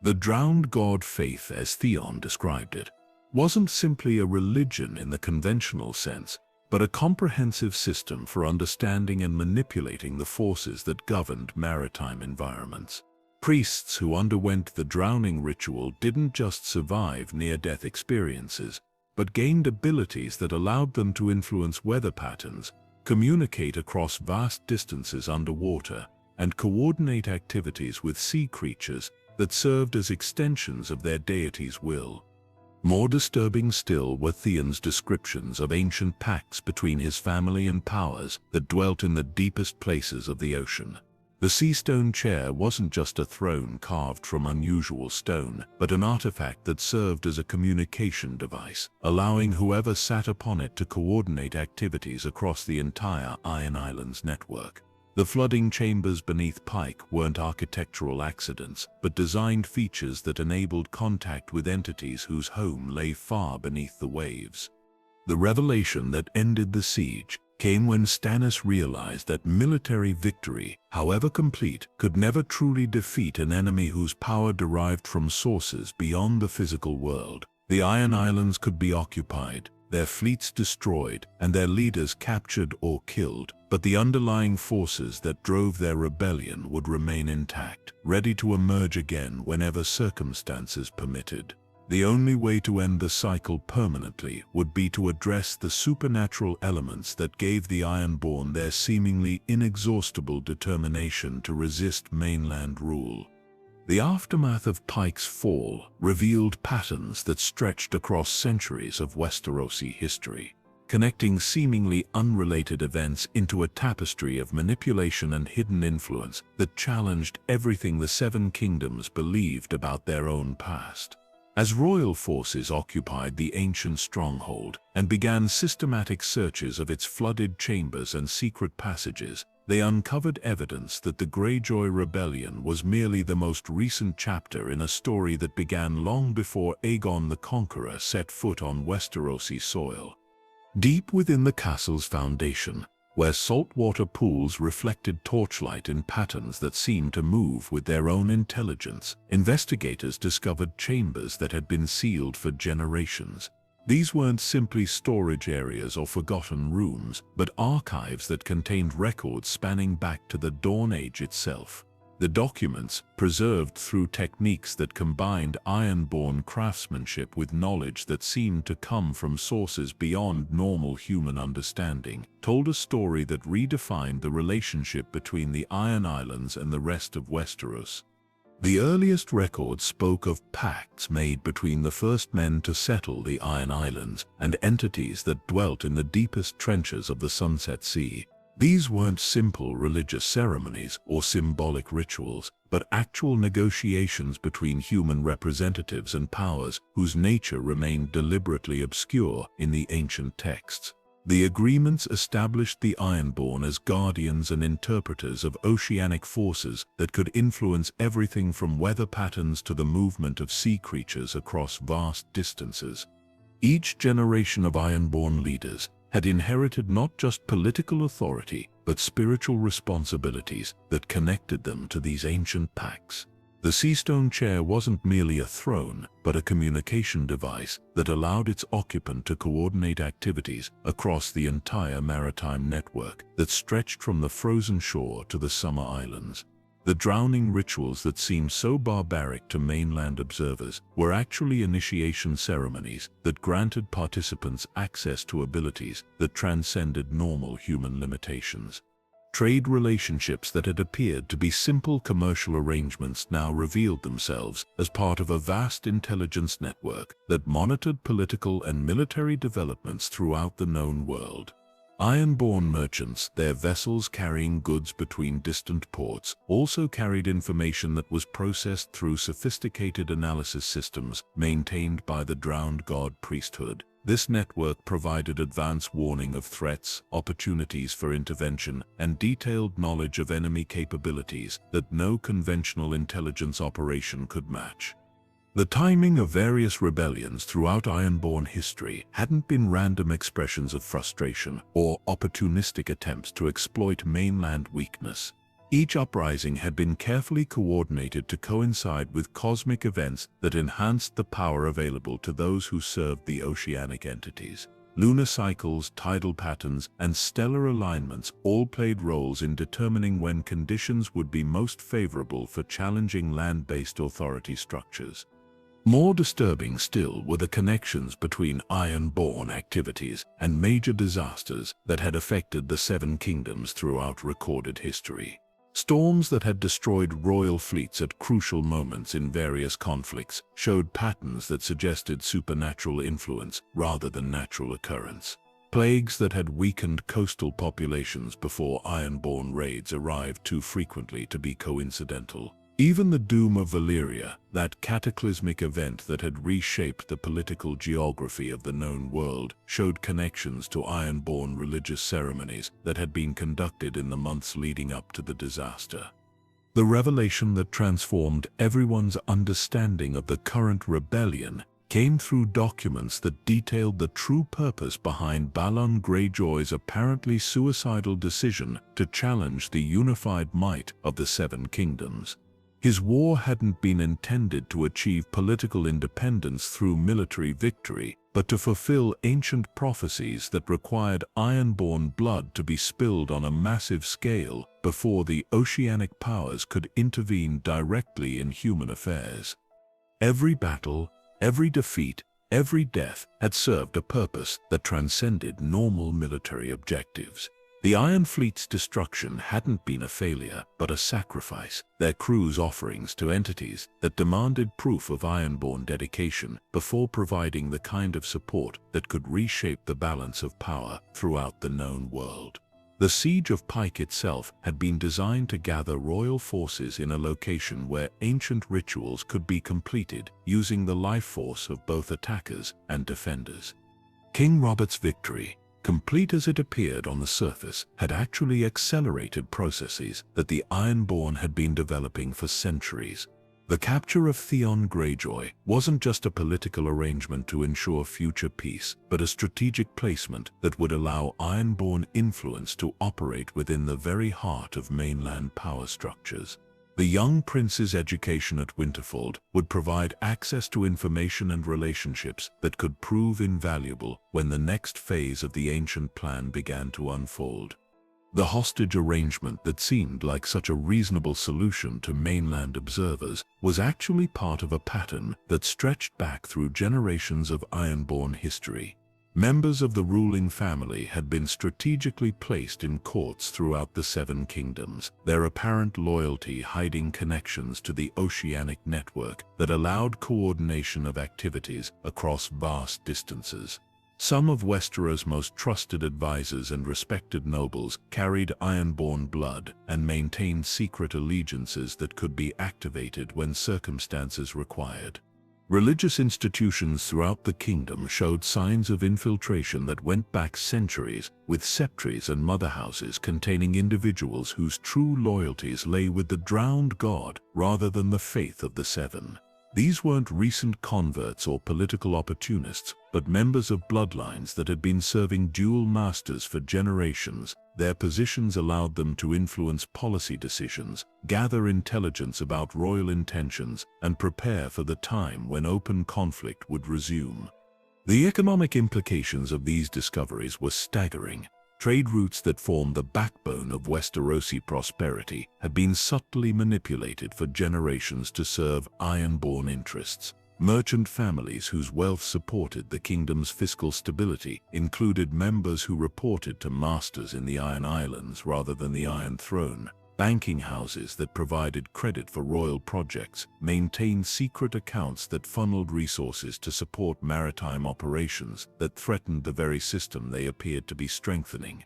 The drowned god faith, as Theon described it, wasn't simply a religion in the conventional sense, but a comprehensive system for understanding and manipulating the forces that governed maritime environments. Priests who underwent the drowning ritual didn't just survive near-death experiences, but gained abilities that allowed them to influence weather patterns, communicate across vast distances underwater, and coordinate activities with sea creatures that served as extensions of their deity's will. More disturbing still were Theon's descriptions of ancient pacts between his family and powers that dwelt in the deepest places of the ocean. The seastone chair wasn't just a throne carved from unusual stone, but an artifact that served as a communication device, allowing whoever sat upon it to coordinate activities across the entire Iron Islands network. The flooding chambers beneath Pyke weren't architectural accidents, but designed features that enabled contact with entities whose home lay far beneath the waves. The revelation that ended the siege came when Stannis realized that military victory, however complete, could never truly defeat an enemy whose power derived from sources beyond the physical world. The Iron Islands could be occupied, their fleets destroyed, and their leaders captured or killed, but the underlying forces that drove their rebellion would remain intact, ready to emerge again whenever circumstances permitted. The only way to end the cycle permanently would be to address the supernatural elements that gave the Ironborn their seemingly inexhaustible determination to resist mainland rule. The aftermath of Pyke's fall revealed patterns that stretched across centuries of Westerosi history, connecting seemingly unrelated events into a tapestry of manipulation and hidden influence that challenged everything the Seven Kingdoms believed about their own past. As royal forces occupied the ancient stronghold and began systematic searches of its flooded chambers and secret passages, they uncovered evidence that the Greyjoy rebellion was merely the most recent chapter in a story that began long before Aegon the Conqueror set foot on Westerosi soil. Deep within the castle's foundation, where saltwater pools reflected torchlight in patterns that seemed to move with their own intelligence, investigators discovered chambers that had been sealed for generations. These weren't simply storage areas or forgotten rooms, but archives that contained records spanning back to the Dawn Age itself. The documents, preserved through techniques that combined Ironborn craftsmanship with knowledge that seemed to come from sources beyond normal human understanding, told a story that redefined the relationship between the Iron Islands and the rest of Westeros. The earliest records spoke of pacts made between the first men to settle the Iron Islands and entities that dwelt in the deepest trenches of the Sunset Sea. These weren't simple religious ceremonies or symbolic rituals, but actual negotiations between human representatives and powers whose nature remained deliberately obscure in the ancient texts. The agreements established the Ironborn as guardians and interpreters of oceanic forces that could influence everything from weather patterns to the movement of sea creatures across vast distances. Each generation of Ironborn leaders had inherited not just political authority, but spiritual responsibilities that connected them to these ancient pacts. The Seastone Chair wasn't merely a throne, but a communication device that allowed its occupant to coordinate activities across the entire maritime network that stretched from the frozen shore to the summer islands. The drowning rituals that seemed so barbaric to mainland observers were actually initiation ceremonies that granted participants access to abilities that transcended normal human limitations. Trade relationships that had appeared to be simple commercial arrangements now revealed themselves as part of a vast intelligence network that monitored political and military developments throughout the known world. Ironborn merchants, their vessels carrying goods between distant ports, also carried information that was processed through sophisticated analysis systems maintained by the drowned god priesthood. This network provided advance warning of threats, opportunities for intervention, and detailed knowledge of enemy capabilities that no conventional intelligence operation could match. The timing of various rebellions throughout Ironborn history hadn't been random expressions of frustration or opportunistic attempts to exploit mainland weakness. Each uprising had been carefully coordinated to coincide with cosmic events that enhanced the power available to those who served the oceanic entities. Lunar cycles, tidal patterns, and stellar alignments all played roles in determining when conditions would be most favorable for challenging land-based authority structures. More disturbing still were the connections between Ironborn activities and major disasters that had affected the Seven Kingdoms throughout recorded history. Storms that had destroyed royal fleets at crucial moments in various conflicts showed patterns that suggested supernatural influence rather than natural occurrence. Plagues that had weakened coastal populations before Ironborn raids arrived too frequently to be coincidental. Even the doom of Valyria, that cataclysmic event that had reshaped the political geography of the known world, showed connections to Ironborn religious ceremonies that had been conducted in the months leading up to the disaster. The revelation that transformed everyone's understanding of the current rebellion came through documents that detailed the true purpose behind Balon Greyjoy's apparently suicidal decision to challenge the unified might of the Seven Kingdoms. His war hadn't been intended to achieve political independence through military victory, but to fulfill ancient prophecies that required Ironborn blood to be spilled on a massive scale before the Oceanic powers could intervene directly in human affairs. Every battle, every defeat, every death had served a purpose that transcended normal military objectives. The Iron Fleet's destruction hadn't been a failure, but a sacrifice, their crews' offerings to entities that demanded proof of Ironborn dedication before providing the kind of support that could reshape the balance of power throughout the known world. The siege of Pyke itself had been designed to gather royal forces in a location where ancient rituals could be completed using the life force of both attackers and defenders. King Robert's victory, complete as it appeared on the surface, had actually accelerated processes that the Ironborn had been developing for centuries. The capture of Theon Greyjoy wasn't just a political arrangement to ensure future peace, but a strategic placement that would allow Ironborn influence to operate within the very heart of mainland power structures. The young prince's education at Winterfold would provide access to information and relationships that could prove invaluable when the next phase of the ancient plan began to unfold. The hostage arrangement that seemed like such a reasonable solution to mainland observers was actually part of a pattern that stretched back through generations of Ironborn history. Members of the ruling family had been strategically placed in courts throughout the Seven Kingdoms, their apparent loyalty hiding connections to the Oceanic network that allowed coordination of activities across vast distances. Some of Westeros's most trusted advisors and respected nobles carried Ironborn blood and maintained secret allegiances that could be activated when circumstances required. Religious institutions throughout the kingdom showed signs of infiltration that went back centuries, with septries and mother houses containing individuals whose true loyalties lay with the drowned god rather than the faith of the Seven. These weren't recent converts or political opportunists, but members of bloodlines that had been serving dual masters for generations. Their positions allowed them to influence policy decisions, gather intelligence about royal intentions, and prepare for the time when open conflict would resume. The economic implications of these discoveries were staggering. Trade routes that formed the backbone of Westerosi prosperity had been subtly manipulated for generations to serve Ironborn interests. Merchant families whose wealth supported the kingdom's fiscal stability included members who reported to masters in the Iron Islands rather than the Iron Throne. Banking houses that provided credit for royal projects maintained secret accounts that funneled resources to support maritime operations that threatened the very system they appeared to be strengthening.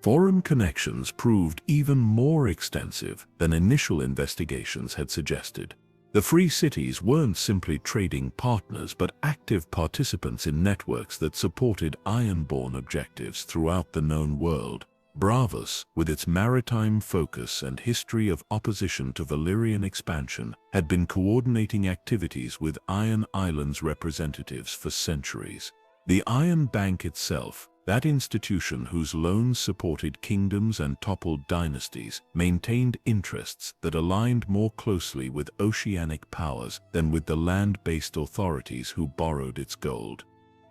Foreign connections proved even more extensive than initial investigations had suggested. The Free Cities weren't simply trading partners but active participants in networks that supported Ironborn objectives throughout the known world. Bravos, with its maritime focus and history of opposition to Valyrian expansion, had been coordinating activities with Iron Islands representatives for centuries. The Iron Bank itself, that institution whose loans supported kingdoms and toppled dynasties, maintained interests that aligned more closely with oceanic powers than with the land-based authorities who borrowed its gold.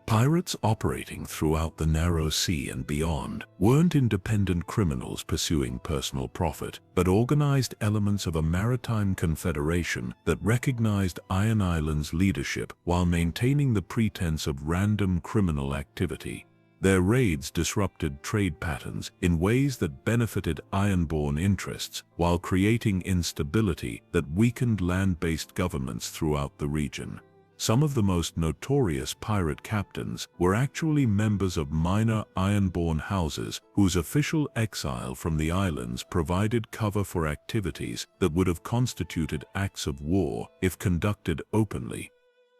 Pirates operating throughout the Narrow Sea and beyond weren't independent criminals pursuing personal profit, but organized elements of a maritime confederation that recognized Iron Islands' leadership while maintaining the pretense of random criminal activity. Their raids disrupted trade patterns in ways that benefited Ironborn interests while creating instability that weakened land-based governments throughout the region. Some of the most notorious pirate captains were actually members of minor Ironborn houses whose official exile from the islands provided cover for activities that would have constituted acts of war if conducted openly.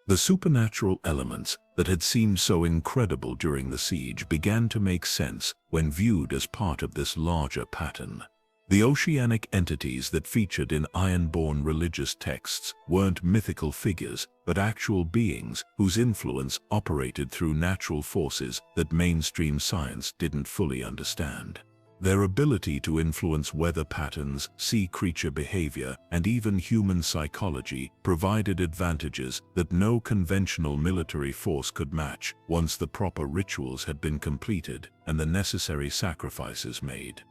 The supernatural elements that had seemed so incredible during the siege began to make sense when viewed as part of this larger pattern. The oceanic entities that featured in Ironborn religious texts weren't mythical figures, but actual beings whose influence operated through natural forces that mainstream science didn't fully understand. Their ability to influence weather patterns, sea creature behavior, and even human psychology provided advantages that no conventional military force could match once the proper rituals had been completed and the necessary sacrifices made.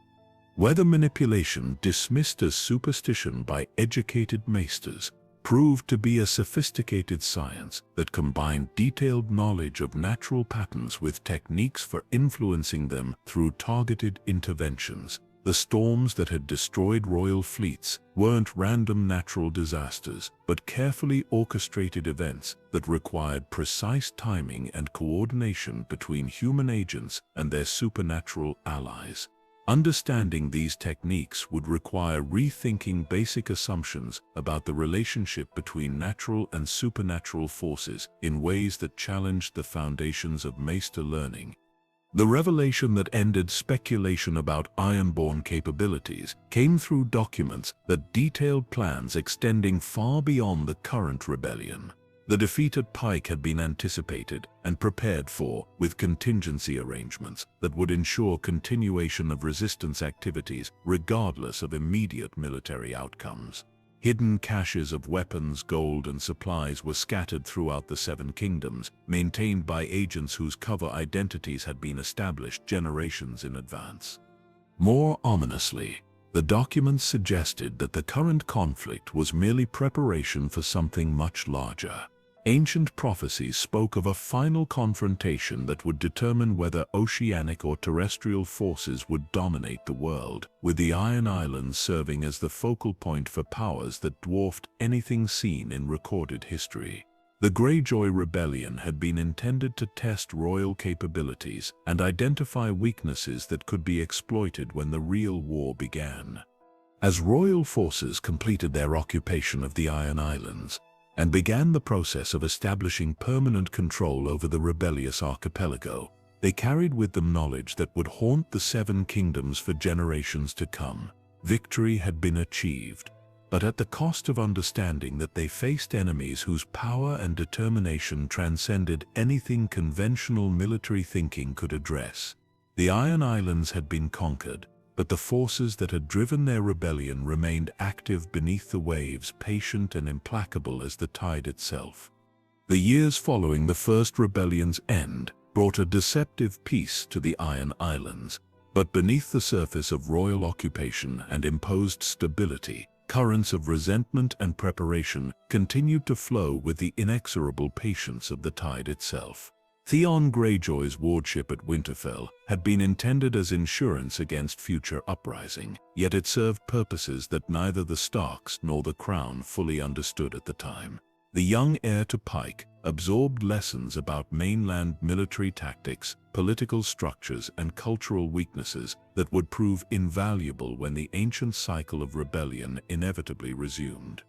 Weather manipulation, dismissed as superstition by educated maesters, proved to be a sophisticated science that combined detailed knowledge of natural patterns with techniques for influencing them through targeted interventions. The storms that had destroyed royal fleets weren't random natural disasters, but carefully orchestrated events that required precise timing and coordination between human agents and their supernatural allies. Understanding these techniques would require rethinking basic assumptions about the relationship between natural and supernatural forces in ways that challenged the foundations of maester learning. The revelation that ended speculation about Ironborn capabilities came through documents that detailed plans extending far beyond the current rebellion. The defeat at Pyke had been anticipated and prepared for with contingency arrangements that would ensure continuation of resistance activities regardless of immediate military outcomes. Hidden caches of weapons, gold, and supplies were scattered throughout the Seven Kingdoms, maintained by agents whose cover identities had been established generations in advance. More ominously, the documents suggested that the current conflict was merely preparation for something much larger. Ancient prophecies spoke of a final confrontation that would determine whether oceanic or terrestrial forces would dominate the world, with the Iron Islands serving as the focal point for powers that dwarfed anything seen in recorded history. The Greyjoy rebellion had been intended to test royal capabilities and identify weaknesses that could be exploited when the real war began. As royal forces completed their occupation of the Iron Islands, and began the process of establishing permanent control over the rebellious archipelago, they carried with them knowledge that would haunt the Seven Kingdoms for generations to come. Victory had been achieved, but at the cost of understanding that they faced enemies whose power and determination transcended anything conventional military thinking could address. The Iron Islands had been conquered, but the forces that had driven their rebellion remained active beneath the waves, patient and implacable as the tide itself. The years following the First Rebellion's end brought a deceptive peace to the Iron Islands, but beneath the surface of royal occupation and imposed stability, currents of resentment and preparation continued to flow with the inexorable patience of the tide itself. Theon Greyjoy's wardship at Winterfell had been intended as insurance against future uprising, yet it served purposes that neither the Starks nor the Crown fully understood at the time. The young heir to Pyke absorbed lessons about mainland military tactics, political structures, and cultural weaknesses that would prove invaluable when the ancient cycle of rebellion inevitably resumed.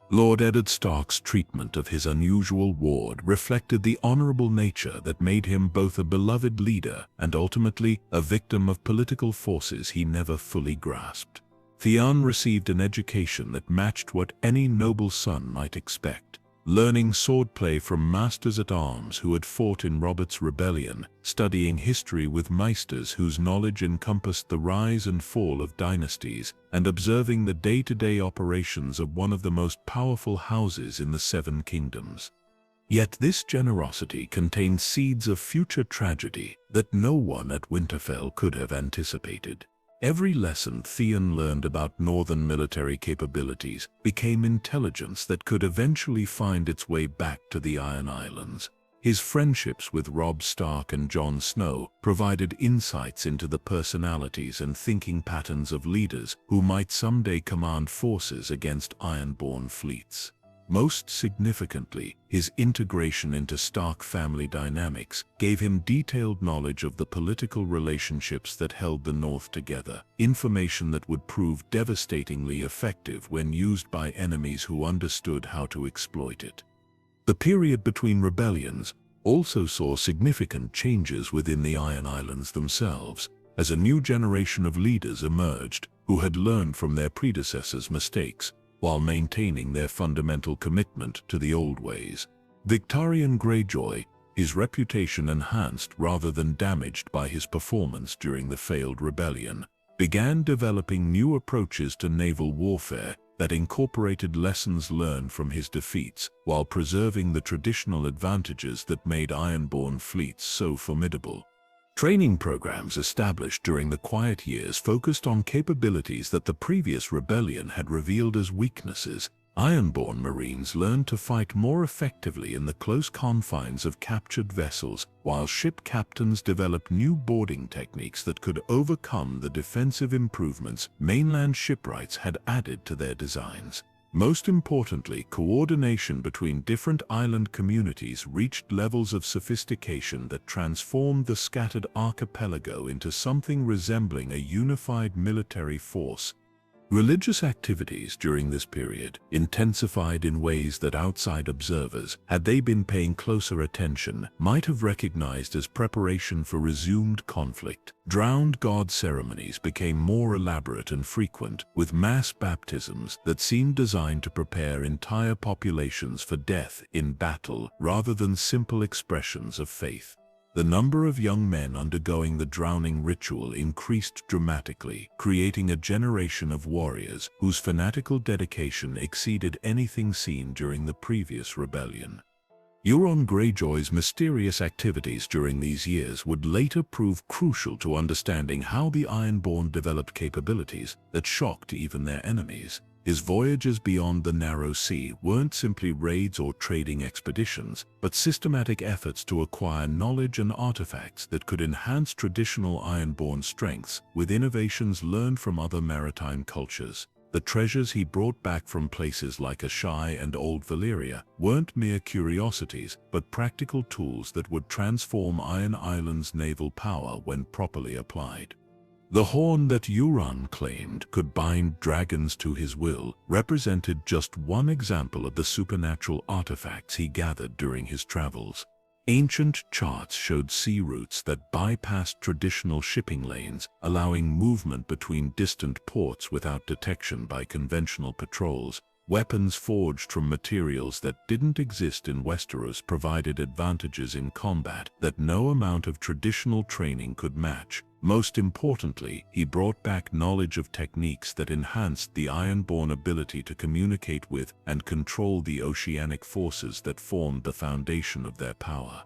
Lord Eddard Stark's treatment of his unusual ward reflected the honorable nature that made him both a beloved leader and ultimately a victim of political forces he never fully grasped. Theon received an education that matched what any noble son might expect, learning swordplay from masters-at-arms who had fought in Robert's rebellion, studying history with maesters whose knowledge encompassed the rise and fall of dynasties, and observing the day-to-day operations of one of the most powerful houses in the Seven Kingdoms. Yet this generosity contained seeds of future tragedy that no one at Winterfell could have anticipated. Every lesson Theon learned about northern military capabilities became intelligence that could eventually find its way back to the Iron Islands. His friendships with Robb Stark and Jon Snow provided insights into the personalities and thinking patterns of leaders who might someday command forces against Ironborn fleets. Most significantly, his integration into Stark family dynamics gave him detailed knowledge of the political relationships that held the North together, information that would prove devastatingly effective when used by enemies who understood how to exploit it. The period between rebellions also saw significant changes within the Iron Islands themselves, as a new generation of leaders emerged who had learned from their predecessors' mistakes, while maintaining their fundamental commitment to the old ways. Victarion Greyjoy, his reputation enhanced rather than damaged by his performance during the failed rebellion, began developing new approaches to naval warfare that incorporated lessons learned from his defeats while preserving the traditional advantages that made Ironborn fleets so formidable. Training programs established during the Quiet Years focused on capabilities that the previous rebellion had revealed as weaknesses. Ironborn Marines learned to fight more effectively in the close confines of captured vessels, while ship captains developed new boarding techniques that could overcome the defensive improvements mainland shipwrights had added to their designs. Most importantly, coordination between different island communities reached levels of sophistication that transformed the scattered archipelago into something resembling a unified military force. Religious activities during this period intensified in ways that outside observers, had they been paying closer attention, might have recognized as preparation for resumed conflict. Drowned god ceremonies became more elaborate and frequent, with mass baptisms that seemed designed to prepare entire populations for death in battle rather than simple expressions of faith. The number of young men undergoing the drowning ritual increased dramatically, creating a generation of warriors whose fanatical dedication exceeded anything seen during the previous rebellion. Euron Greyjoy's mysterious activities during these years would later prove crucial to understanding how the Ironborn developed capabilities that shocked even their enemies. His voyages beyond the Narrow Sea weren't simply raids or trading expeditions, but systematic efforts to acquire knowledge and artifacts that could enhance traditional Ironborn strengths with innovations learned from other maritime cultures. The treasures he brought back from places like Asshai and Old Valyria weren't mere curiosities, but practical tools that would transform Iron Island's naval power when properly applied. The horn that Euron claimed could bind dragons to his will represented just one example of the supernatural artifacts he gathered during his travels. Ancient charts showed sea routes that bypassed traditional shipping lanes, allowing movement between distant ports without detection by conventional patrols. Weapons forged from materials that didn't exist in Westeros provided advantages in combat that no amount of traditional training could match. Most importantly, he brought back knowledge of techniques that enhanced the Ironborn ability to communicate with and control the oceanic forces that formed the foundation of their power.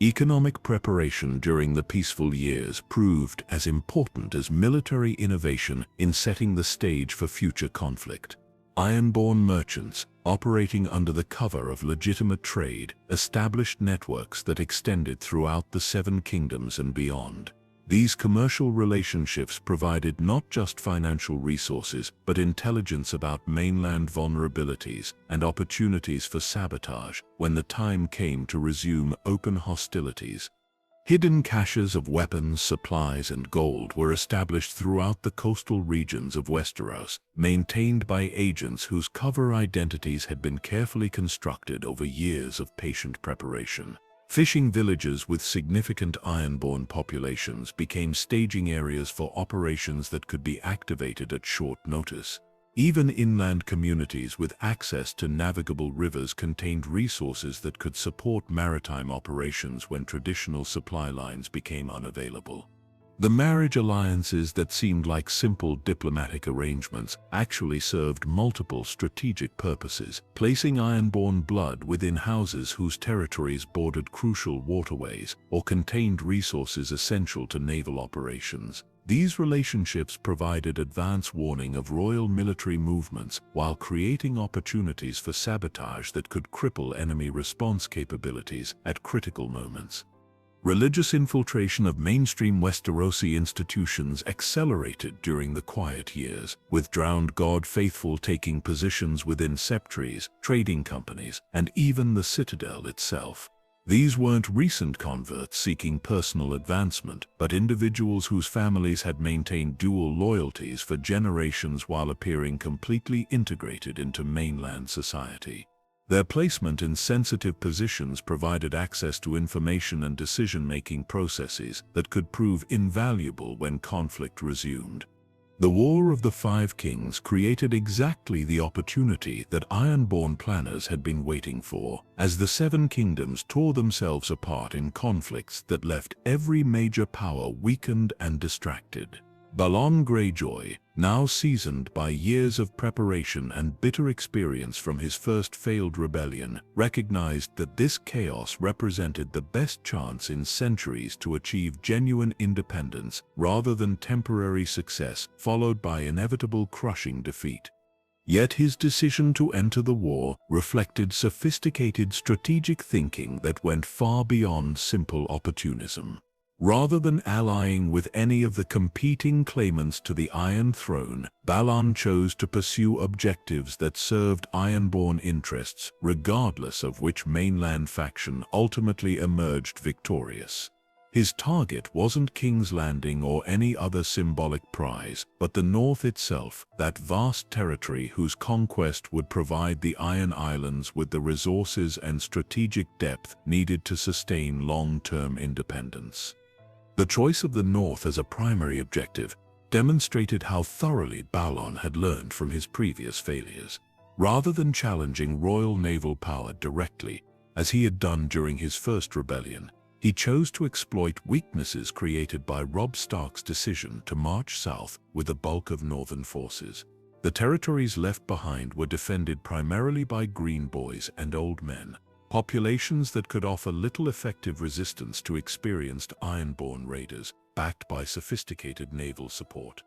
Economic preparation during the peaceful years proved as important as military innovation in setting the stage for future conflict. Ironborn merchants, operating under the cover of legitimate trade, established networks that extended throughout the Seven Kingdoms and beyond. These commercial relationships provided not just financial resources, but intelligence about mainland vulnerabilities and opportunities for sabotage when the time came to resume open hostilities. Hidden caches of weapons, supplies, and gold were established throughout the coastal regions of Westeros, maintained by agents whose cover identities had been carefully constructed over years of patient preparation. Fishing villages with significant Ironborn populations became staging areas for operations that could be activated at short notice. Even inland communities with access to navigable rivers contained resources that could support maritime operations when traditional supply lines became unavailable. The marriage alliances that seemed like simple diplomatic arrangements actually served multiple strategic purposes, placing Ironborn blood within houses whose territories bordered crucial waterways or contained resources essential to naval operations. These relationships provided advance warning of royal military movements while creating opportunities for sabotage that could cripple enemy response capabilities at critical moments. Religious infiltration of mainstream Westerosi institutions accelerated during the Quiet Years, with drowned god faithful taking positions within septries, trading companies, and even the Citadel itself. These weren't recent converts seeking personal advancement, but individuals whose families had maintained dual loyalties for generations while appearing completely integrated into mainland society. Their placement in sensitive positions provided access to information and decision-making processes that could prove invaluable when conflict resumed. The War of the Five Kings created exactly the opportunity that Ironborn planners had been waiting for, as the Seven Kingdoms tore themselves apart in conflicts that left every major power weakened and distracted. Balon Greyjoy, now seasoned by years of preparation and bitter experience from his first failed rebellion, recognized that this chaos represented the best chance in centuries to achieve genuine independence rather than temporary success followed by inevitable crushing defeat. Yet his decision to enter the war reflected sophisticated strategic thinking that went far beyond simple opportunism. Rather than allying with any of the competing claimants to the Iron Throne, Balon chose to pursue objectives that served Ironborn interests, regardless of which mainland faction ultimately emerged victorious. His target wasn't King's Landing or any other symbolic prize, but the North itself, that vast territory whose conquest would provide the Iron Islands with the resources and strategic depth needed to sustain long-term independence. The choice of the North as a primary objective demonstrated how thoroughly Balon had learned from his previous failures. Rather than challenging royal naval power directly, as he had done during his first rebellion, he chose to exploit weaknesses created by Robb Stark's decision to march south with the bulk of northern forces. The territories left behind were defended primarily by green boys and old men, populations that could offer little effective resistance to experienced Ironborn raiders, backed by sophisticated naval support.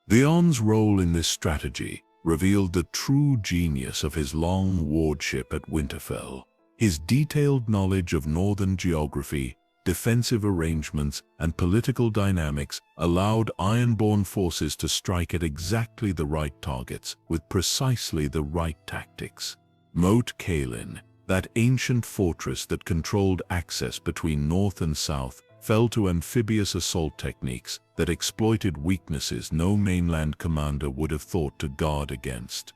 Theon's role in this strategy revealed the true genius of his long wardship at Winterfell. His detailed knowledge of northern geography, defensive arrangements, and political dynamics allowed Ironborn forces to strike at exactly the right targets with precisely the right tactics. Moat Cailin, that ancient fortress that controlled access between north and south, fell to amphibious assault techniques that exploited weaknesses no mainland commander would have thought to guard against.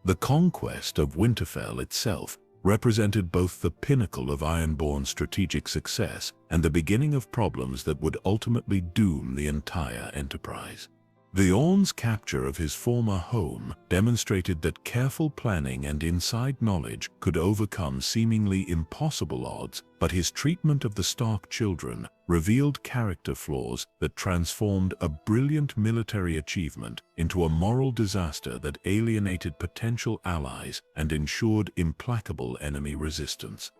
The conquest of Winterfell itself represented both the pinnacle of Ironborn strategic success and the beginning of problems that would ultimately doom the entire enterprise. Theon's capture of his former home demonstrated that careful planning and inside knowledge could overcome seemingly impossible odds, but his treatment of the Stark children revealed character flaws that transformed a brilliant military achievement into a moral disaster that alienated potential allies and ensured implacable enemy resistance.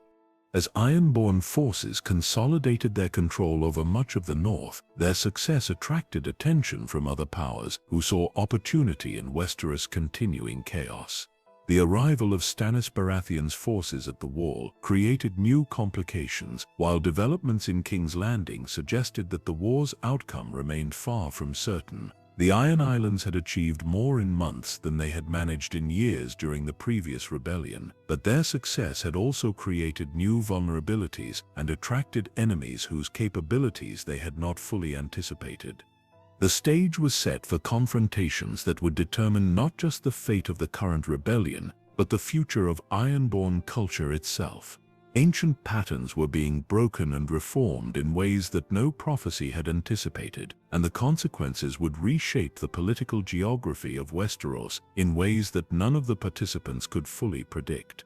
As Ironborn forces consolidated their control over much of the North, their success attracted attention from other powers who saw opportunity in Westeros' continuing chaos. The arrival of Stannis Baratheon's forces at the Wall created new complications, while developments in King's Landing suggested that the war's outcome remained far from certain. The Iron Islands had achieved more in months than they had managed in years during the previous rebellion, but their success had also created new vulnerabilities and attracted enemies whose capabilities they had not fully anticipated. The stage was set for confrontations that would determine not just the fate of the current rebellion, but the future of Ironborn culture itself. Ancient patterns were being broken and reformed in ways that no prophecy had anticipated, and the consequences would reshape the political geography of Westeros in ways that none of the participants could fully predict.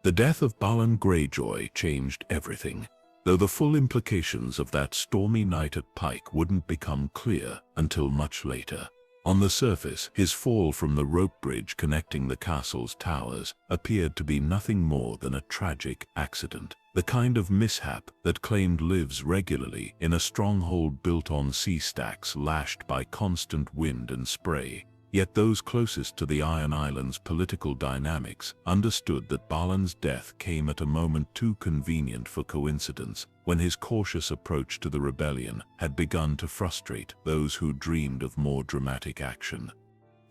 The death of Balon Greyjoy changed everything, though the full implications of that stormy night at Pyke wouldn't become clear until much later. On the surface, his fall from the rope bridge connecting the castle's towers appeared to be nothing more than a tragic accident, the kind of mishap that claimed lives regularly in a stronghold built on sea stacks lashed by constant wind and spray. Yet those closest to the Iron Islands' political dynamics understood that Balon's death came at a moment too convenient for coincidence, when his cautious approach to the rebellion had begun to frustrate those who dreamed of more dramatic action.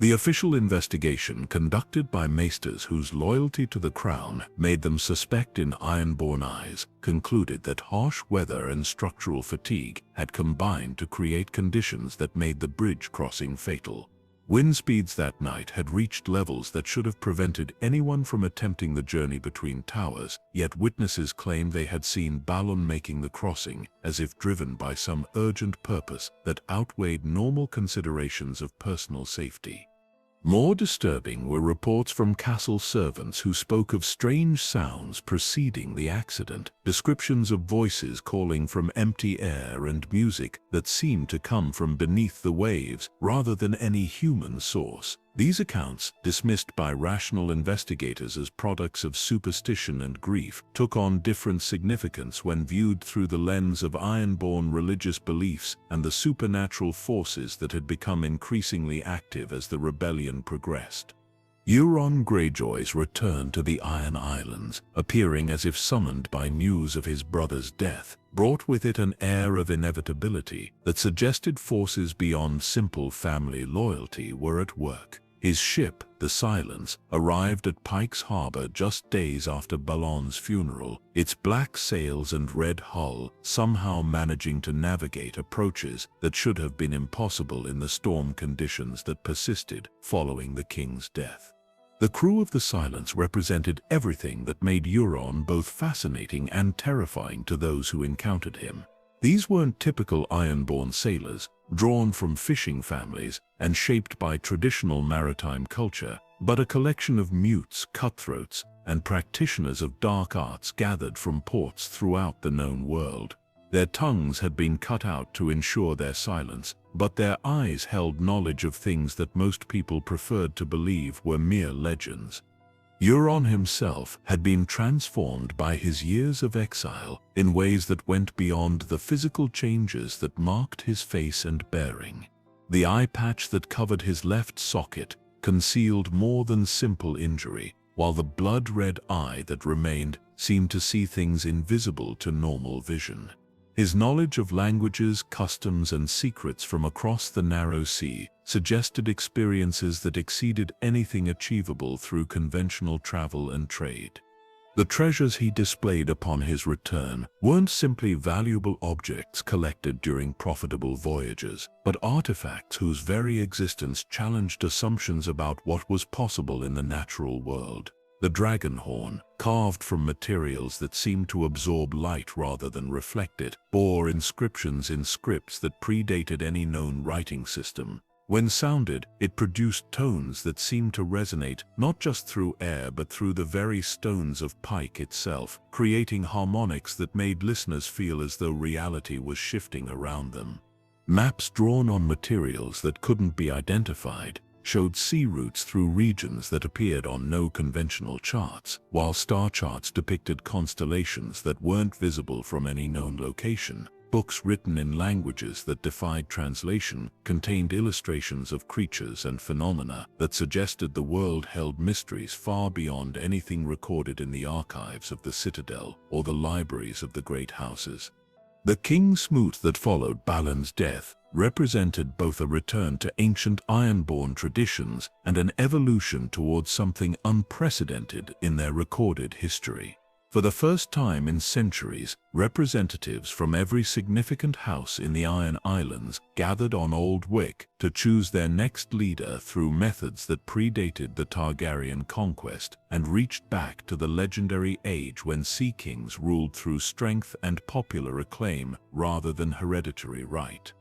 The official investigation conducted by maesters whose loyalty to the crown made them suspect in Ironborn eyes concluded that harsh weather and structural fatigue had combined to create conditions that made the bridge crossing fatal. Wind speeds that night had reached levels that should have prevented anyone from attempting the journey between towers, yet witnesses claimed they had seen Balon making the crossing, as if driven by some urgent purpose that outweighed normal considerations of personal safety. More disturbing were reports from castle servants who spoke of strange sounds preceding the accident, descriptions of voices calling from empty air and music that seemed to come from beneath the waves rather than any human source. These accounts, dismissed by rational investigators as products of superstition and grief, took on different significance when viewed through the lens of Ironborn religious beliefs and the supernatural forces that had become increasingly active as the rebellion progressed. Euron Greyjoy's return to the Iron Islands, appearing as if summoned by news of his brother's death, brought with it an air of inevitability that suggested forces beyond simple family loyalty were at work. His ship, the Silence, arrived at Pyke's harbor just days after Balon's funeral, its black sails and red hull somehow managing to navigate approaches that should have been impossible in the storm conditions that persisted following the king's death. The crew of the Silence represented everything that made Euron both fascinating and terrifying to those who encountered him. These weren't typical Ironborn sailors, drawn from fishing families and shaped by traditional maritime culture, but a collection of mutes, cutthroats, and practitioners of dark arts gathered from ports throughout the known world. Their tongues had been cut out to ensure their silence, but their eyes held knowledge of things that most people preferred to believe were mere legends. Euron himself had been transformed by his years of exile in ways that went beyond the physical changes that marked his face and bearing. The eye patch that covered his left socket concealed more than simple injury, while the blood-red eye that remained seemed to see things invisible to normal vision. His knowledge of languages, customs, and secrets from across the narrow sea suggested experiences that exceeded anything achievable through conventional travel and trade. The treasures he displayed upon his return weren't simply valuable objects collected during profitable voyages, but artifacts whose very existence challenged assumptions about what was possible in the natural world. The dragon horn, carved from materials that seemed to absorb light rather than reflect it, bore inscriptions in scripts that predated any known writing system. When sounded, it produced tones that seemed to resonate not just through air but through the very stones of Pyke itself, creating harmonics that made listeners feel as though reality was shifting around them. Maps drawn on materials that couldn't be identified showed sea routes through regions that appeared on no conventional charts, while star charts depicted constellations that weren't visible from any known location. Books written in languages that defied translation contained illustrations of creatures and phenomena that suggested the world held mysteries far beyond anything recorded in the archives of the Citadel or the libraries of the great houses. The kingsmoot that followed Balon's death represented both a return to ancient Ironborn traditions and an evolution towards something unprecedented in their recorded history. For the first time in centuries, representatives from every significant house in the Iron Islands gathered on Old Wick to choose their next leader through methods that predated the Targaryen conquest and reached back to the legendary age when sea kings ruled through strength and popular acclaim rather than hereditary right.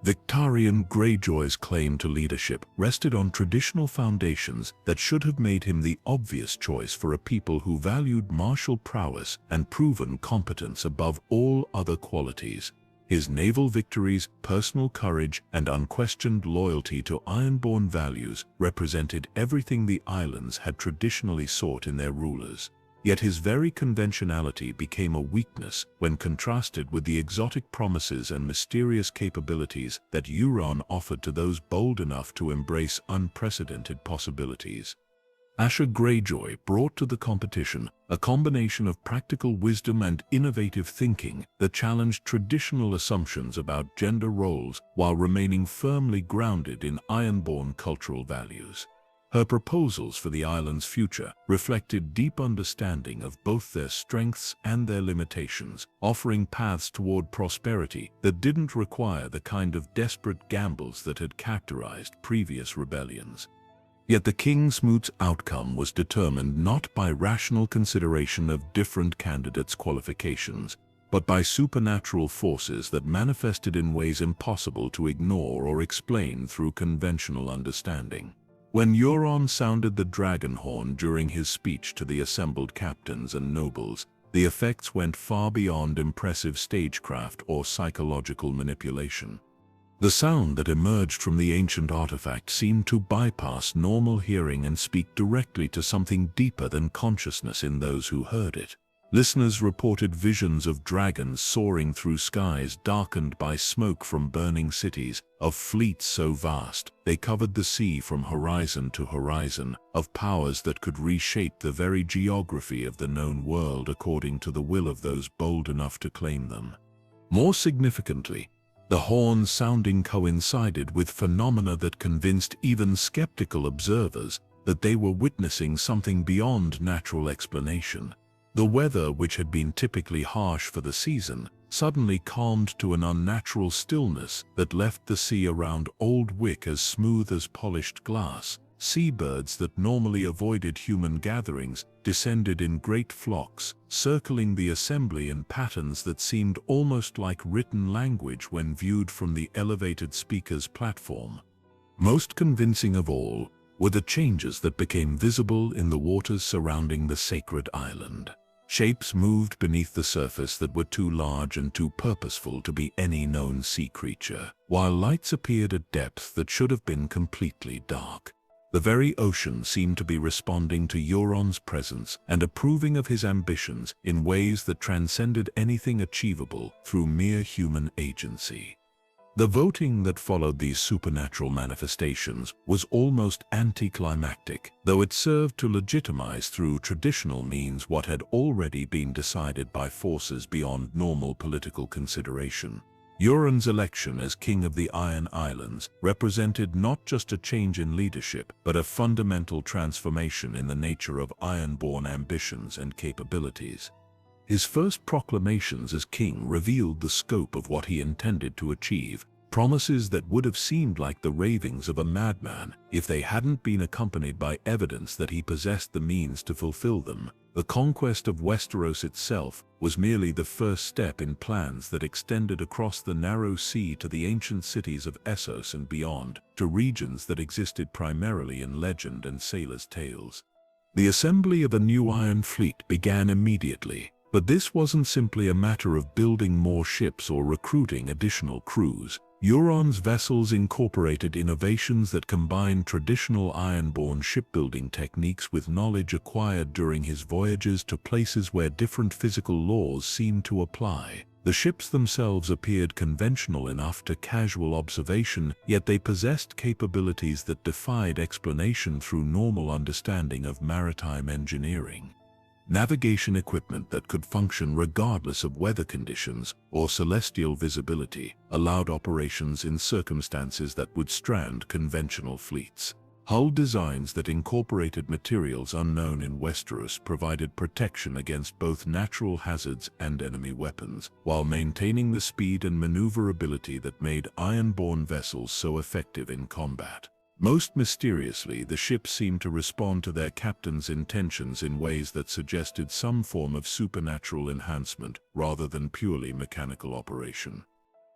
Victarion Greyjoy's claim to leadership rested on traditional foundations that should have made him the obvious choice for a people who valued martial prowess and proven competence above all other qualities. His naval victories, personal courage, and unquestioned loyalty to Ironborn values represented everything the islands had traditionally sought in their rulers. Yet his very conventionality became a weakness when contrasted with the exotic promises and mysterious capabilities that Euron offered to those bold enough to embrace unprecedented possibilities. Asher Greyjoy brought to the competition a combination of practical wisdom and innovative thinking that challenged traditional assumptions about gender roles while remaining firmly grounded in Ironborn cultural values. Her proposals for the island's future reflected deep understanding of both their strengths and their limitations, offering paths toward prosperity that didn't require the kind of desperate gambles that had characterized previous rebellions. Yet the kingsmoot's outcome was determined not by rational consideration of different candidates' qualifications, but by supernatural forces that manifested in ways impossible to ignore or explain through conventional understanding. When Euron sounded the dragon horn during his speech to the assembled captains and nobles, the effects went far beyond impressive stagecraft or psychological manipulation. The sound that emerged from the ancient artifact seemed to bypass normal hearing and speak directly to something deeper than consciousness in those who heard it. Listeners reported visions of dragons soaring through skies darkened by smoke from burning cities, of fleets so vast they covered the sea from horizon to horizon, of powers that could reshape the very geography of the known world according to the will of those bold enough to claim them. More significantly, the horn sounding coincided with phenomena that convinced even skeptical observers that they were witnessing something beyond natural explanation. The weather, which had been typically harsh for the season, suddenly calmed to an unnatural stillness that left the sea around Old Wick as smooth as polished glass. Seabirds that normally avoided human gatherings descended in great flocks, circling the assembly in patterns that seemed almost like written language when viewed from the elevated speaker's platform. Most convincing of all were the changes that became visible in the waters surrounding the sacred island. Shapes moved beneath the surface that were too large and too purposeful to be any known sea creature, while lights appeared at depths that should have been completely dark. The very ocean seemed to be responding to Euron's presence and approving of his ambitions in ways that transcended anything achievable through mere human agency. The voting that followed these supernatural manifestations was almost anticlimactic, though it served to legitimize through traditional means what had already been decided by forces beyond normal political consideration. Euron's election as King of the Iron Islands represented not just a change in leadership, but a fundamental transformation in the nature of Ironborn ambitions and capabilities. His first proclamations as king revealed the scope of what he intended to achieve, promises that would have seemed like the ravings of a madman if they hadn't been accompanied by evidence that he possessed the means to fulfill them. The conquest of Westeros itself was merely the first step in plans that extended across the narrow sea to the ancient cities of Essos and beyond, to regions that existed primarily in legend and sailors' tales. The assembly of a new Iron Fleet began immediately. But this wasn't simply a matter of building more ships or recruiting additional crews. Euron's vessels incorporated innovations that combined traditional Ironborn shipbuilding techniques with knowledge acquired during his voyages to places where different physical laws seemed to apply. The ships themselves appeared conventional enough to casual observation, yet they possessed capabilities that defied explanation through normal understanding of maritime engineering. navigation equipment that could function regardless of weather conditions or celestial visibility, allowed operations in circumstances that would strand conventional fleets. Hull designs that incorporated materials unknown in Westeros provided protection against both natural hazards and enemy weapons, while maintaining the speed and maneuverability that made Ironborn vessels so effective in combat. Most mysteriously, the ships seemed to respond to their captain's intentions in ways that suggested some form of supernatural enhancement rather than purely mechanical operation.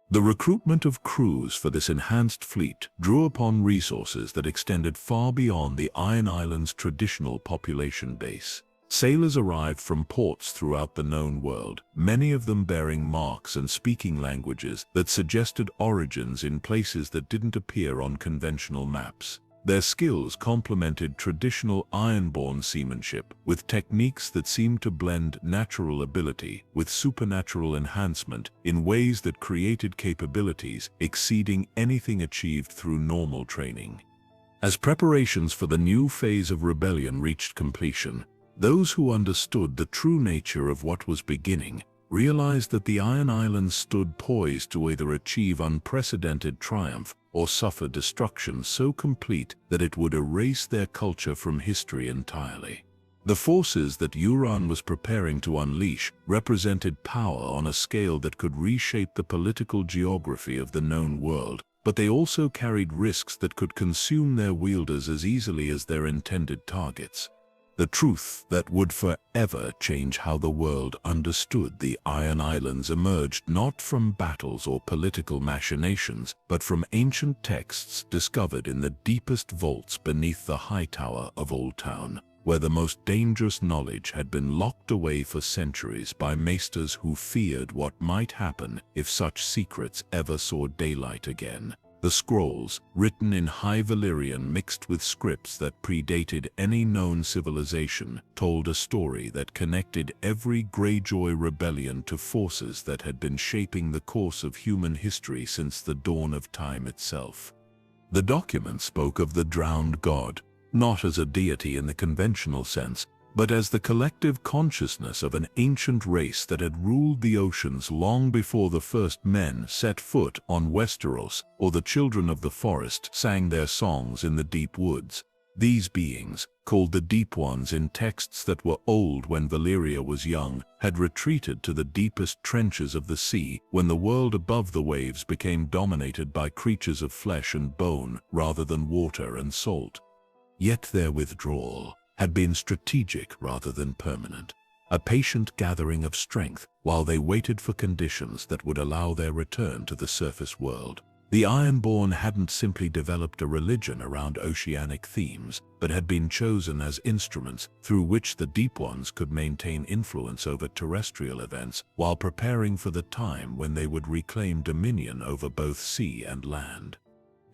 The recruitment of crews for this enhanced fleet drew upon resources that extended far beyond the Iron Islands' traditional population base. Sailors arrived from ports throughout the known world, many of them bearing marks and speaking languages that suggested origins in places that didn't appear on conventional maps. Their skills complemented traditional Ironborn seamanship with techniques that seemed to blend natural ability with supernatural enhancement in ways that created capabilities exceeding anything achieved through normal training. As preparations for the new phase of rebellion reached completion, those who understood the true nature of what was beginning realized that the Iron Islands stood poised to either achieve unprecedented triumph or suffer destruction so complete that it would erase their culture from history entirely. The forces that Euron was preparing to unleash represented power on a scale that could reshape the political geography of the known world, but they also carried risks that could consume their wielders as easily as their intended targets. The truth that would forever change how the world understood the Iron Islands emerged not from battles or political machinations, but from ancient texts discovered in the deepest vaults beneath the High Tower of Old Town, where the most dangerous knowledge had been locked away for centuries by maesters who feared what might happen if such secrets ever saw daylight again. The scrolls, written in High Valyrian mixed with scripts that predated any known civilization, told a story that connected every Greyjoy rebellion to forces that had been shaping the course of human history since the dawn of time itself. The document spoke of the drowned god, not as a deity in the conventional sense, but as the collective consciousness of an ancient race that had ruled the oceans long before the first men set foot on Westeros or the children of the forest sang their songs in the deep woods. These beings, called the Deep Ones in texts that were old when Valyria was young, had retreated to the deepest trenches of the sea when the world above the waves became dominated by creatures of flesh and bone rather than water and salt. Yet their withdrawal had been strategic rather than permanent, a patient gathering of strength while they waited for conditions that would allow their return to the surface world. The Ironborn hadn't simply developed a religion around oceanic themes, but had been chosen as instruments through which the Deep Ones could maintain influence over terrestrial events while preparing for the time when they would reclaim dominion over both sea and land.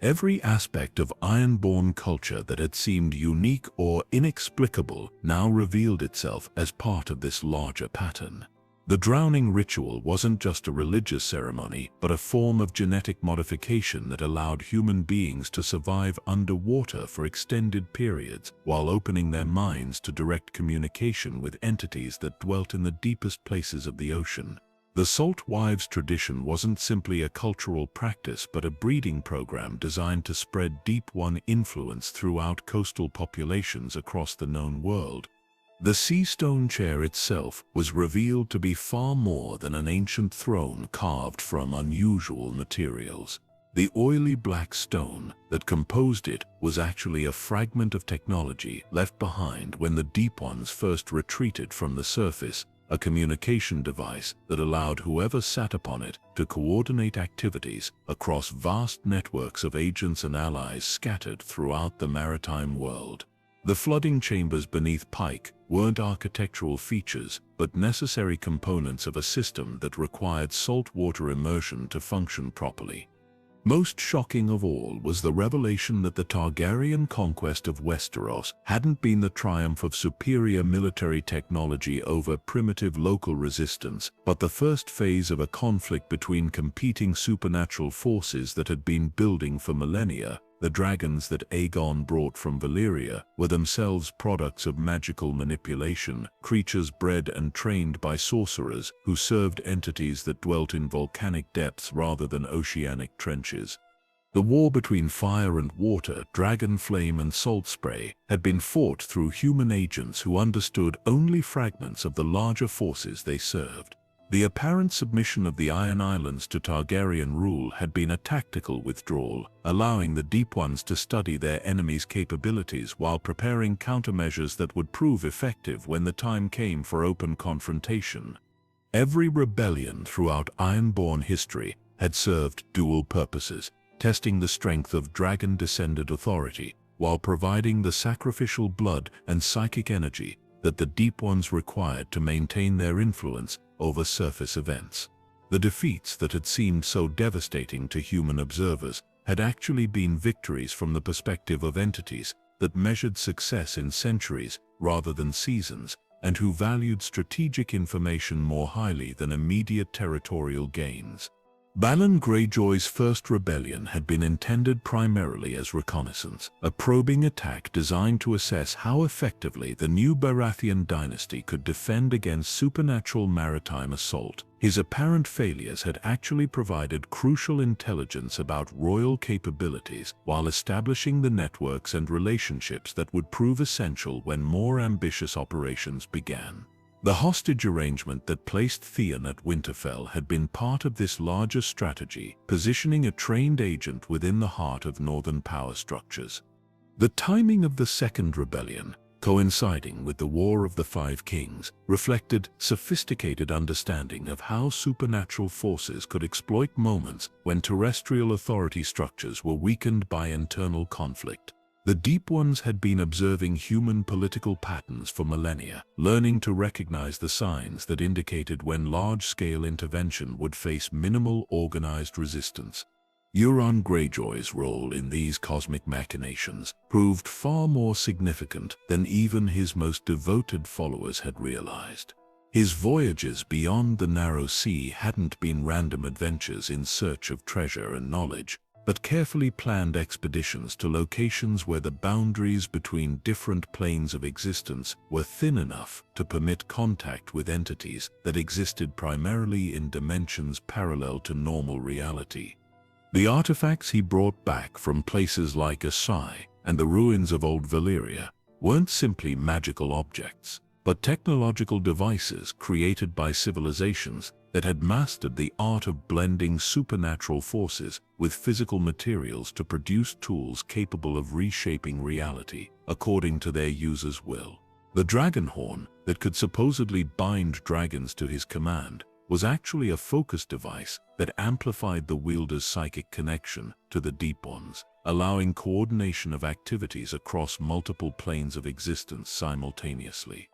Every aspect of Ironborn culture that had seemed unique or inexplicable now revealed itself as part of this larger pattern. The drowning ritual wasn't just a religious ceremony, but a form of genetic modification that allowed human beings to survive underwater for extended periods while opening their minds to direct communication with entities that dwelt in the deepest places of the ocean. The Salt Wives tradition wasn't simply a cultural practice but a breeding program designed to spread Deep One influence throughout coastal populations across the known world. The Sea Stone chair itself was revealed to be far more than an ancient throne carved from unusual materials. The oily black stone that composed it was actually a fragment of technology left behind when the Deep Ones first retreated from the surface, a communication device that allowed whoever sat upon it to coordinate activities across vast networks of agents and allies scattered throughout the maritime world. The flooding chambers beneath Pyke weren't architectural features, but necessary components of a system that required saltwater immersion to function properly. Most shocking of all was the revelation that the Targaryen conquest of Westeros hadn't been the triumph of superior military technology over primitive local resistance, but the first phase of a conflict between competing supernatural forces that had been building for millennia. The dragons that Aegon brought from Valyria were themselves products of magical manipulation, creatures bred and trained by sorcerers who served entities that dwelt in volcanic depths rather than oceanic trenches. The war between fire and water, dragon flame and salt spray, had been fought through human agents who understood only fragments of the larger forces they served. The apparent submission of the Iron Islands to Targaryen rule had been a tactical withdrawal, allowing the Deep Ones to study their enemies' capabilities while preparing countermeasures that would prove effective when the time came for open confrontation. Every rebellion throughout Ironborn history had served dual purposes, testing the strength of dragon-descended authority, while providing the sacrificial blood and psychic energy that the Deep Ones required to maintain their influence over surface events. The defeats that had seemed so devastating to human observers had actually been victories from the perspective of entities that measured success in centuries rather than seasons, and who valued strategic information more highly than immediate territorial gains. Balon Greyjoy's first rebellion had been intended primarily as reconnaissance, a probing attack designed to assess how effectively the new Baratheon dynasty could defend against supernatural maritime assault. His apparent failures had actually provided crucial intelligence about royal capabilities while establishing the networks and relationships that would prove essential when more ambitious operations began. The hostage arrangement that placed Theon at Winterfell had been part of this larger strategy, positioning a trained agent within the heart of northern power structures. The timing of the Second Rebellion, coinciding with the War of the Five Kings, reflected sophisticated understanding of how supernatural forces could exploit moments when terrestrial authority structures were weakened by internal conflict. The Deep Ones had been observing human political patterns for millennia, learning to recognize the signs that indicated when large-scale intervention would face minimal organized resistance. Euron Greyjoy's role in these cosmic machinations proved far more significant than even his most devoted followers had realized. His voyages beyond the narrow sea hadn't been random adventures in search of treasure and knowledge, but carefully planned expeditions to locations where the boundaries between different planes of existence were thin enough to permit contact with entities that existed primarily in dimensions parallel to normal reality. The artifacts he brought back from places like Asai and the ruins of Old Valyria weren't simply magical objects, but technological devices created by civilizations that had mastered the art of blending supernatural forces with physical materials to produce tools capable of reshaping reality according to their users' will. The dragon horn that could supposedly bind dragons to his command was actually a focus device that amplified the wielder's psychic connection to the Deep Ones, allowing coordination of activities across multiple planes of existence simultaneously.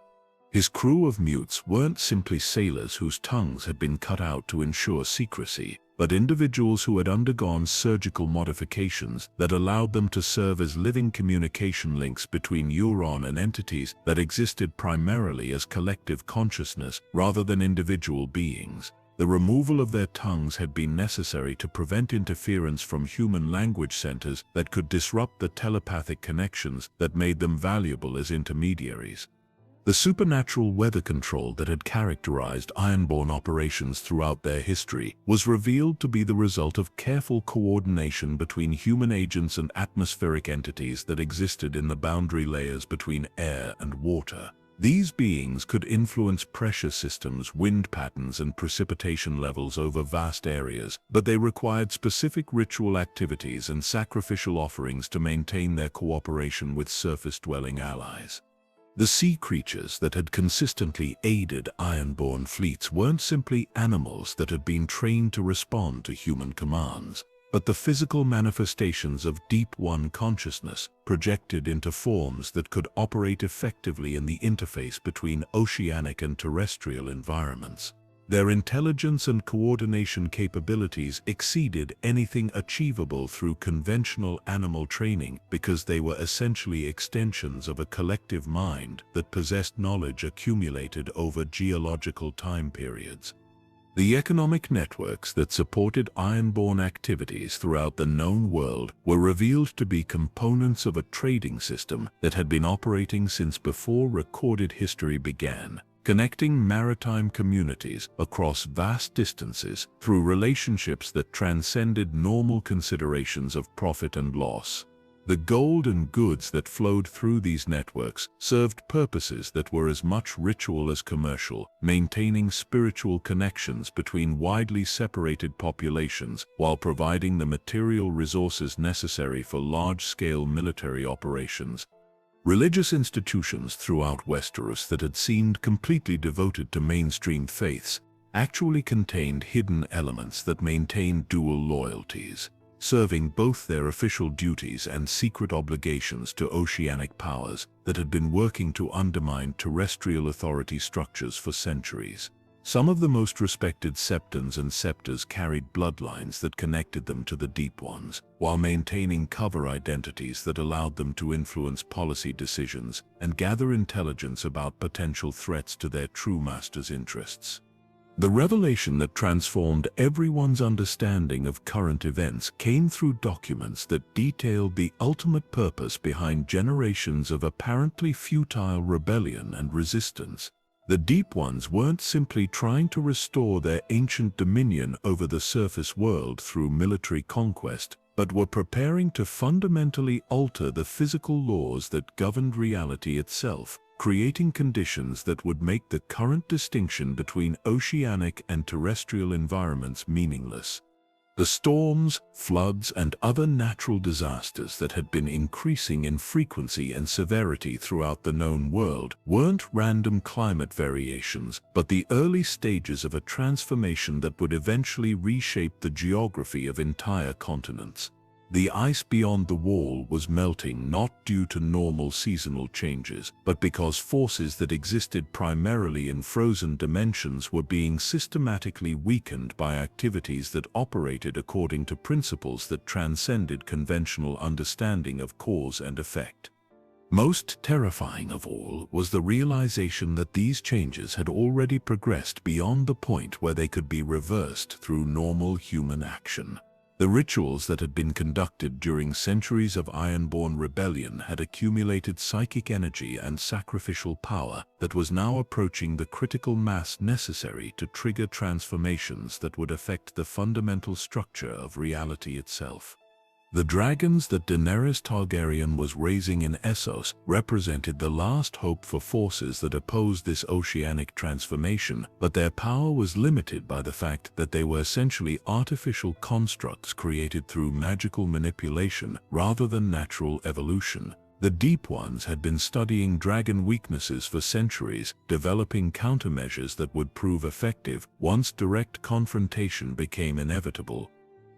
His crew of mutes weren't simply sailors whose tongues had been cut out to ensure secrecy, but individuals who had undergone surgical modifications that allowed them to serve as living communication links between Euron and entities that existed primarily as collective consciousness rather than individual beings. The removal of their tongues had been necessary to prevent interference from human language centers that could disrupt the telepathic connections that made them valuable as intermediaries. The supernatural weather control that had characterized Ironborn operations throughout their history was revealed to be the result of careful coordination between human agents and atmospheric entities that existed in the boundary layers between air and water. These beings could influence pressure systems, wind patterns, and precipitation levels over vast areas, but they required specific ritual activities and sacrificial offerings to maintain their cooperation with surface-dwelling allies. The sea creatures that had consistently aided Ironborn fleets weren't simply animals that had been trained to respond to human commands, but the physical manifestations of Deep One consciousness projected into forms that could operate effectively in the interface between oceanic and terrestrial environments. Their intelligence and coordination capabilities exceeded anything achievable through conventional animal training because they were essentially extensions of a collective mind that possessed knowledge accumulated over geological time periods. The economic networks that supported Ironborn activities throughout the known world were revealed to be components of a trading system that had been operating since before recorded history began, connecting maritime communities across vast distances through relationships that transcended normal considerations of profit and loss. The gold and goods that flowed through these networks served purposes that were as much ritual as commercial, maintaining spiritual connections between widely separated populations while providing the material resources necessary for large-scale military operations. Religious institutions throughout Westeros that had seemed completely devoted to mainstream faiths actually contained hidden elements that maintained dual loyalties, serving both their official duties and secret obligations to oceanic powers that had been working to undermine terrestrial authority structures for centuries. Some of the most respected septons and scepters carried bloodlines that connected them to the Deep Ones, while maintaining cover identities that allowed them to influence policy decisions and gather intelligence about potential threats to their true master's interests. The revelation that transformed everyone's understanding of current events came through documents that detailed the ultimate purpose behind generations of apparently futile rebellion and resistance. The Deep Ones weren't simply trying to restore their ancient dominion over the surface world through military conquest, but were preparing to fundamentally alter the physical laws that governed reality itself, creating conditions that would make the current distinction between oceanic and terrestrial environments meaningless. The storms, floods, and other natural disasters that had been increasing in frequency and severity throughout the known world weren't random climate variations, but the early stages of a transformation that would eventually reshape the geography of entire continents. The ice beyond the wall was melting not due to normal seasonal changes, but because forces that existed primarily in frozen dimensions were being systematically weakened by activities that operated according to principles that transcended conventional understanding of cause and effect. Most terrifying of all was the realization that these changes had already progressed beyond the point where they could be reversed through normal human action. The rituals that had been conducted during centuries of Ironborn rebellion had accumulated psychic energy and sacrificial power that was now approaching the critical mass necessary to trigger transformations that would affect the fundamental structure of reality itself. The dragons that Daenerys Targaryen was raising in Essos represented the last hope for forces that opposed this oceanic transformation, but their power was limited by the fact that they were essentially artificial constructs created through magical manipulation rather than natural evolution. The Deep Ones had been studying dragon weaknesses for centuries, developing countermeasures that would prove effective once direct confrontation became inevitable.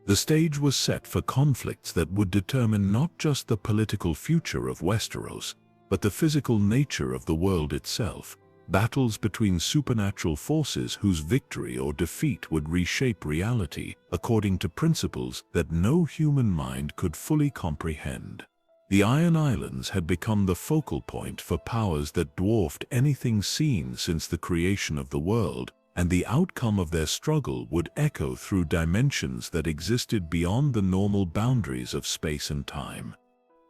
The stage was set for conflicts that would determine not just the political future of Westeros, but the physical nature of the world itself. Battles between supernatural forces whose victory or defeat would reshape reality according to principles that no human mind could fully comprehend. The Iron Islands had become the focal point for powers that dwarfed anything seen since the creation of the world, and the outcome of their struggle would echo through dimensions that existed beyond the normal boundaries of space and time.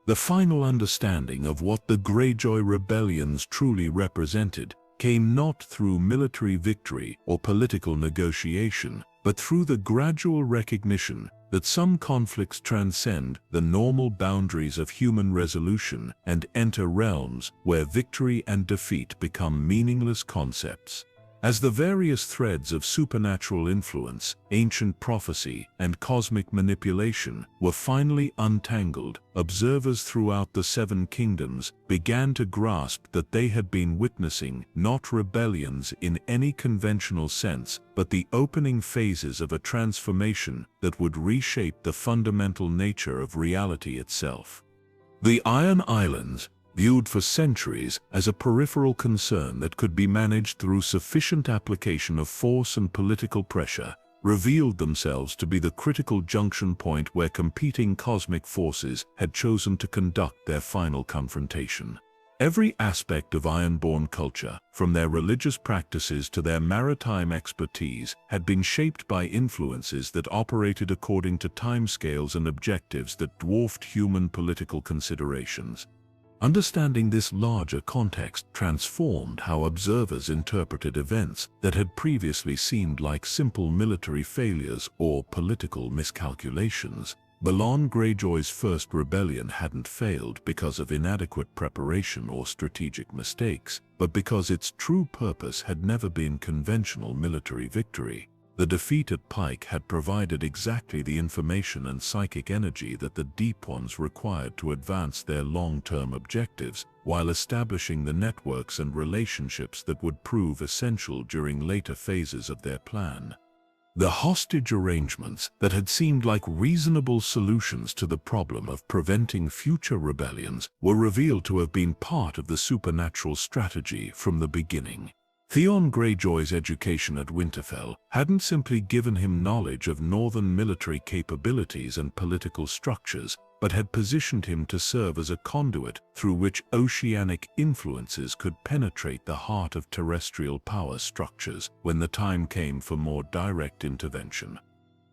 The final understanding of what the Greyjoy rebellions truly represented came not through military victory or political negotiation, but through the gradual recognition that some conflicts transcend the normal boundaries of human resolution and enter realms where victory and defeat become meaningless concepts. As the various threads of supernatural influence, ancient prophecy, and cosmic manipulation were finally untangled, observers throughout the Seven Kingdoms began to grasp that they had been witnessing not rebellions in any conventional sense, but the opening phases of a transformation that would reshape the fundamental nature of reality itself. The Iron Islands, viewed for centuries as a peripheral concern that could be managed through sufficient application of force and political pressure, revealed themselves to be the critical junction point where competing cosmic forces had chosen to conduct their final confrontation. Every aspect of Ironborn culture, from their religious practices to their maritime expertise, had been shaped by influences that operated according to timescales and objectives that dwarfed human political considerations. Understanding this larger context transformed how observers interpreted events that had previously seemed like simple military failures or political miscalculations. Balon Greyjoy's first rebellion hadn't failed because of inadequate preparation or strategic mistakes, but because its true purpose had never been conventional military victory. The defeat at Pyke had provided exactly the information and psychic energy that the Deep Ones required to advance their long-term objectives, while establishing the networks and relationships that would prove essential during later phases of their plan. The hostage arrangements that had seemed like reasonable solutions to the problem of preventing future rebellions were revealed to have been part of the supernatural strategy from the beginning. Theon Greyjoy's education at Winterfell hadn't simply given him knowledge of northern military capabilities and political structures, but had positioned him to serve as a conduit through which oceanic influences could penetrate the heart of terrestrial power structures when the time came for more direct intervention.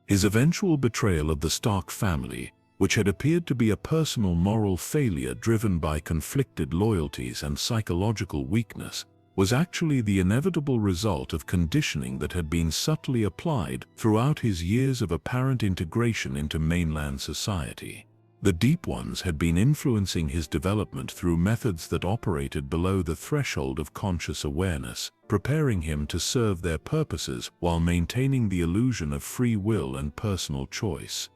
His eventual betrayal of the Stark family, which had appeared to be a personal moral failure driven by conflicted loyalties and psychological weakness, was actually the inevitable result of conditioning that had been subtly applied throughout his years of apparent integration into mainland society. The Deep Ones had been influencing his development through methods that operated below the threshold of conscious awareness, preparing him to serve their purposes while maintaining the illusion of free will and personal choice.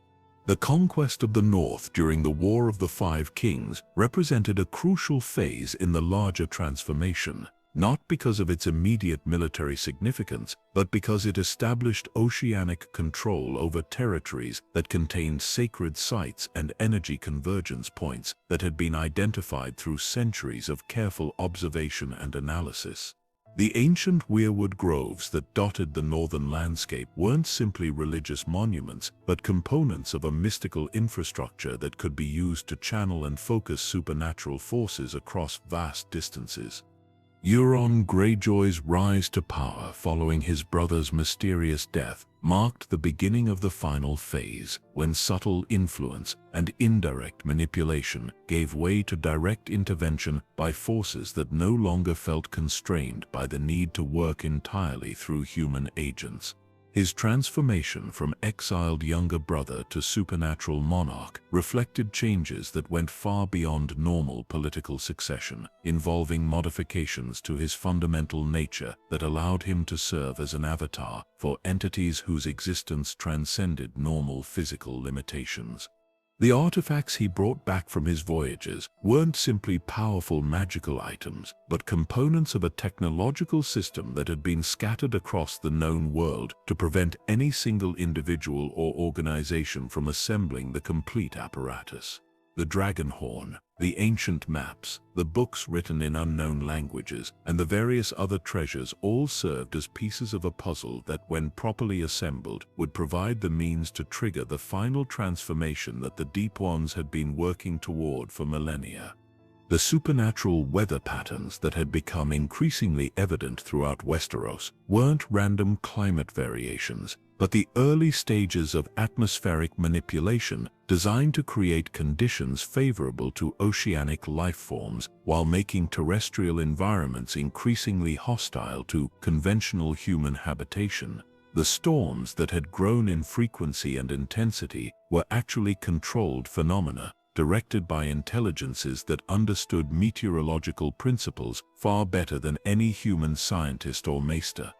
The conquest of the North during the War of the Five Kings represented a crucial phase in the larger transformation, not because of its immediate military significance, but because it established oceanic control over territories that contained sacred sites and energy convergence points that had been identified through centuries of careful observation and analysis. The ancient weirwood groves that dotted the northern landscape weren't simply religious monuments, but components of a mystical infrastructure that could be used to channel and focus supernatural forces across vast distances. Euron Greyjoy's rise to power following his brother's mysterious death marked the beginning of the final phase, when subtle influence and indirect manipulation gave way to direct intervention by forces that no longer felt constrained by the need to work entirely through human agents. His transformation from exiled younger brother to supernatural monarch reflected changes that went far beyond normal political succession, involving modifications to his fundamental nature that allowed him to serve as an avatar for entities whose existence transcended normal physical limitations. The artifacts he brought back from his voyages weren't simply powerful magical items, but components of a technological system that had been scattered across the known world to prevent any single individual or organization from assembling the complete apparatus. The dragon horn, the ancient maps, the books written in unknown languages, and the various other treasures all served as pieces of a puzzle that, when properly assembled, would provide the means to trigger the final transformation that the Deep Ones had been working toward for millennia. The supernatural weather patterns that had become increasingly evident throughout Westeros weren't random climate variations, but the early stages of atmospheric manipulation designed to create conditions favorable to oceanic life forms while making terrestrial environments increasingly hostile to conventional human habitation. The storms that had grown in frequency and intensity were actually controlled phenomena, directed by intelligences that understood meteorological principles far better than any human scientist or maester.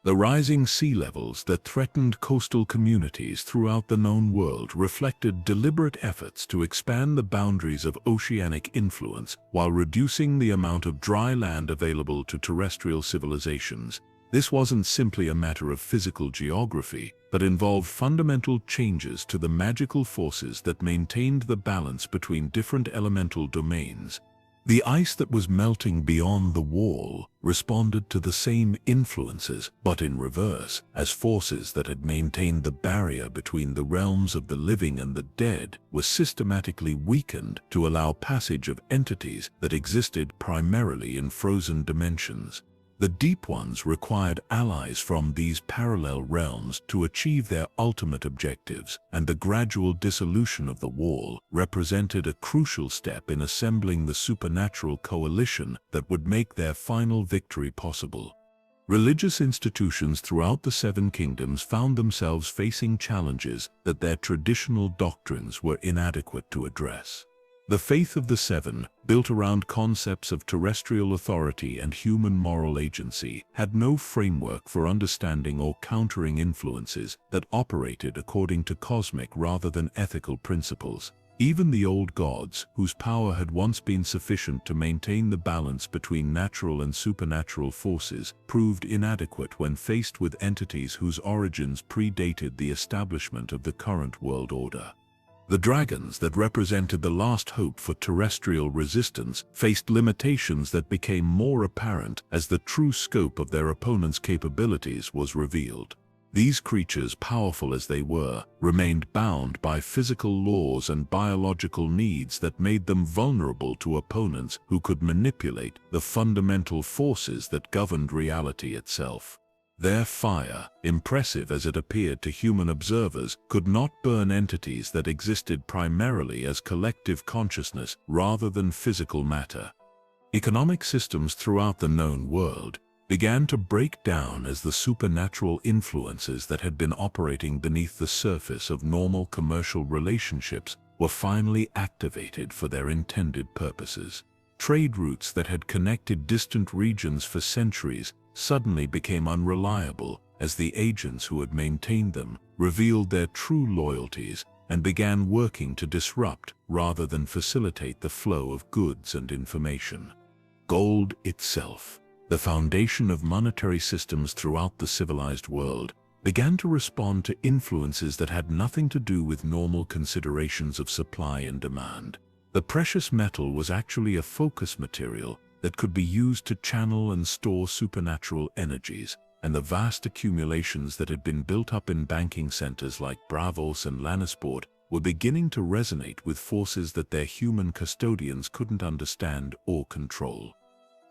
The rising sea levels that threatened coastal communities throughout the known world reflected deliberate efforts to expand the boundaries of oceanic influence while reducing the amount of dry land available to terrestrial civilizations. This wasn't simply a matter of physical geography, but involved fundamental changes to the magical forces that maintained the balance between different elemental domains. The ice that was melting beyond the wall responded to the same influences, but in reverse, as forces that had maintained the barrier between the realms of the living and the dead were systematically weakened to allow passage of entities that existed primarily in frozen dimensions. The Deep Ones required allies from these parallel realms to achieve their ultimate objectives, and the gradual dissolution of the wall represented a crucial step in assembling the supernatural coalition that would make their final victory possible. Religious institutions throughout the Seven Kingdoms found themselves facing challenges that their traditional doctrines were inadequate to address. The faith of the Seven, built around concepts of terrestrial authority and human moral agency, had no framework for understanding or countering influences that operated according to cosmic rather than ethical principles. Even the old gods, whose power had once been sufficient to maintain the balance between natural and supernatural forces, proved inadequate when faced with entities whose origins predated the establishment of the current world order. The dragons that represented the last hope for terrestrial resistance faced limitations that became more apparent as the true scope of their opponents' capabilities was revealed. These creatures, powerful as they were, remained bound by physical laws and biological needs that made them vulnerable to opponents who could manipulate the fundamental forces that governed reality itself. Their fire, impressive as it appeared to human observers, could not burn entities that existed primarily as collective consciousness rather than physical matter. Economic systems throughout the known world began to break down as the supernatural influences that had been operating beneath the surface of normal commercial relationships were finally activated for their intended purposes. Trade routes that had connected distant regions for centuries suddenly became unreliable as the agents who had maintained them revealed their true loyalties and began working to disrupt rather than facilitate the flow of goods and information. Gold itself, the foundation of monetary systems throughout the civilized world, began to respond to influences that had nothing to do with normal considerations of supply and demand. The precious metal was actually a focus material that could be used to channel and store supernatural energies, and the vast accumulations that had been built up in banking centers like Braavos and Lannisport were beginning to resonate with forces that their human custodians couldn't understand or control.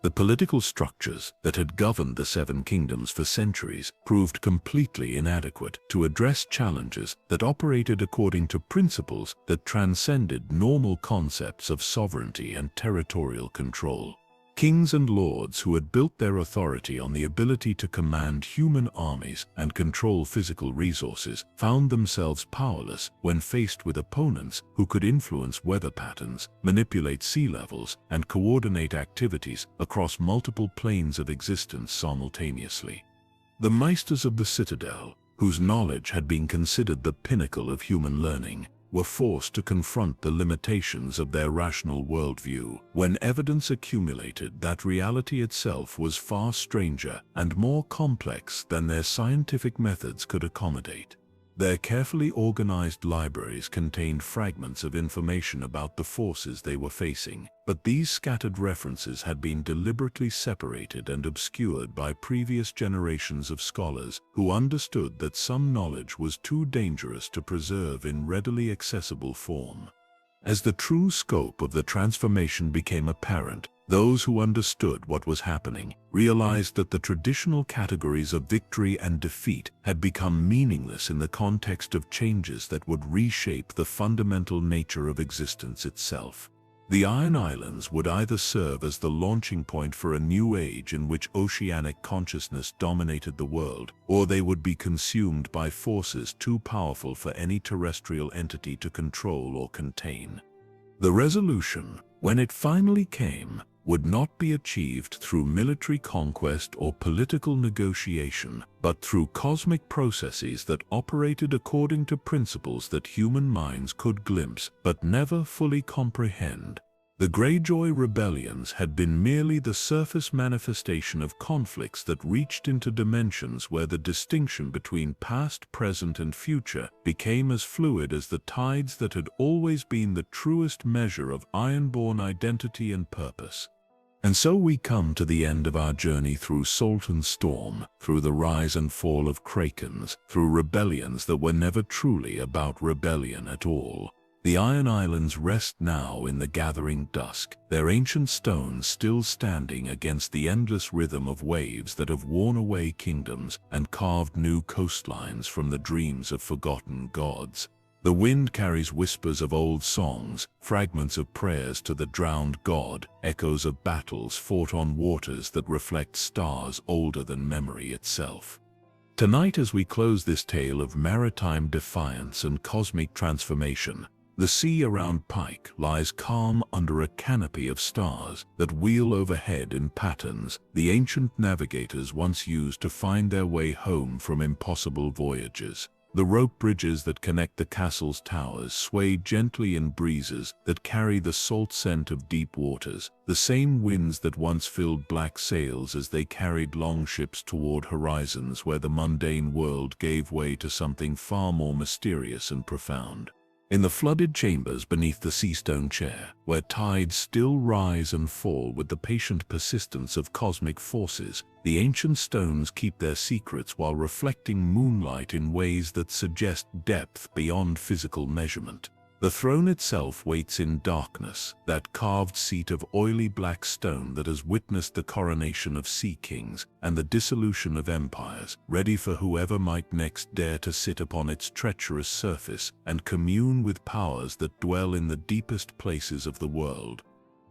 The political structures that had governed the Seven Kingdoms for centuries proved completely inadequate to address challenges that operated according to principles that transcended normal concepts of sovereignty and territorial control. Kings and lords who had built their authority on the ability to command human armies and control physical resources found themselves powerless when faced with opponents who could influence weather patterns, manipulate sea levels, and coordinate activities across multiple planes of existence simultaneously. The maesters of the Citadel, whose knowledge had been considered the pinnacle of human learning, were forced to confront the limitations of their rational worldview when evidence accumulated that reality itself was far stranger and more complex than their scientific methods could accommodate. Their carefully organized libraries contained fragments of information about the forces they were facing, but these scattered references had been deliberately separated and obscured by previous generations of scholars who understood that some knowledge was too dangerous to preserve in readily accessible form. As the true scope of the transformation became apparent, those who understood what was happening realized that the traditional categories of victory and defeat had become meaningless in the context of changes that would reshape the fundamental nature of existence itself. The Iron Islands would either serve as the launching point for a new age in which oceanic consciousness dominated the world, or they would be consumed by forces too powerful for any terrestrial entity to control or contain. The resolution, when it finally came, would not be achieved through military conquest or political negotiation, but through cosmic processes that operated according to principles that human minds could glimpse but never fully comprehend. The Greyjoy rebellions had been merely the surface manifestation of conflicts that reached into dimensions where the distinction between past, present, and future became as fluid as the tides that had always been the truest measure of Ironborn identity and purpose. And so we come to the end of our journey through salt and storm, through the rise and fall of krakens, through rebellions that were never truly about rebellion at all. The Iron Islands rest now in the gathering dusk, their ancient stones still standing against the endless rhythm of waves that have worn away kingdoms and carved new coastlines from the dreams of forgotten gods. The wind carries whispers of old songs, fragments of prayers to the drowned god, echoes of battles fought on waters that reflect stars older than memory itself. Tonight, as we close this tale of maritime defiance and cosmic transformation, the sea around Pyke lies calm under a canopy of stars that wheel overhead in patterns the ancient navigators once used to find their way home from impossible voyages. The rope bridges that connect the castle's towers sway gently in breezes that carry the salt scent of deep waters, the same winds that once filled black sails as they carried longships toward horizons where the mundane world gave way to something far more mysterious and profound. In the flooded chambers beneath the seastone chair, where tides still rise and fall with the patient persistence of cosmic forces, the ancient stones keep their secrets while reflecting moonlight in ways that suggest depth beyond physical measurement. The throne itself waits in darkness, that carved seat of oily black stone that has witnessed the coronation of sea kings and the dissolution of empires, ready for whoever might next dare to sit upon its treacherous surface and commune with powers that dwell in the deepest places of the world.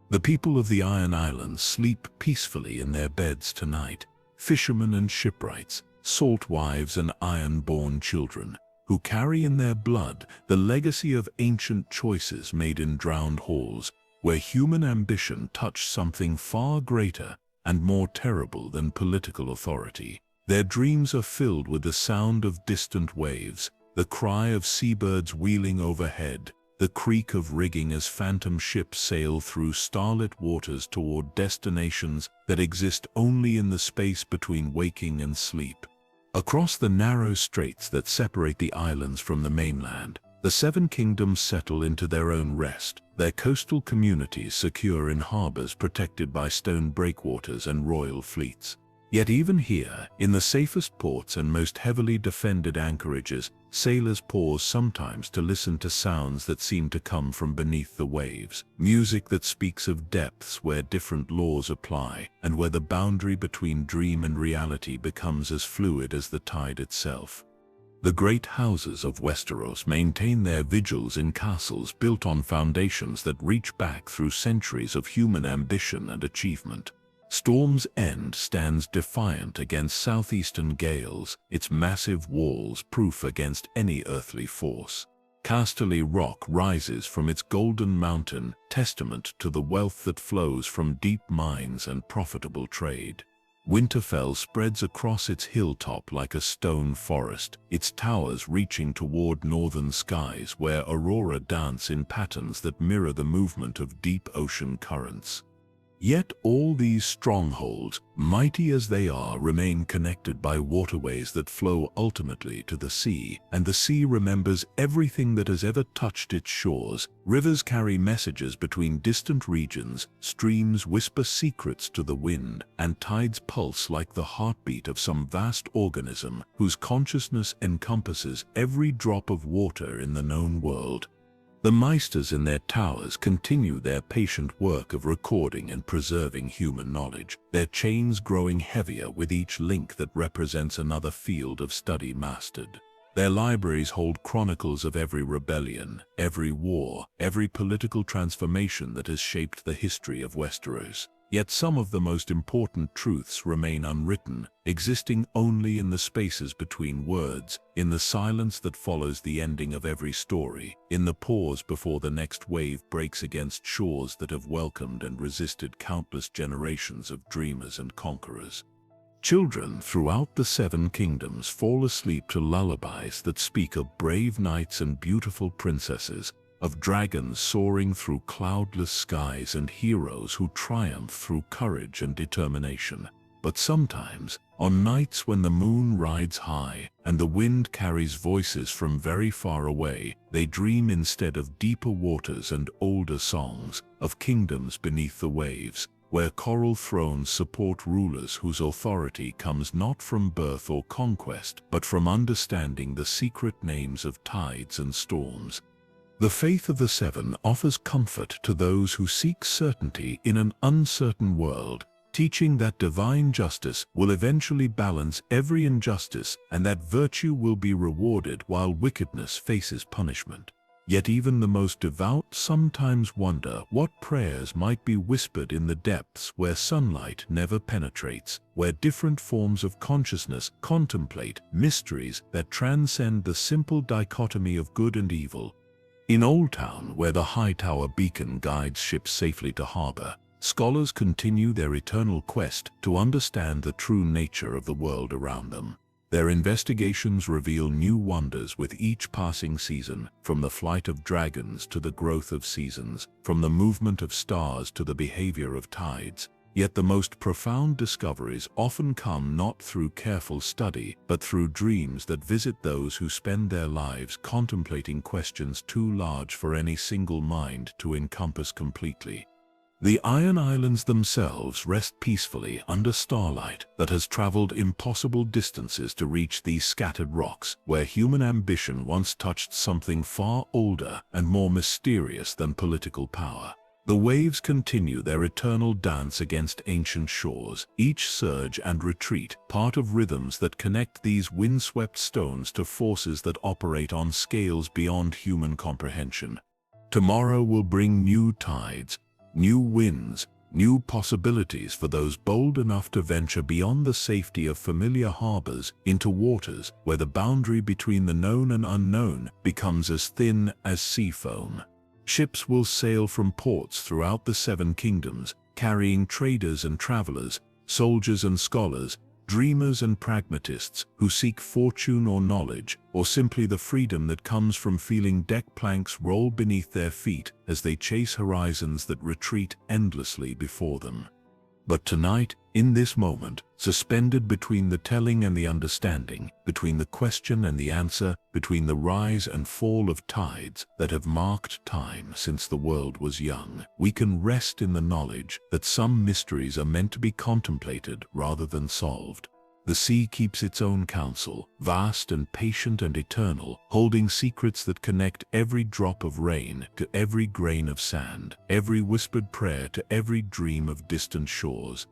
The people of the Iron Islands sleep peacefully in their beds tonight, fishermen and shipwrights, salt wives and iron-born children, who carry in their blood the legacy of ancient choices made in drowned halls, where human ambition touched something far greater and more terrible than political authority. Their dreams are filled with the sound of distant waves, the cry of seabirds wheeling overhead, the creak of rigging as phantom ships sail through starlit waters toward destinations that exist only in the space between waking and sleep. Across the narrow straits that separate the islands from the mainland, the Seven Kingdoms settle into their own rest, their coastal communities secure in harbors protected by stone breakwaters and royal fleets. Yet even here, in the safest ports and most heavily defended anchorages, sailors pause sometimes to listen to sounds that seem to come from beneath the waves, music that speaks of depths where different laws apply, and where the boundary between dream and reality becomes as fluid as the tide itself. The great houses of Westeros maintain their vigils in castles built on foundations that reach back through centuries of human ambition and achievement. Storm's End stands defiant against southeastern gales, its massive walls proof against any earthly force. Casterly Rock rises from its golden mountain, testament to the wealth that flows from deep mines and profitable trade. Winterfell spreads across its hilltop like a stone forest, its towers reaching toward northern skies where aurora dance in patterns that mirror the movement of deep ocean currents. Yet all these strongholds, mighty as they are, remain connected by waterways that flow ultimately to the sea, and the sea remembers everything that has ever touched its shores. Rivers carry messages between distant regions, streams whisper secrets to the wind, and tides pulse like the heartbeat of some vast organism whose consciousness encompasses every drop of water in the known world. The maesters in their towers continue their patient work of recording and preserving human knowledge, their chains growing heavier with each link that represents another field of study mastered. Their libraries hold chronicles of every rebellion, every war, every political transformation that has shaped the history of Westeros. Yet some of the most important truths remain unwritten, existing only in the spaces between words, in the silence that follows the ending of every story, in the pause before the next wave breaks against shores that have welcomed and resisted countless generations of dreamers and conquerors. Children throughout the Seven Kingdoms fall asleep to lullabies that speak of brave knights and beautiful princesses, of dragons soaring through cloudless skies and heroes who triumph through courage and determination. But sometimes, on nights when the moon rides high and the wind carries voices from very far away, they dream instead of deeper waters and older songs, of kingdoms beneath the waves, where coral thrones support rulers whose authority comes not from birth or conquest, but from understanding the secret names of tides and storms. The faith of the Seven offers comfort to those who seek certainty in an uncertain world, teaching that divine justice will eventually balance every injustice and that virtue will be rewarded while wickedness faces punishment. Yet even the most devout sometimes wonder what prayers might be whispered in the depths where sunlight never penetrates, where different forms of consciousness contemplate mysteries that transcend the simple dichotomy of good and evil. In Old Town, where the high tower beacon guides ships safely to harbor, scholars continue their eternal quest to understand the true nature of the world around them. Their investigations reveal new wonders with each passing season, from the flight of dragons to the growth of seasons, from the movement of stars to the behavior of tides. Yet the most profound discoveries often come not through careful study, but through dreams that visit those who spend their lives contemplating questions too large for any single mind to encompass completely. The Iron Islands themselves rest peacefully under starlight that has traveled impossible distances to reach these scattered rocks, where human ambition once touched something far older and more mysterious than political power. The waves continue their eternal dance against ancient shores, each surge and retreat part of rhythms that connect these windswept stones to forces that operate on scales beyond human comprehension. Tomorrow will bring new tides, new winds, new possibilities for those bold enough to venture beyond the safety of familiar harbors into waters where the boundary between the known and unknown becomes as thin as sea foam. Ships will sail from ports throughout the Seven Kingdoms, carrying traders and travelers, soldiers and scholars, dreamers and pragmatists who seek fortune or knowledge, or simply the freedom that comes from feeling deck planks roll beneath their feet as they chase horizons that retreat endlessly before them. But tonight, in this moment, suspended between the telling and the understanding, between the question and the answer, between the rise and fall of tides that have marked time since the world was young, we can rest in the knowledge that some mysteries are meant to be contemplated rather than solved. The sea keeps its own counsel, vast and patient and eternal, holding secrets that connect every drop of rain to every grain of sand, every whispered prayer to every dream of distant shores.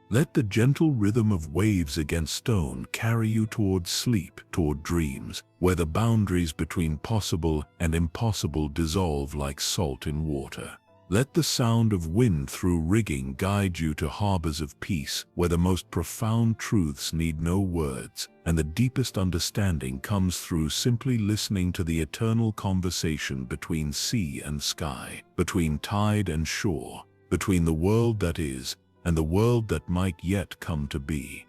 Let the gentle rhythm of waves against stone carry you toward sleep, toward dreams, where the boundaries between possible and impossible dissolve like salt in water. Let the sound of wind through rigging guide you to harbors of peace, where the most profound truths need no words, and the deepest understanding comes through simply listening to the eternal conversation between sea and sky, between tide and shore, between the world that is and the world that might yet come to be.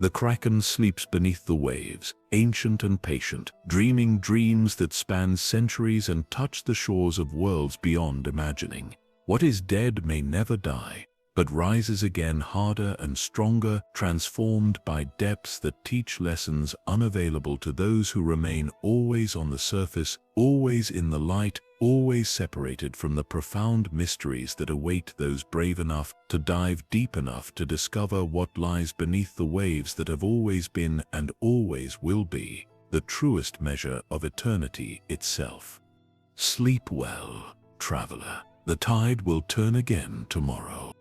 The kraken sleeps beneath the waves, ancient and patient, dreaming dreams that span centuries and touch the shores of worlds beyond imagining. What is dead may never die, but rises again harder and stronger, transformed by depths that teach lessons unavailable to those who remain always on the surface, always in the light, always separated from the profound mysteries that await those brave enough to dive deep enough to discover what lies beneath the waves that have always been and always will be, the truest measure of eternity itself. Sleep well, traveler. The tide will turn again tomorrow.